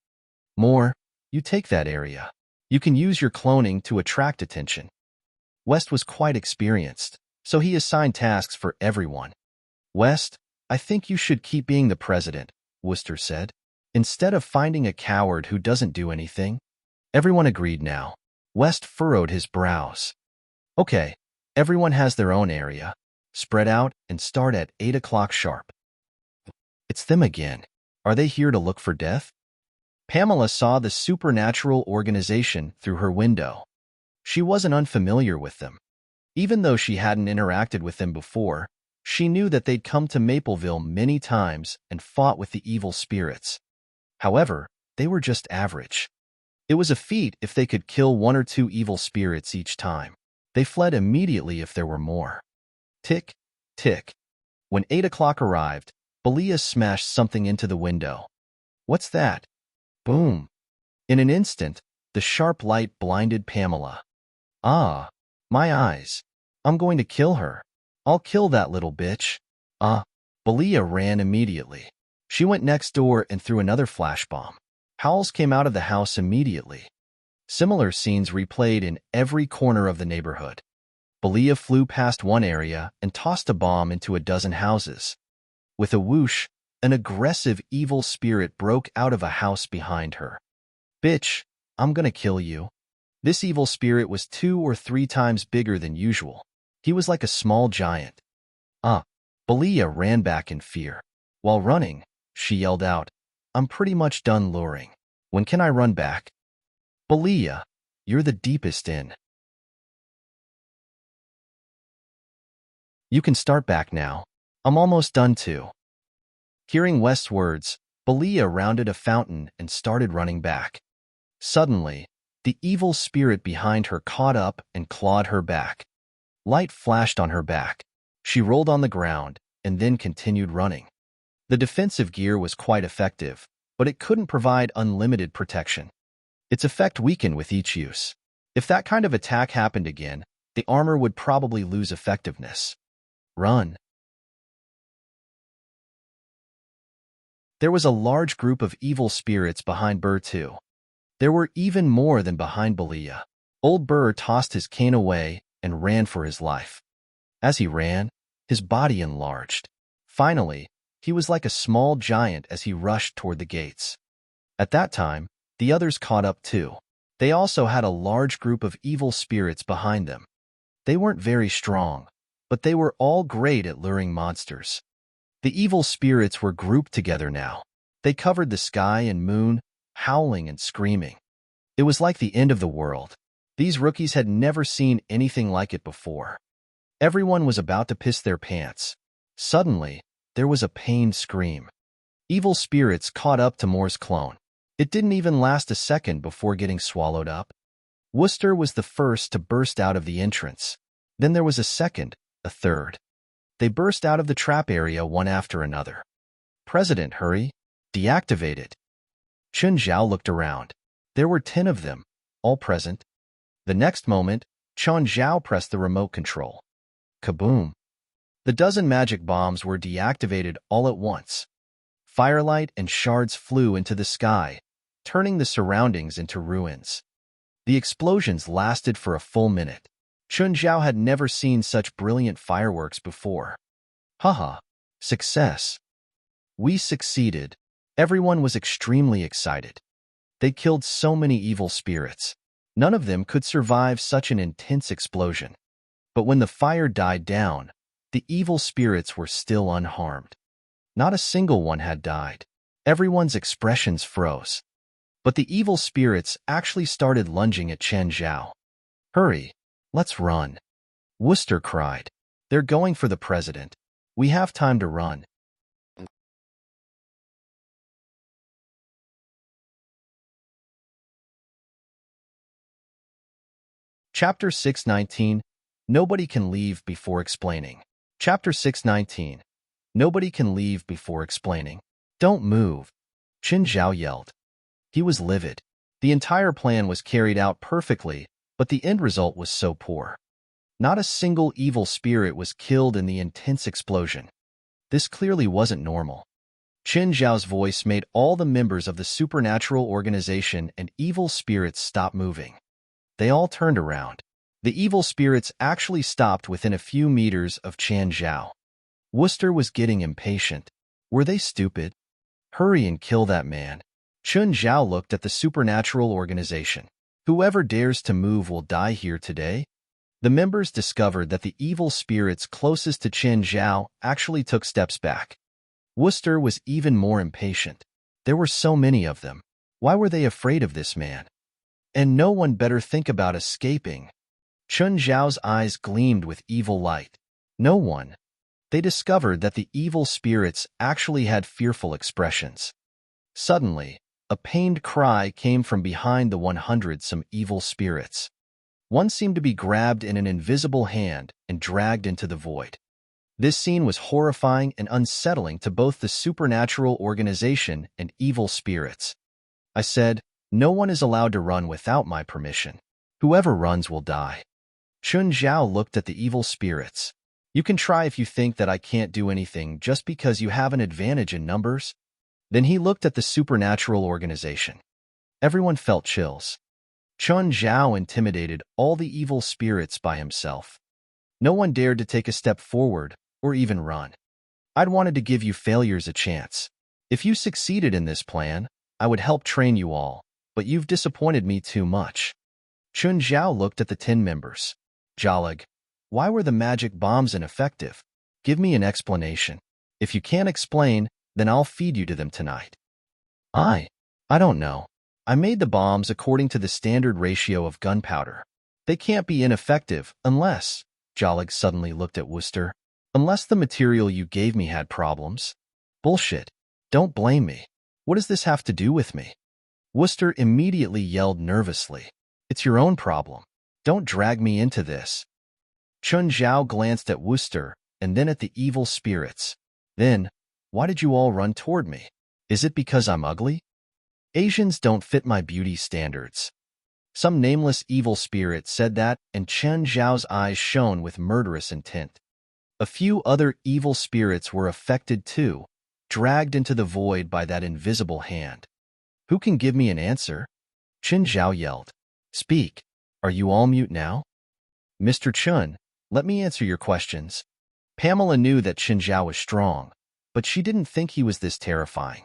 S1: More, you take that area. You can use your cloning to attract attention. West was quite experienced, so he assigned tasks for everyone. West, I think you should keep being the president, Wooster said. Instead of finding a coward who doesn't do anything. Everyone agreed now. West furrowed his brows. Okay, everyone has their own area. Spread out and start at 8 o'clock sharp. It's them again. Are they here to look for death? Pamela saw the supernatural organization through her window. She wasn't unfamiliar with them. Even though she hadn't interacted with them before, she knew that they'd come to Mapleville many times and fought with the evil spirits. However, they were just average. It was a feat if they could kill 1 or 2 evil spirits each time. They fled immediately if there were more. Tick, tick. When 8 o'clock arrived, Belia smashed something into the window. What's that? Boom. In an instant, the sharp light blinded Pamela. Ah, my eyes. I'm going to kill her. I'll kill that little bitch. Belia ran immediately. She went next door and threw another flash bomb. Howls came out of the house immediately. Similar scenes replayed in every corner of the neighborhood. Belia flew past one area and tossed a bomb into a dozen houses. With a whoosh, an aggressive evil spirit broke out of a house behind her. Bitch, I'm gonna kill you. This evil spirit was 2 or 3 times bigger than usual. He was like a small giant. Belia ran back in fear. While running, she yelled out, I'm pretty much done luring. When can I run back? Belia, you're the deepest in. You can start back now. I'm almost done too. Hearing West's words, Belia rounded a fountain and started running back. Suddenly, the evil spirit behind her caught up and clawed her back. Light flashed on her back. She rolled on the ground and then continued running. The defensive gear was quite effective, but it couldn't provide unlimited protection. Its effect weakened with each use. If that kind of attack happened again, the armor would probably lose effectiveness. Run. There was a large group of evil spirits behind Burr too. There were even more than behind Belia. Old Burr tossed his cane away and ran for his life. As he ran, his body enlarged. Finally, he was like a small giant as he rushed toward the gates. At that time, the others caught up too. They also had a large group of evil spirits behind them. They weren't very strong, but they were all great at luring monsters. The evil spirits were grouped together now. They covered the sky and moon, howling and screaming. It was like the end of the world. These rookies had never seen anything like it before. Everyone was about to piss their pants. Suddenly, there was a pained scream. Evil spirits caught up to Moore's clone. It didn't even last a second before getting swallowed up. Wooster was the first to burst out of the entrance. Then there was a second, a third. They burst out of the trap area one after another. President, hurry! Deactivate it! Chun Zhao looked around. There were 10 of them, all present. The next moment, Chun Zhao pressed the remote control. Kaboom! The dozen magic bombs were deactivated all at once. Firelight and shards flew into the sky, turning the surroundings into ruins. The explosions lasted for a full minute. Chun Zhao had never seen such brilliant fireworks before. Haha, success! We succeeded. Everyone was extremely excited. They killed so many evil spirits. None of them could survive such an intense explosion. But when the fire died down, the evil spirits were still unharmed. Not a single one had died. Everyone's expressions froze. But the evil spirits actually started lunging at Chen Zhao. Hurry, let's run. Wooster cried. They're going for the president. We have time to run. Chapter 619. Nobody can leave before explaining. Chapter 619. Nobody can leave before explaining. Don't move. Qin Zhao yelled. He was livid. The entire plan was carried out perfectly, but the end result was so poor. Not a single evil spirit was killed in the intense explosion. This clearly wasn't normal. Qin Zhao's voice made all the members of the supernatural organization and evil spirits stop moving. They all turned around. The evil spirits actually stopped within a few meters of Chen Zhao. Wooster was getting impatient. Were they stupid? Hurry and kill that man. Chun Zhao looked at the supernatural organization. Whoever dares to move will die here today. The members discovered that the evil spirits closest to Chen Zhao actually took steps back. Wooster was even more impatient. There were so many of them. Why were they afraid of this man? And no one better think about escaping. Chun Zhao's eyes gleamed with evil light. No one. They discovered that the evil spirits actually had fearful expressions. Suddenly, a pained cry came from behind the 100-some evil spirits. One seemed to be grabbed in an invisible hand and dragged into the void. This scene was horrifying and unsettling to both the supernatural organization and evil spirits. I said, No one is allowed to run without my permission. Whoever runs will die. Chun Zhao looked at the evil spirits. You can try if you think that I can't do anything just because you have an advantage in numbers. Then he looked at the supernatural organization. Everyone felt chills. Chun Zhao intimidated all the evil spirits by himself. No one dared to take a step forward or even run. I'd wanted to give you failures a chance. If you succeeded in this plan, I would help train you all, but you've disappointed me too much. Chun Zhao looked at the 10 members. Jalag, why were the magic bombs ineffective? Give me an explanation. If you can't explain, then I'll feed you to them tonight. I don't know. I made the bombs according to the standard ratio of gunpowder. They can't be ineffective unless, Jalag suddenly looked at Wooster, unless the material you gave me had problems. Bullshit. Don't blame me. What does this have to do with me? Wooster immediately yelled nervously. It's your own problem. Don't drag me into this. Chun Zhao glanced at Wooster and then at the evil spirits. Then, why did you all run toward me? Is it because I'm ugly? Asians don't fit my beauty standards. Some nameless evil spirit said that, and Chun Zhao's eyes shone with murderous intent. A few other evil spirits were affected too, dragged into the void by that invisible hand. Who can give me an answer? Chun Zhao yelled. Speak. Are you all mute now? Mr. Chun, let me answer your questions. Pamela knew that Chun Zhao was strong, but she didn't think he was this terrifying.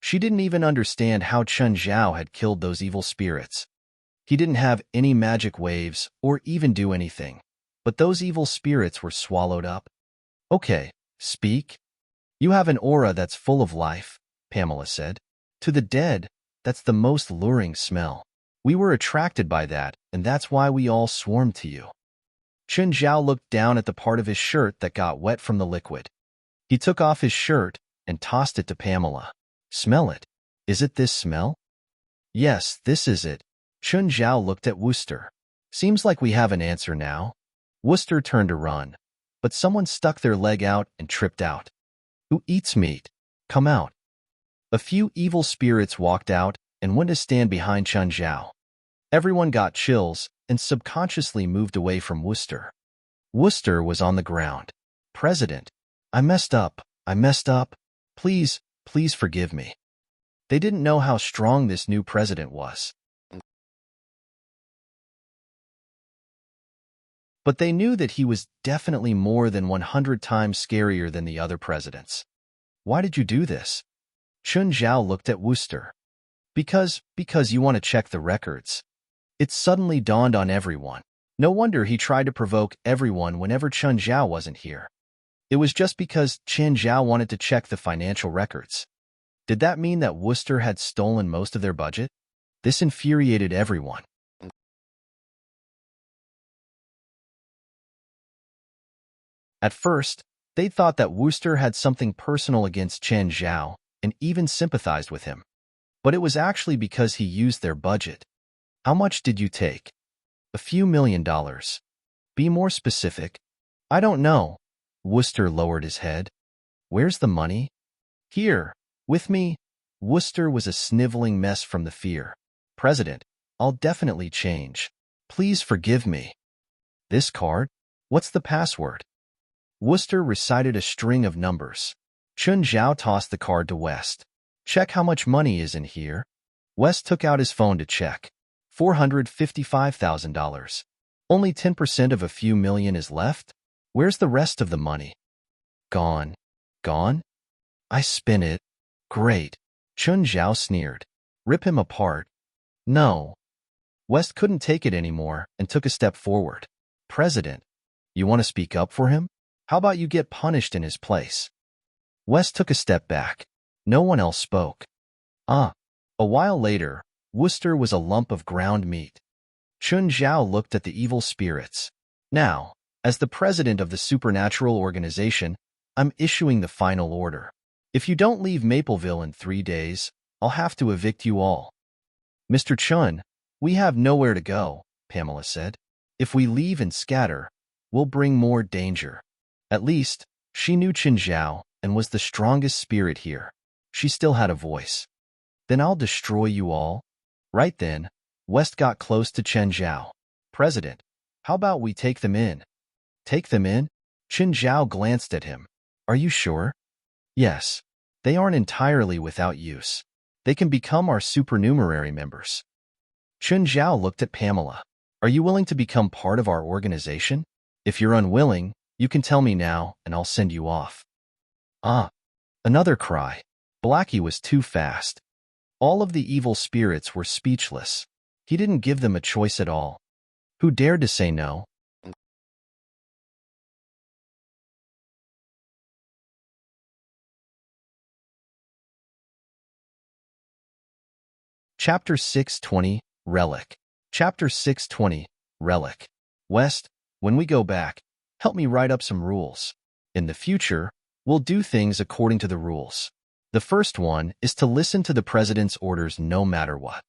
S1: She didn't even understand how Chun Zhao had killed those evil spirits. He didn't have any magic waves or even do anything, but those evil spirits were swallowed up. Okay, speak. You have an aura that's full of life, Pamela said. To the dead, that's the most luring smell. We were attracted by that, and that's why we all swarmed to you. Chun Zhao looked down at the part of his shirt that got wet from the liquid. He took off his shirt and tossed it to Pamela. Smell it. Is it this smell? Yes, this is it. Chun Zhao looked at Wooster. Seems like we have an answer now. Wooster turned to run, but someone stuck their leg out and tripped out. Who eats meat? Come out. A few evil spirits walked out and went to stand behind Chun Zhao. Everyone got chills and subconsciously moved away from Wooster. Wooster was on the ground. President, I messed up. Please forgive me. They didn't know how strong this new president was. But they knew that he was definitely more than 100 times scarier than the other presidents. Why did you do this? Chun Zhao looked at Wooster. Because you want to check the records. It suddenly dawned on everyone. No wonder he tried to provoke everyone whenever Chun Zhao wasn't here. It was just because Chun Zhao wanted to check the financial records. Did that mean that Wooster had stolen most of their budget? This infuriated everyone. At first, they thought that Wooster had something personal against Chun Zhao and even sympathized with him. But it was actually because he used their budget. How much did you take? A few $1,000,000. Be more specific. I don't know. Wooster lowered his head. Where's the money? Here, with me. Wooster was a sniveling mess from the fear. President, I'll definitely change. Please forgive me. This card? What's the password? Wooster recited a string of numbers. Chun Zhao tossed the card to West. Check how much money is in here. West took out his phone to check. $455,000. Only 10% of a few million is left? Where's the rest of the money? Gone. Gone? I spin it. Great. Chun Zhao sneered. Rip him apart. No. West couldn't take it anymore and took a step forward. President, you want to speak up for him? How about you get punished in his place? West took a step back. No one else spoke. A while later, Wooster was a lump of ground meat. Chun Zhao looked at the evil spirits. Now, as the president of the supernatural organization, I'm issuing the final order. If you don't leave Mapleville in 3 days, I'll have to evict you all. Mr. Chun, we have nowhere to go, Pamela said. If we leave and scatter, we'll bring more danger. At least, she knew Chun Zhao and was the strongest spirit here. She still had a voice. Then I'll destroy you all. Right then, West got close to Chen Zhao. President, how about we take them in? Take them in? Chen Zhao glanced at him. Are you sure? Yes. They aren't entirely without use. They can become our supernumerary members. Chen Zhao looked at Pamela. Are you willing to become part of our organization? If you're unwilling, you can tell me now and I'll send you off. Ah, another cry. Blackie was too fast. All of the evil spirits were speechless. He didn't give them a choice at all. Who dared to say no? Chapter 620, Relic. Chapter 620, Relic. West, when we go back, help me write up some rules. In the future, we'll do things according to the rules. The first one is to listen to the president's orders no matter what.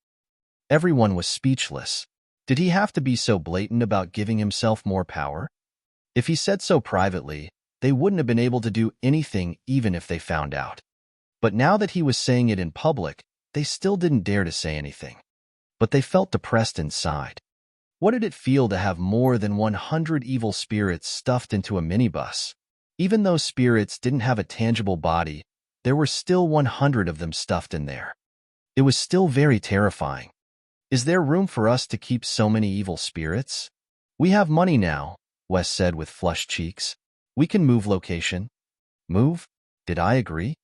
S1: Everyone was speechless. Did he have to be so blatant about giving himself more power? If he said so privately, they wouldn't have been able to do anything even if they found out. But now that he was saying it in public, they still didn't dare to say anything. But they felt depressed inside. What did it feel to have more than 100 evil spirits stuffed into a minibus? Even though spirits didn't have a tangible body, there were still 100 of them stuffed in there. It was still very terrifying. Is there room for us to keep so many evil spirits? We have money now, Wes said with flushed cheeks. We can move location. Move? Did I agree?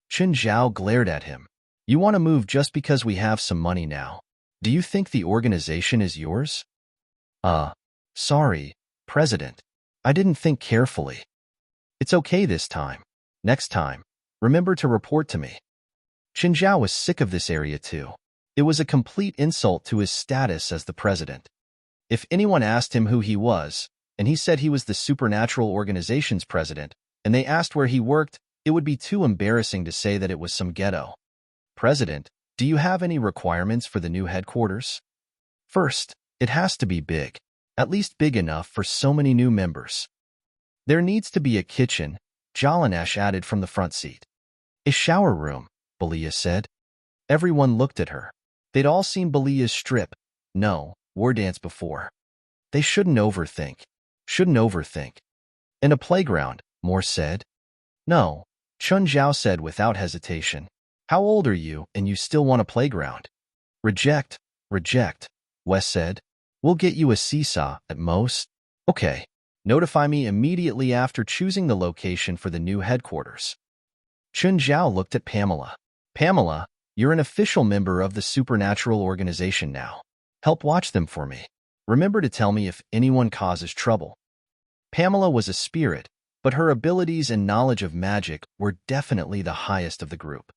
S1: Chen Zhao glared at him. You want to move just because we have some money now. Do you think the organization is yours? Sorry, President. I didn't think carefully. It's okay this time. Next time, remember to report to me. Chen Zhao was sick of this area too. It was a complete insult to his status as the president. If anyone asked him who he was, and he said he was the supernatural organization's president, and they asked where he worked, it would be too embarrassing to say that it was some ghetto. President, do you have any requirements for the new headquarters? First, it has to be big, at least big enough for so many new members. There needs to be a kitchen, Jalanash added from the front seat. A shower room, Belia said. Everyone looked at her. They'd all seen Belia's strip, no, war dance before. They shouldn't overthink. And a playground, Moore said. No, Chun Zhao said without hesitation. How old are you and you still want a playground? Reject, Wes said. We'll get you a seesaw at most. Okay. Notify me immediately after choosing the location for the new headquarters. Chun Zhao looked at Pamela. Pamela, you're an official member of the supernatural organization now. Help watch them for me. Remember to tell me if anyone causes trouble. Pamela was a spirit, but her abilities and knowledge of magic were definitely the highest of the group.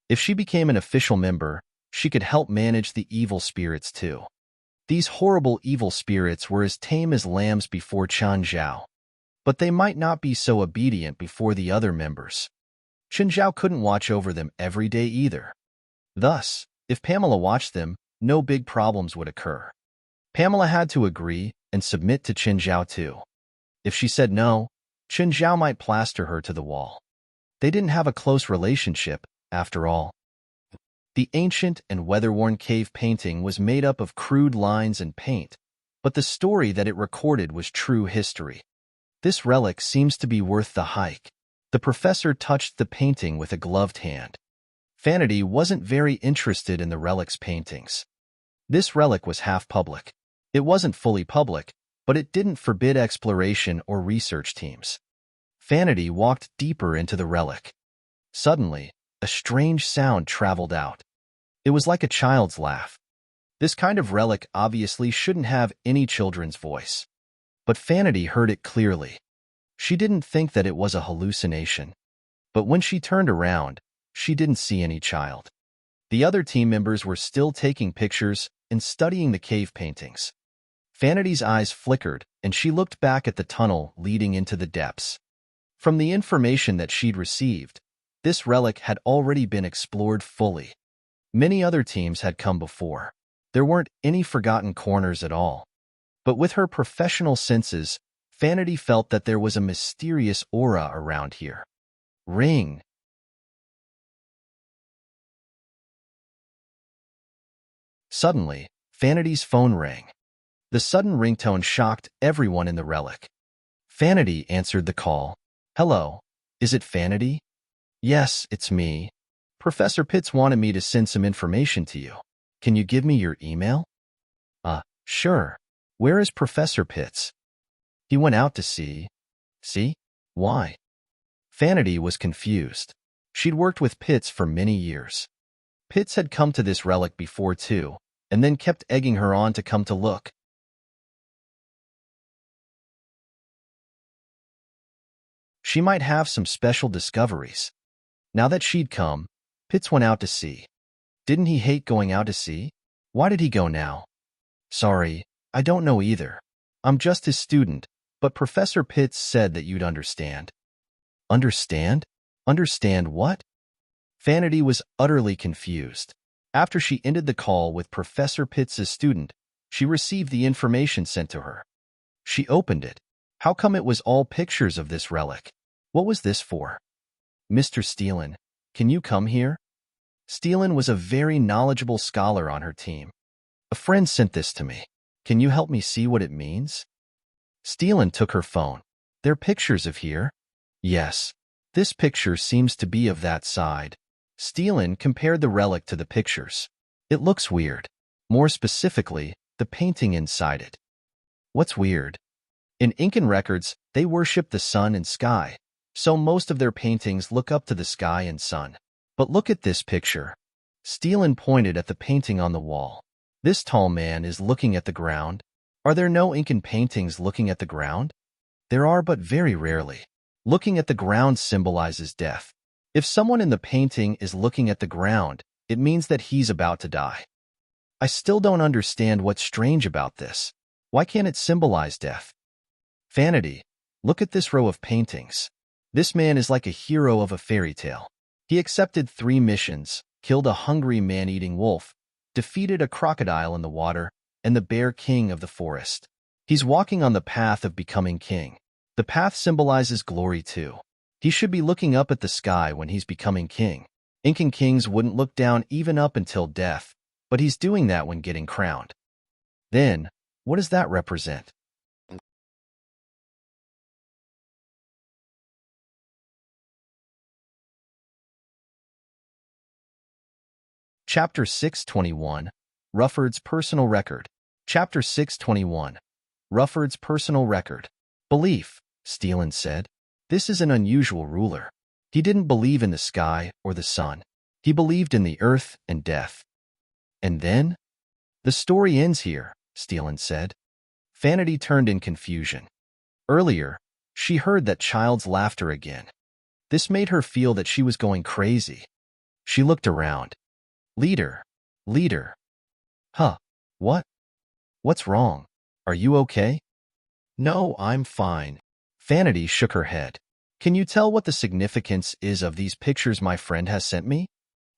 S1: If she became an official member, she could help manage the evil spirits too. These horrible evil spirits were as tame as lambs before Chen Zhao, but they might not be so obedient before the other members. Chen Zhao couldn't watch over them every day either. Thus, if Pamela watched them, no big problems would occur. Pamela had to agree and submit to Chen Zhao too. If she said no, Chen Zhao might plaster her to the wall. They didn't have a close relationship, after all. The ancient and weather-worn cave painting was made up of crude lines and paint, but the story that it recorded was true history. This relic seems to be worth the hike. The professor touched the painting with a gloved hand. Vanity wasn't very interested in the relic's paintings. This relic was half public. It wasn't fully public, but it didn't forbid exploration or research teams. Vanity walked deeper into the relic. Suddenly, a strange sound traveled out. It was like a child's laugh. This kind of relic obviously shouldn't have any children's voice. But Vanity heard it clearly. She didn't think that it was a hallucination. But when she turned around, she didn't see any child. The other team members were still taking pictures and studying the cave paintings. Vanity's eyes flickered, and she looked back at the tunnel leading into the depths. From the information that she'd received, this relic had already been explored fully. Many other teams had come before. There weren't any forgotten corners at all. But with her professional senses, Vanity felt that there was a mysterious aura around here. Ring. Suddenly, Vanity's phone rang. The sudden ringtone shocked everyone in the relic. Vanity answered the call. Hello, is it Vanity? Yes, it's me. Professor Pitts wanted me to send some information to you. Can you give me your email? Sure. Where is Professor Pitts? He went out to see. See? Why? Vanity was confused. She'd worked with Pitts for many years. Pitts had come to this relic before too, and then kept egging her on to come to look. She might have some special discoveries. Now that she'd come, Pitts went out to sea. Didn't he hate going out to sea? Why did he go now? Sorry, I don't know either. I'm just his student, but Professor Pitts said that you'd understand. Understand? Understand what? Vanity was utterly confused. After she ended the call with Professor Pitts' student, she received the information sent to her. She opened it. How come it was all pictures of this relic? What was this for? Mr. Steelen, can you come here? Steelen was a very knowledgeable scholar on her team. A friend sent this to me. Can you help me see what it means? Steelen took her phone. They're pictures of here? Yes. This picture seems to be of that side. Steelen compared the relic to the pictures. It looks weird. More specifically, the painting inside it. What's weird? In Incan records, they worship the sun and sky, so most of their paintings look up to the sky and sun. But look at this picture. Steelen pointed at the painting on the wall. This tall man is looking at the ground. Are there no Incan paintings looking at the ground? There are, but very rarely. Looking at the ground symbolizes death. If someone in the painting is looking at the ground, it means that he's about to die. I still don't understand what's strange about this. Why can't it symbolize death? Vanity, look at this row of paintings. This man is like a hero of a fairy tale. He accepted 3 missions, killed a hungry man-eating wolf, defeated a crocodile in the water, and the bear king of the forest. He's walking on the path of becoming king. The path symbolizes glory too. He should be looking up at the sky when he's becoming king. Incan kings wouldn't look down even up until death, but he's doing that when getting crowned. Then, what does that represent? Chapter 621, Rufford's Personal Record. Chapter 621, Rufford's Personal Record. Belief, Steelen said. This is an unusual ruler. He didn't believe in the sky or the sun. He believed in the earth and death. And then? The story ends here, Steelen said. Vanity turned in confusion. Earlier, she heard that child's laughter again. This made her feel that she was going crazy. She looked around. Leader. Huh, what? What's wrong? Are you okay? No, I'm fine. Vanity shook her head. Can you tell what the significance is of these pictures my friend has sent me?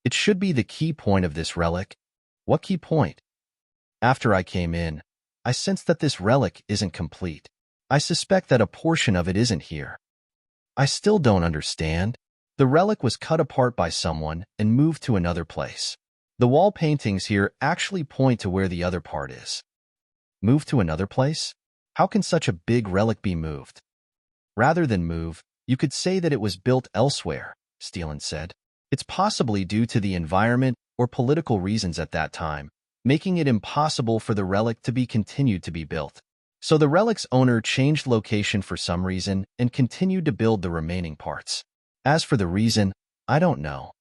S1: It should be the key point of this relic. What key point? After I came in, I sensed that this relic isn't complete. I suspect that a portion of it isn't here. I still don't understand. The relic was cut apart by someone and moved to another place. The wall paintings here actually point to where the other part is. Moved to another place? How can such a big relic be moved? Rather than move, you could say that it was built elsewhere, Steelen said. It's possibly due to the environment or political reasons at that time, making it impossible for the relic to be continued to be built. So the relic's owner changed location for some reason and continued to build the remaining parts. As for the reason, I don't know.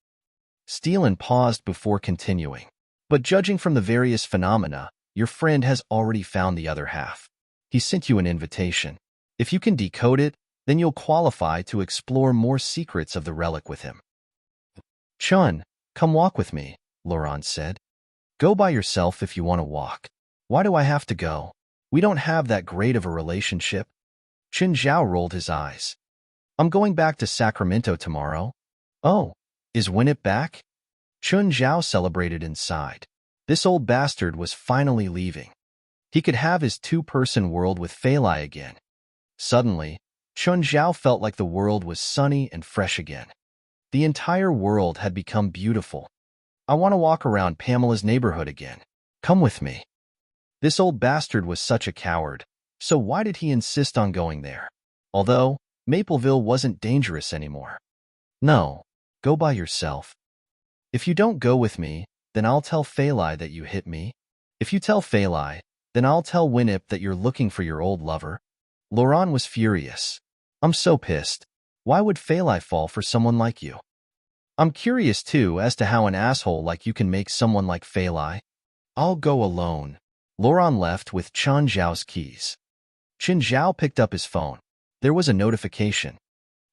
S1: Steelen paused before continuing. But judging from the various phenomena, your friend has already found the other half. He sent you an invitation. If you can decode it, then you'll qualify to explore more secrets of the relic with him. Chun, come walk with me, Laurent said. Go by yourself if you want to walk. Why do I have to go? We don't have that great of a relationship. Chen Zhao rolled his eyes. I'm going back to Sacramento tomorrow. Oh, is Winnet back? Chun Zhao celebrated inside. This old bastard was finally leaving. He could have his 2-person world with Phalai again. Suddenly, Chun Zhao felt like the world was sunny and fresh again. The entire world had become beautiful. I want to walk around Pamela's neighborhood again. Come with me. This old bastard was such a coward, so why did he insist on going there? Although, Mapleville wasn't dangerous anymore. No, go by yourself. If you don't go with me, then I'll tell Phalai that you hit me. If you tell Phalai, then I'll tell Winnip that you're looking for your old lover. Laurent was furious. I'm so pissed. Why would Phalai fall for someone like you? I'm curious too as to how an asshole like you can make someone like Phalai. I'll go alone. Laurent left with Chen Zhao's keys. Chen Zhao picked up his phone. There was a notification.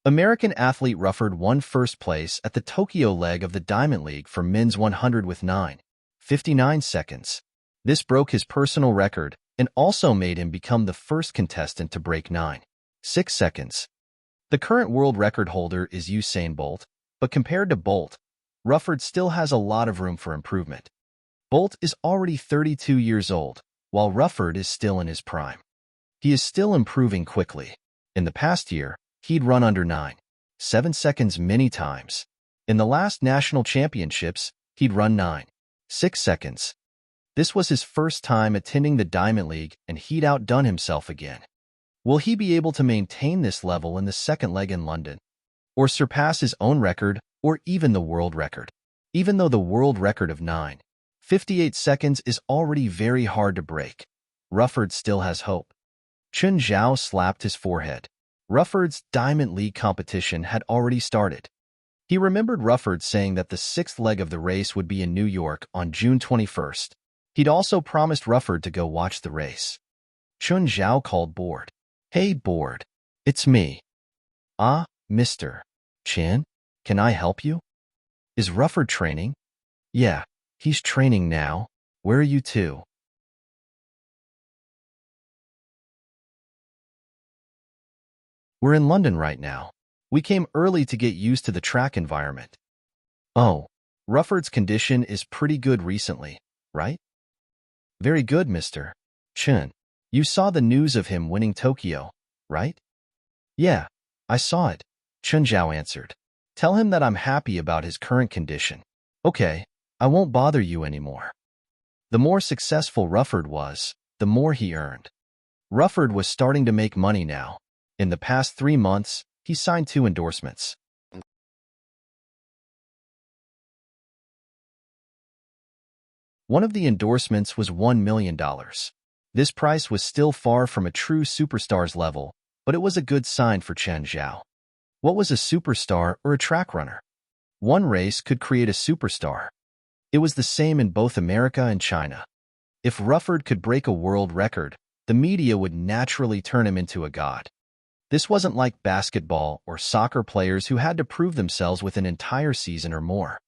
S1: American athlete Rufford won first place at the Tokyo leg of the Diamond League for men's 100 with 9:59 seconds. This broke his personal record and also made him become the first contestant to break 9:6 seconds. The current world record holder is Usain Bolt, but compared to Bolt, Rufford still has a lot of room for improvement. Bolt is already 32 years old, while Rufford is still in his prime. He is still improving quickly. In the past year, he'd run under 9.7 seconds many times. In the last national championships, he'd run 9.6 seconds. This was his first time attending the Diamond League, and he'd outdone himself again. Will he be able to maintain this level in the second leg in London? Or surpass his own record, or even the world record? Even though the world record of 9.58 seconds is already very hard to break, Rufford still has hope. Chen Zhao slapped his forehead. Rufford's Diamond League competition had already started. He remembered Rufford saying that the sixth leg of the race would be in New York on June 21st. He'd also promised Rufford to go watch the race. Chen Zhao called Board. Hey, Board. It's me. Ah, Mr. Chen, can I help you? Is Rufford training? Yeah, he's training now. Where are you two? We're in London right now. We came early to get used to the track environment. Oh, Rufford's condition is pretty good recently, right? Very good, Mr. Chen. You saw the news of him winning Tokyo, right? Yeah, I saw it, Chen Zhao answered. Tell him that I'm happy about his current condition. Okay, I won't bother you anymore. The more successful Rufford was, the more he earned. Rufford was starting to make money now. In the past 3 months, he signed 2 endorsements. One of the endorsements was $1 million. This price was still far from a true superstar's level, but it was a good sign for Chen Zhao. What was a superstar or a track runner? One race could create a superstar. It was the same in both America and China. If Rufford could break a world record, the media would naturally turn him into a god. This wasn't like basketball or soccer players who had to prove themselves with an entire season or more.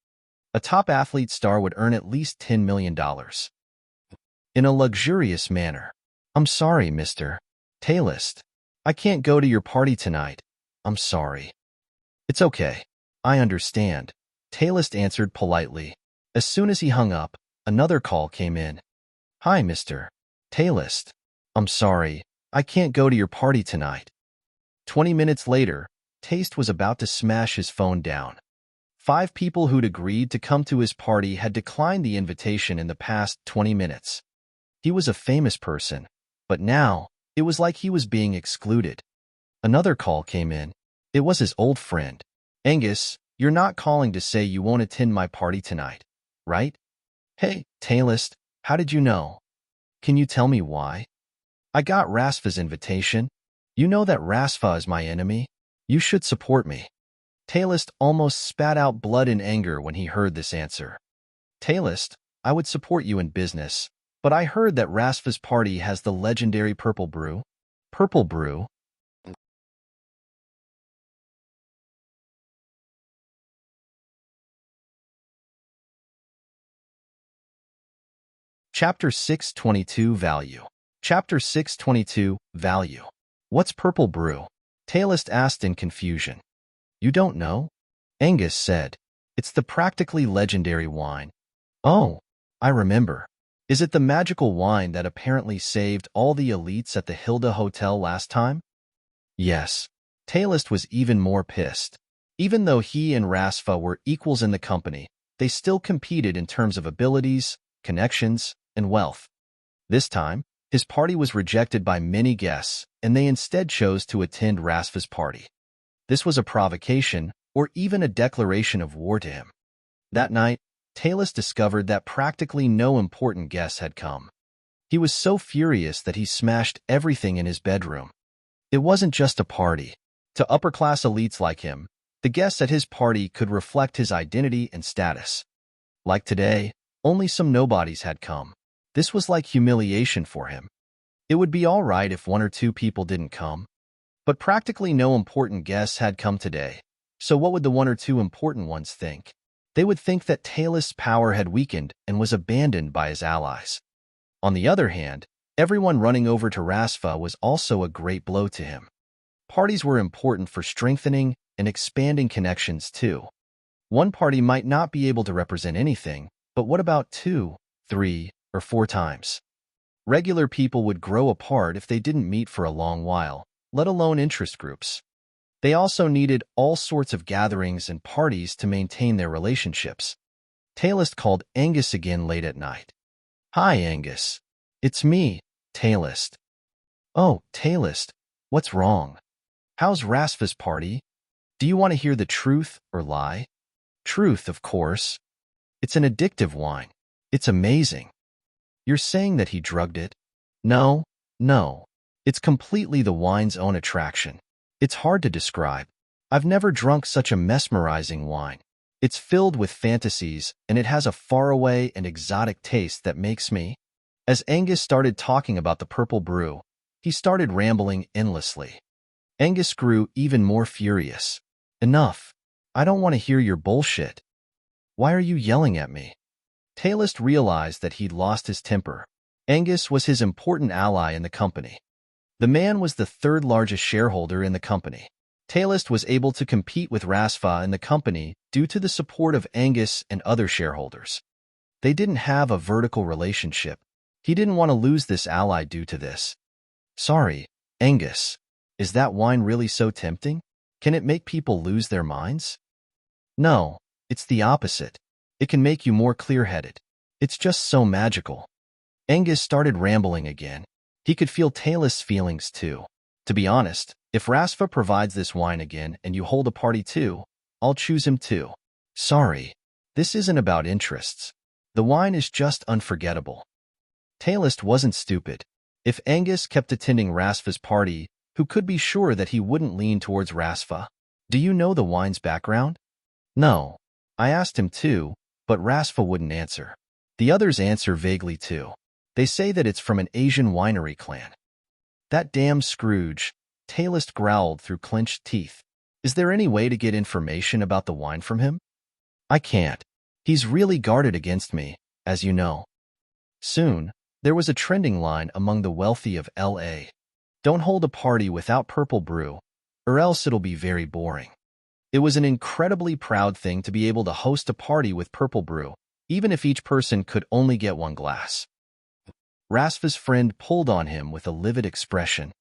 S1: A top athlete star would earn at least $10 million. In a luxurious manner. I'm sorry, Mr. Taylist. I can't go to your party tonight. I'm sorry. It's okay. I understand. Taylist answered politely. As soon as he hung up, another call came in. Hi, Mr. Taylist. I'm sorry. I can't go to your party tonight. 20 minutes later, Taste was about to smash his phone down. 5 people who'd agreed to come to his party had declined the invitation in the past 20 minutes. He was a famous person, but now, it was like he was being excluded. Another call came in. It was his old friend. Angus, you're not calling to say you won't attend my party tonight, right? Hey, Taylist, how did you know? Can you tell me why? I got Rasfa's invitation. You know that Rasfa is my enemy. You should support me. Taylist almost spat out blood in anger when he heard this answer. Taylist, I would support you in business, but I heard that Rasfa's party has the legendary Purple Brew. Purple Brew? Chapter 622 Value. Chapter 622 Value. What's Purple Brew? Taylist asked in confusion. You don't know? Angus said. It's the practically legendary wine. Oh, I remember. Is it the magical wine that apparently saved all the elites at the Hilda Hotel last time? Yes. Taylist was even more pissed. Even though he and Rasfa were equals in the company, they still competed in terms of abilities, connections, and wealth. This time, his party was rejected by many guests, and they instead chose to attend Rasfa's party. This was a provocation, or even a declaration of war to him. That night, Talus discovered that practically no important guests had come. He was so furious that he smashed everything in his bedroom. It wasn't just a party. To upper-class elites like him, the guests at his party could reflect his identity and status. Like today, only some nobodies had come. This was like humiliation for him. It would be all right if one or two people didn't come. But practically no important guests had come today. So what would the one or two important ones think? They would think that Talus' power had weakened and was abandoned by his allies. On the other hand, everyone running over to Rasfa was also a great blow to him. Parties were important for strengthening and expanding connections too. One party might not be able to represent anything, but what about 2, 3, or 4 times? Regular people would grow apart if they didn't meet for a long while, let alone interest groups. They also needed all sorts of gatherings and parties to maintain their relationships. Talus called Angus again late at night. "Hi, Angus. It's me, Talus." "Oh, Talus, what's wrong? How's Rasfa's party? Do you want to hear the truth or lie?" "Truth, of course. It's an addictive wine. It's amazing." "You're saying that he drugged it?" No. It's completely the wine's own attraction. It's hard to describe. I've never drunk such a mesmerizing wine. It's filled with fantasies, and it has a faraway and exotic taste that makes me... As Angus started talking about the purple brew, he started rambling endlessly. Angus grew even more furious. "Enough. I don't want to hear your bullshit. Why are you yelling at me?" Talus realized that he'd lost his temper. Angus was his important ally in the company. The man was the third largest shareholder in the company. Talus was able to compete with Rasfa in the company due to the support of Angus and other shareholders. They didn't have a vertical relationship. He didn't want to lose this ally due to this. "Sorry, Angus. Is that wine really so tempting? Can it make people lose their minds?" "No, it's the opposite. It can make you more clear-headed. It's just so magical." Angus started rambling again. He could feel Talus' feelings too. "To be honest, if Rasfa provides this wine again and you hold a party too, I'll choose him too." "Sorry, this isn't about interests. The wine is just unforgettable." Talus wasn't stupid. If Angus kept attending Rasfa's party, who could be sure that he wouldn't lean towards Rasfa? "Do you know the wine's background?" "No. I asked him too, but Rasfa wouldn't answer." The others answer vaguely too. They say that it's from an Asian winery clan. "That damn Scrooge," Talus growled through clenched teeth. "Is there any way to get information about the wine from him?" "I can't. He's really guarded against me, as you know." Soon, there was a trending line among the wealthy of L.A. "Don't hold a party without purple brew, or else it'll be very boring." It was an incredibly proud thing to be able to host a party with purple brew, even if each person could only get 1 glass. Rasfa's friend pulled on him with a livid expression.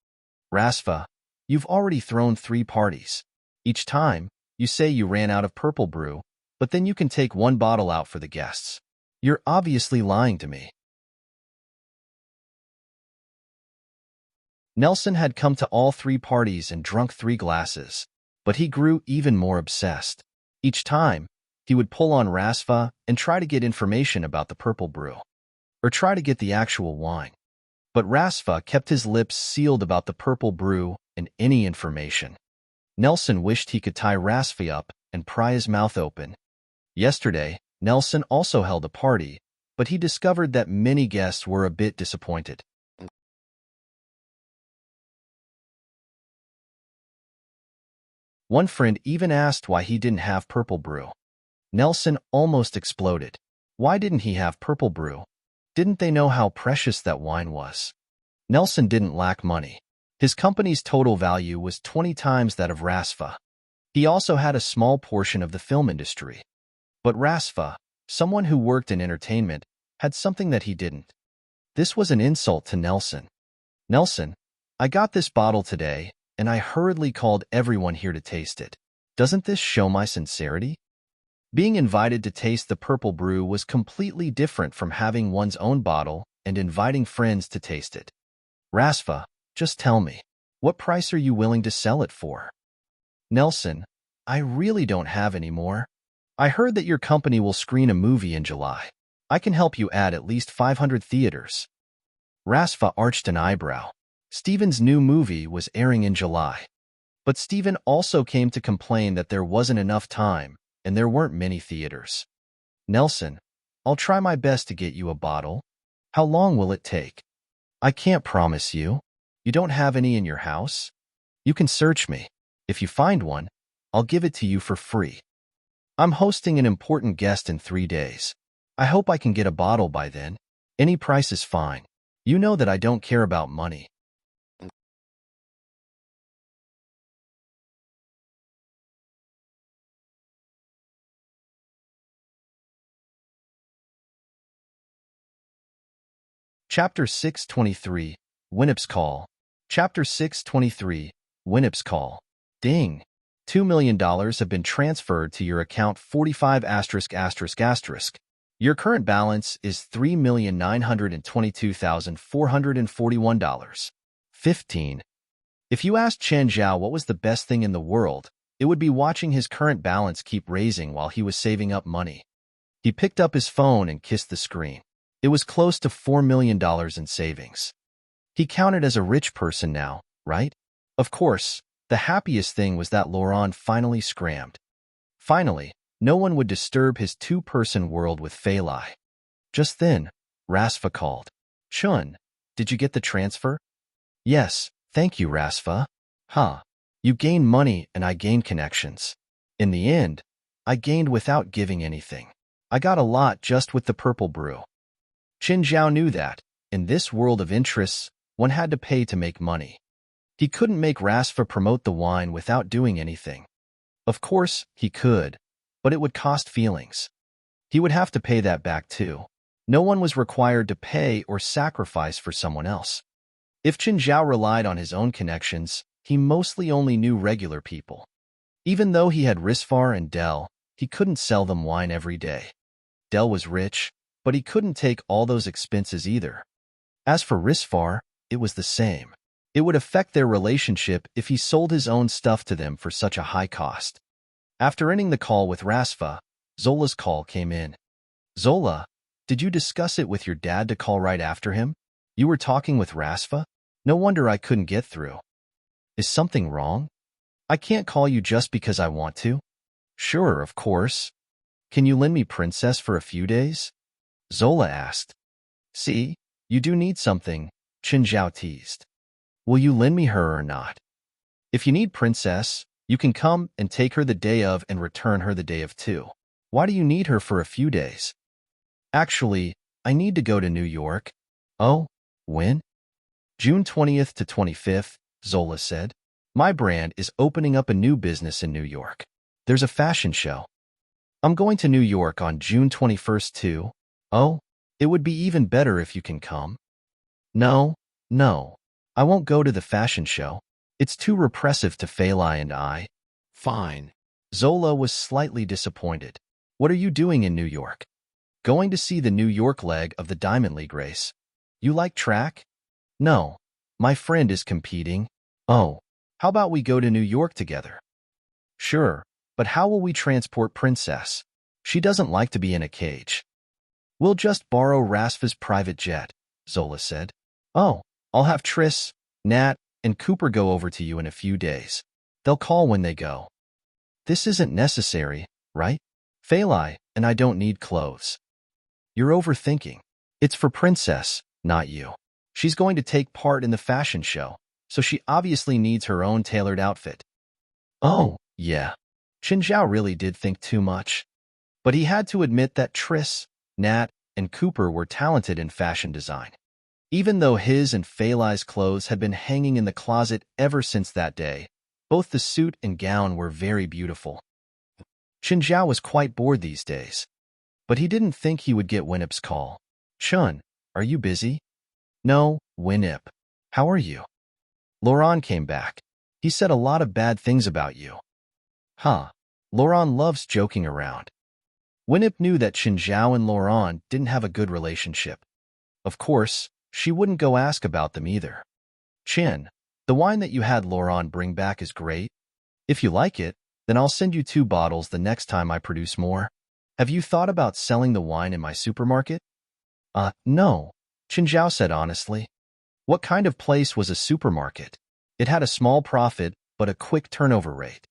S1: "Rasfa, you've already thrown 3 parties. Each time, you say you ran out of purple brew, but then you can take 1 bottle out for the guests. You're obviously lying to me." Nelson had come to all 3 parties and drunk 3 glasses, but he grew even more obsessed. Each time, he would pull on Rasfa and try to get information about the purple brew, or try to get the actual wine. But Rasfa kept his lips sealed about the purple brew and any information. Nelson wished he could tie Rasfa up and pry his mouth open. Yesterday, Nelson also held a party, but he discovered that many guests were a bit disappointed. One friend even asked why he didn't have purple brew. Nelson almost exploded. Why didn't he have purple brew? Didn't they know how precious that wine was? Nelson didn't lack money. His company's total value was 20 times that of Rasfa. He also had a small portion of the film industry. But Rasfa, someone who worked in entertainment, had something that he didn't. This was an insult to Nelson. "Nelson, I got this bottle today, and I hurriedly called everyone here to taste it. Doesn't this show my sincerity?" Being invited to taste the purple brew was completely different from having one's own bottle and inviting friends to taste it. Rasfa, just tell me, what price are you willing to sell it for? Nelson, I really don't have any more. I heard that your company will screen a movie in July. I can help you add at least 500 theaters. Rasfa arched an eyebrow. Steven's new movie was airing in July. But Steven also came to complain that there wasn't enough time and there weren't many theaters. Nelson, I'll try my best to get you a bottle. How long will it take? I can't promise you. You don't have any in your house? You can search me. If you find one, I'll give it to you for free. I'm hosting an important guest in 3 days. I hope I can get a bottle by then. Any price is fine. You know that I don't care about money. Chapter 623, Winnip's Call. Chapter 623, Winnip's Call. Ding. $2 million have been transferred to your account 45 *****. Your current balance is $3,922,441. 15. If you asked Chen Zhao what was the best thing in the world, it would be watching his current balance keep raising while he was saving up money. He picked up his phone and kissed the screen. It was close to $4 million in savings. He counted as a rich person now, right? Of course, the happiest thing was that Laurent finally scrammed. Finally, no one would disturb his two-person world with Fei Lai. Just then, Rasfa called. Chun, did you get the transfer? Yes, thank you, Rasfa. Huh. You gained money and I gained connections. In the end, I gained without giving anything. I got a lot just with the purple brew. Qin Zhao knew that, in this world of interests, one had to pay to make money. He couldn't make Rasfa promote the wine without doing anything. Of course, he could, but it would cost feelings. He would have to pay that back too. No one was required to pay or sacrifice for someone else. If Qin Zhao relied on his own connections, he mostly only knew regular people. Even though he had Risfar and Del, he couldn't sell them wine every day. Del was rich, but he couldn't take all those expenses either. As for Risfar, it was the same. It would affect their relationship if he sold his own stuff to them for such a high cost. After ending the call with Rasfa, Zola's call came in. Zola, did you discuss it with your dad to call right after him? You were talking with Rasfa? No wonder I couldn't get through. Is something wrong? I can't call you just because I want to. Sure, of course. Can you lend me Princess for a few days? Zola asked. See, you do need something, Qin Zhao teased. Will you lend me her or not? If you need Princess, you can come and take her the day of and return her the day of too. Why do you need her for a few days? Actually, I need to go to New York. Oh, when? June 20th to 25th, Zola said. My brand is opening up a new business in New York. There's a fashion show. I'm going to New York on June 21st too. Oh, it would be even better if you can come. No, I won't go to the fashion show. It's too repressive to Fei Lai and I. Fine. Zola was slightly disappointed. What are you doing in New York? Going to see the New York leg of the Diamond League race. You like track? No, my friend is competing. Oh, how about we go to New York together? Sure, but how will we transport Princess? She doesn't like to be in a cage. We'll just borrow Rasfa's private jet, Zola said. Oh, I'll have Triss, Nat, and Cooper go over to you in a few days. They'll call when they go. This isn't necessary, right? Fei Lai and I don't need clothes. You're overthinking. It's for Princess, not you. She's going to take part in the fashion show, so she obviously needs her own tailored outfit. Oh, yeah. Qin Zhao really did think too much. But he had to admit that Triss, Nat, and Cooper were talented in fashion design. Even though his and Fei Lai's clothes had been hanging in the closet ever since that day, both the suit and gown were very beautiful. Qin Zhao was quite bored these days. But he didn't think he would get Winnip's call. Chun, are you busy? No, Winnip. How are you? Laurent came back. He said a lot of bad things about you. Huh. Laurent loves joking around. Winip knew that Qin Zhao and Laurent didn't have a good relationship. Of course, she wouldn't go ask about them either. Qin, the wine that you had Laurent bring back is great. If you like it, then I'll send you 2 bottles the next time I produce more. Have you thought about selling the wine in my supermarket? No, Qin Zhao said honestly. What kind of place was a supermarket? It had a small profit, but a quick turnover rate.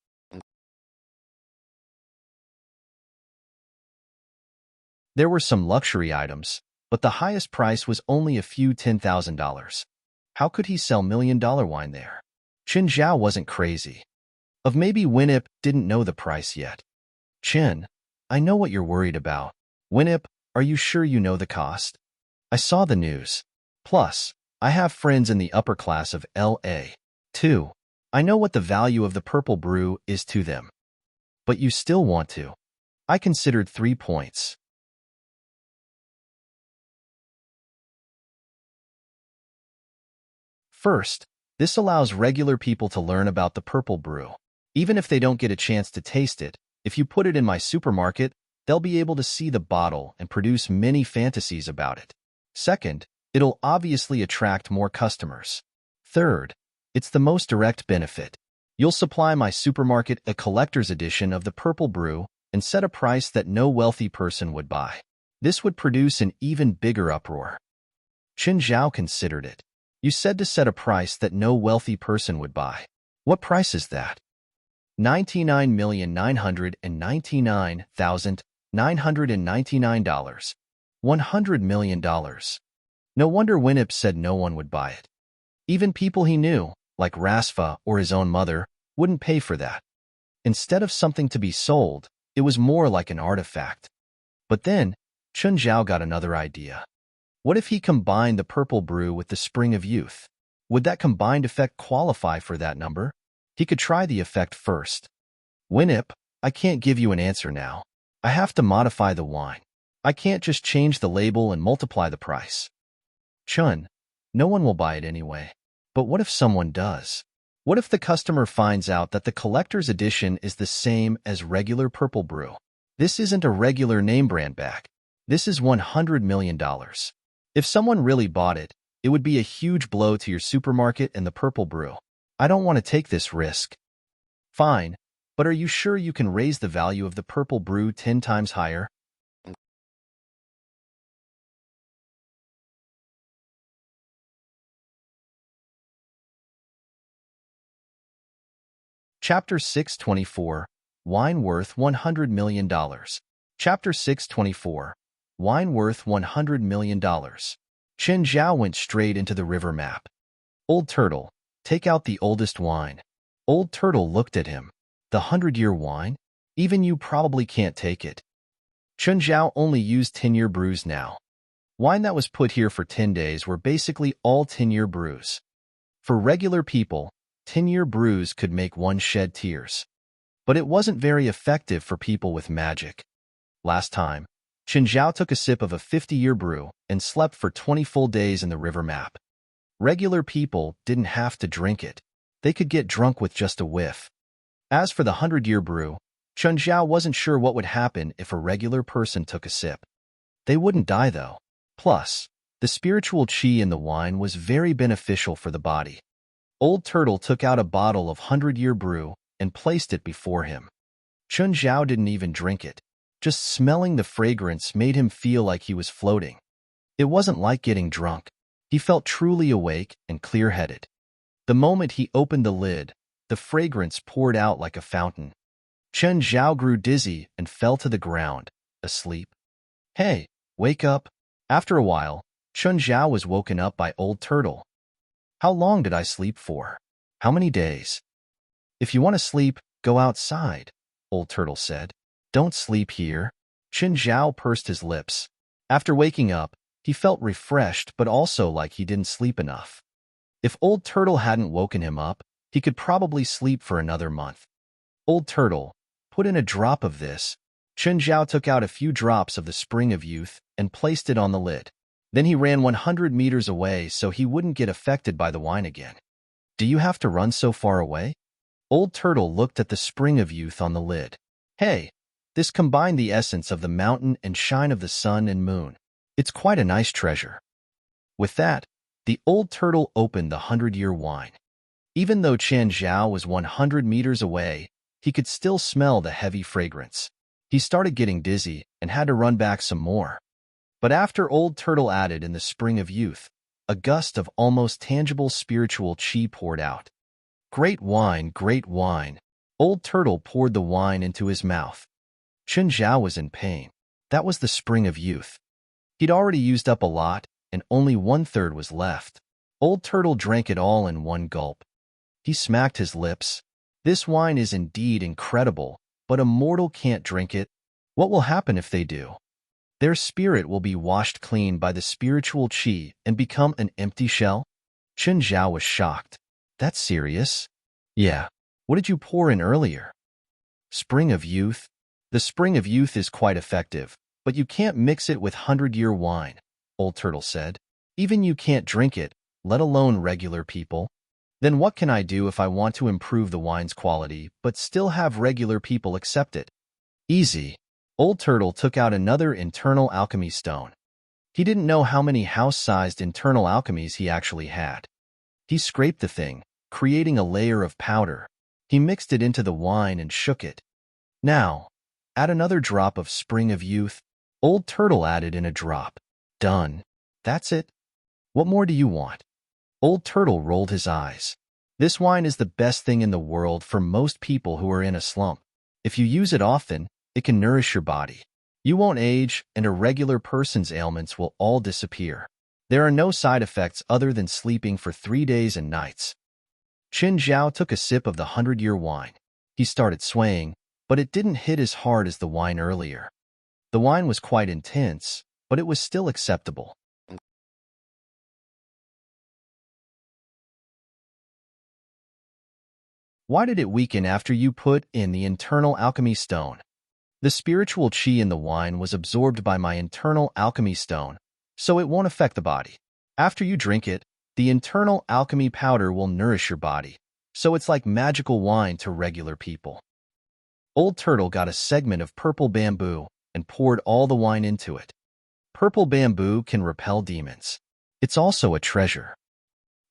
S1: There were some luxury items, but the highest price was only a few $10,000. How could he sell $1,000,000 wine there? Qin Zhao wasn't crazy. Of maybe Winip didn't know the price yet. Qin, I know what you're worried about. Winip, are you sure you know the cost? I saw the news. Plus, I have friends in the upper class of LA, too. I know what the value of the purple brew is to them. But you still want to. I considered 3 points. First, this allows regular people to learn about the purple brew. Even if they don't get a chance to taste it, if you put it in my supermarket, they'll be able to see the bottle and produce many fantasies about it. Second, it'll obviously attract more customers. Third, it's the most direct benefit. You'll supply my supermarket a collector's edition of the purple brew and set a price that no wealthy person would buy. This would produce an even bigger uproar. Qin Zhao considered it. You said to set a price that no wealthy person would buy. What price is that? $99,999,999. $100 million. No wonder Winip said no one would buy it. Even people he knew, like Rasfa or his own mother, wouldn't pay for that. Instead of something to be sold, it was more like an artifact. But then, Qin Zhao got another idea. What if he combined the purple brew with the Spring of Youth? Would that combined effect qualify for that number? He could try the effect first. Winip, I can't give you an answer now. I have to modify the wine. I can't just change the label and multiply the price. Chun, no one will buy it anyway. But what if someone does? What if the customer finds out that the collector's edition is the same as regular purple brew? This isn't a regular name brand bag. This is $100 million. If someone really bought it, it would be a huge blow to your supermarket and the purple brew. I don't want to take this risk. Fine, but are you sure you can raise the value of the purple brew 10 times higher? Chapter 624, Wine Worth $100 million. Chapter 624, Wine Worth $100 million. Qin Zhao went straight into the river map. Old Turtle, take out the oldest wine. Old Turtle looked at him. The 100-year wine? Even you probably can't take it. Qin Zhao only used 10-year brews now. Wine that was put here for 10 days were basically all 10-year brews. For regular people, 10-year brews could make one shed tears. But it wasn't very effective for people with magic. Last time, Qin Zhao took a sip of a 50-year brew and slept for 20 full days in the river map. Regular people didn't have to drink it. They could get drunk with just a whiff. As for the 100-year brew, Qin Zhao wasn't sure what would happen if a regular person took a sip. They wouldn't die, though. Plus, the spiritual qi in the wine was very beneficial for the body. Old Turtle took out a bottle of 100-year brew and placed it before him. Qin Zhao didn't even drink it. Just smelling the fragrance made him feel like he was floating. It wasn't like getting drunk. He felt truly awake and clear-headed. The moment he opened the lid, the fragrance poured out like a fountain. Qin Zhao grew dizzy and fell to the ground, asleep. Hey, wake up. After a while, Qin Zhao was woken up by Old Turtle. How long did I sleep for? How many days? If you want to sleep, go outside, Old Turtle said. Don't sleep here. Qin Zhao pursed his lips. After waking up, he felt refreshed but also like he didn't sleep enough. If Old Turtle hadn't woken him up, he could probably sleep for another month. Old Turtle, put in a drop of this. Qin Zhao took out a few drops of the Spring of Youth and placed it on the lid. Then he ran 100 meters away so he wouldn't get affected by the wine again. Do you have to run so far away? Old Turtle looked at the Spring of Youth on the lid. Hey, This combined the essence of the mountain and shine of the sun and moon. It's quite a nice treasure. With that, the old turtle opened the 100-year wine. Even though Chen Zhao was 100 meters away, he could still smell the heavy fragrance. He started getting dizzy and had to run back some more. But after Old Turtle added in the spring of youth, a gust of almost tangible spiritual qi poured out. Great wine, great wine. Old Turtle poured the wine into his mouth. Chen Zhao was in pain. That was the spring of youth. He'd already used up a lot, and only 1/3 was left. Old Turtle drank it all in one gulp. He smacked his lips. This wine is indeed incredible, but a mortal can't drink it. What will happen if they do? Their spirit will be washed clean by the spiritual qi and become an empty shell? Chen Zhao was shocked. That's serious? Yeah. What did you pour in earlier? Spring of youth? The spring of youth is quite effective, but you can't mix it with 100-year wine, Old Turtle said. Even you can't drink it, let alone regular people. Then what can I do if I want to improve the wine's quality but still have regular people accept it? Easy. Old Turtle took out another internal alchemy stone. He didn't know how many house-sized internal alchemies he actually had. He scraped the thing, creating a layer of powder. He mixed it into the wine and shook it. Now, add another drop of Spring of Youth. Old Turtle added in a drop. Done. That's it. What more do you want? Old Turtle rolled his eyes. This wine is the best thing in the world for most people who are in a slump. If you use it often, it can nourish your body. You won't age, and a regular person's ailments will all disappear. There are no side effects other than sleeping for 3 days and nights. Chen Zhao took a sip of the 100-year wine. He started swaying, but it didn't hit as hard as the wine earlier. The wine was quite intense, but it was still acceptable. Why did it weaken after you put in the internal alchemy stone? The spiritual qi in the wine was absorbed by my internal alchemy stone, so it won't affect the body. After you drink it, the internal alchemy powder will nourish your body, so it's like magical wine to regular people. Old Turtle got a segment of purple bamboo and poured all the wine into it. Purple bamboo can repel demons. It's also a treasure.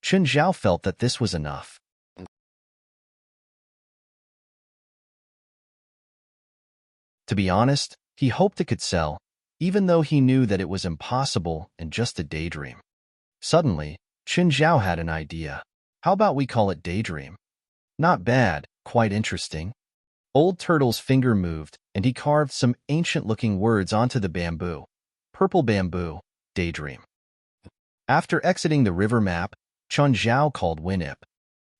S1: Chen Zhao felt that this was enough. To be honest, he hoped it could sell, even though he knew that it was impossible and just a daydream. Suddenly, Chen Zhao had an idea. How about we call it Daydream? Not bad, quite interesting. Old Turtle's finger moved, and he carved some ancient-looking words onto the bamboo. Purple bamboo, Daydream. After exiting the river map, Chen Zhao called Winip.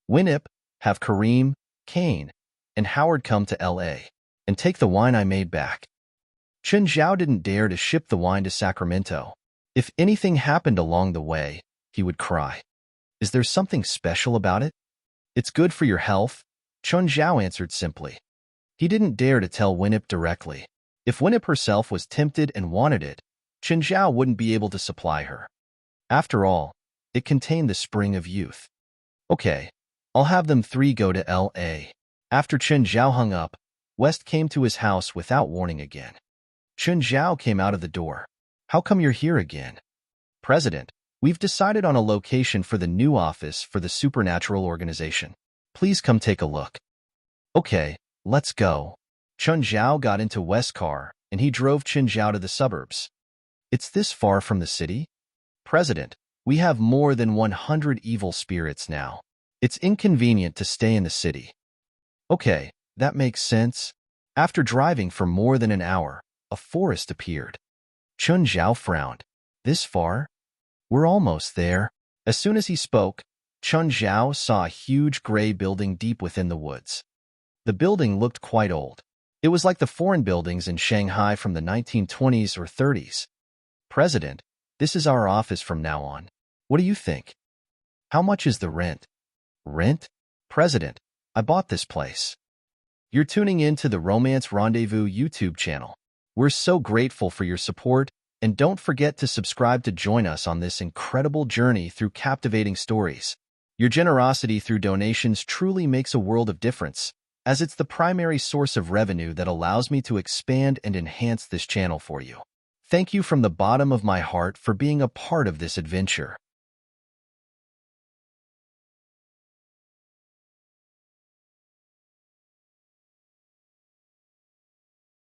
S1: Winip, have Kareem, Kane, and Howard come to L.A. and take the wine I made back. Chen Zhao didn't dare to ship the wine to Sacramento. If anything happened along the way, he would cry. Is there something special about it? It's good for your health, Chen Zhao answered simply. He didn't dare to tell Winip directly. If Winip herself was tempted and wanted it, Chen Zhao wouldn't be able to supply her. After all, it contained the spring of youth. Okay, I'll have them 3 go to L.A. After Chen Zhao hung up, West came to his house without warning again. Chen Zhao came out of the door. How come you're here again? President, we've decided on a location for the new office for the supernatural organization. Please come take a look. Okay, let's go. Chen Zhao got into West's car, and he drove Chen Zhao to the suburbs. It's this far from the city? President, we have more than 100 evil spirits now. It's inconvenient to stay in the city. Okay, that makes sense. After driving for more than an hour, a forest appeared. Chen Zhao frowned. This far? We're almost there. As soon as he spoke, Chen Zhao saw a huge gray building deep within the woods. The building looked quite old. It was like the foreign buildings in Shanghai from the 1920s or 30s. President, this is our office from now on. What do you think? How much is the rent? Rent? President, I bought this place. You're tuning in to the Romance Rendezvous YouTube channel. We're so grateful for your support, and don't forget to subscribe to join us on this incredible journey through captivating stories. Your generosity through donations truly makes a world of difference. as it's the primary source of revenue that allows me to expand and enhance this channel for you. Thank you from the bottom of my heart for being a part of this adventure.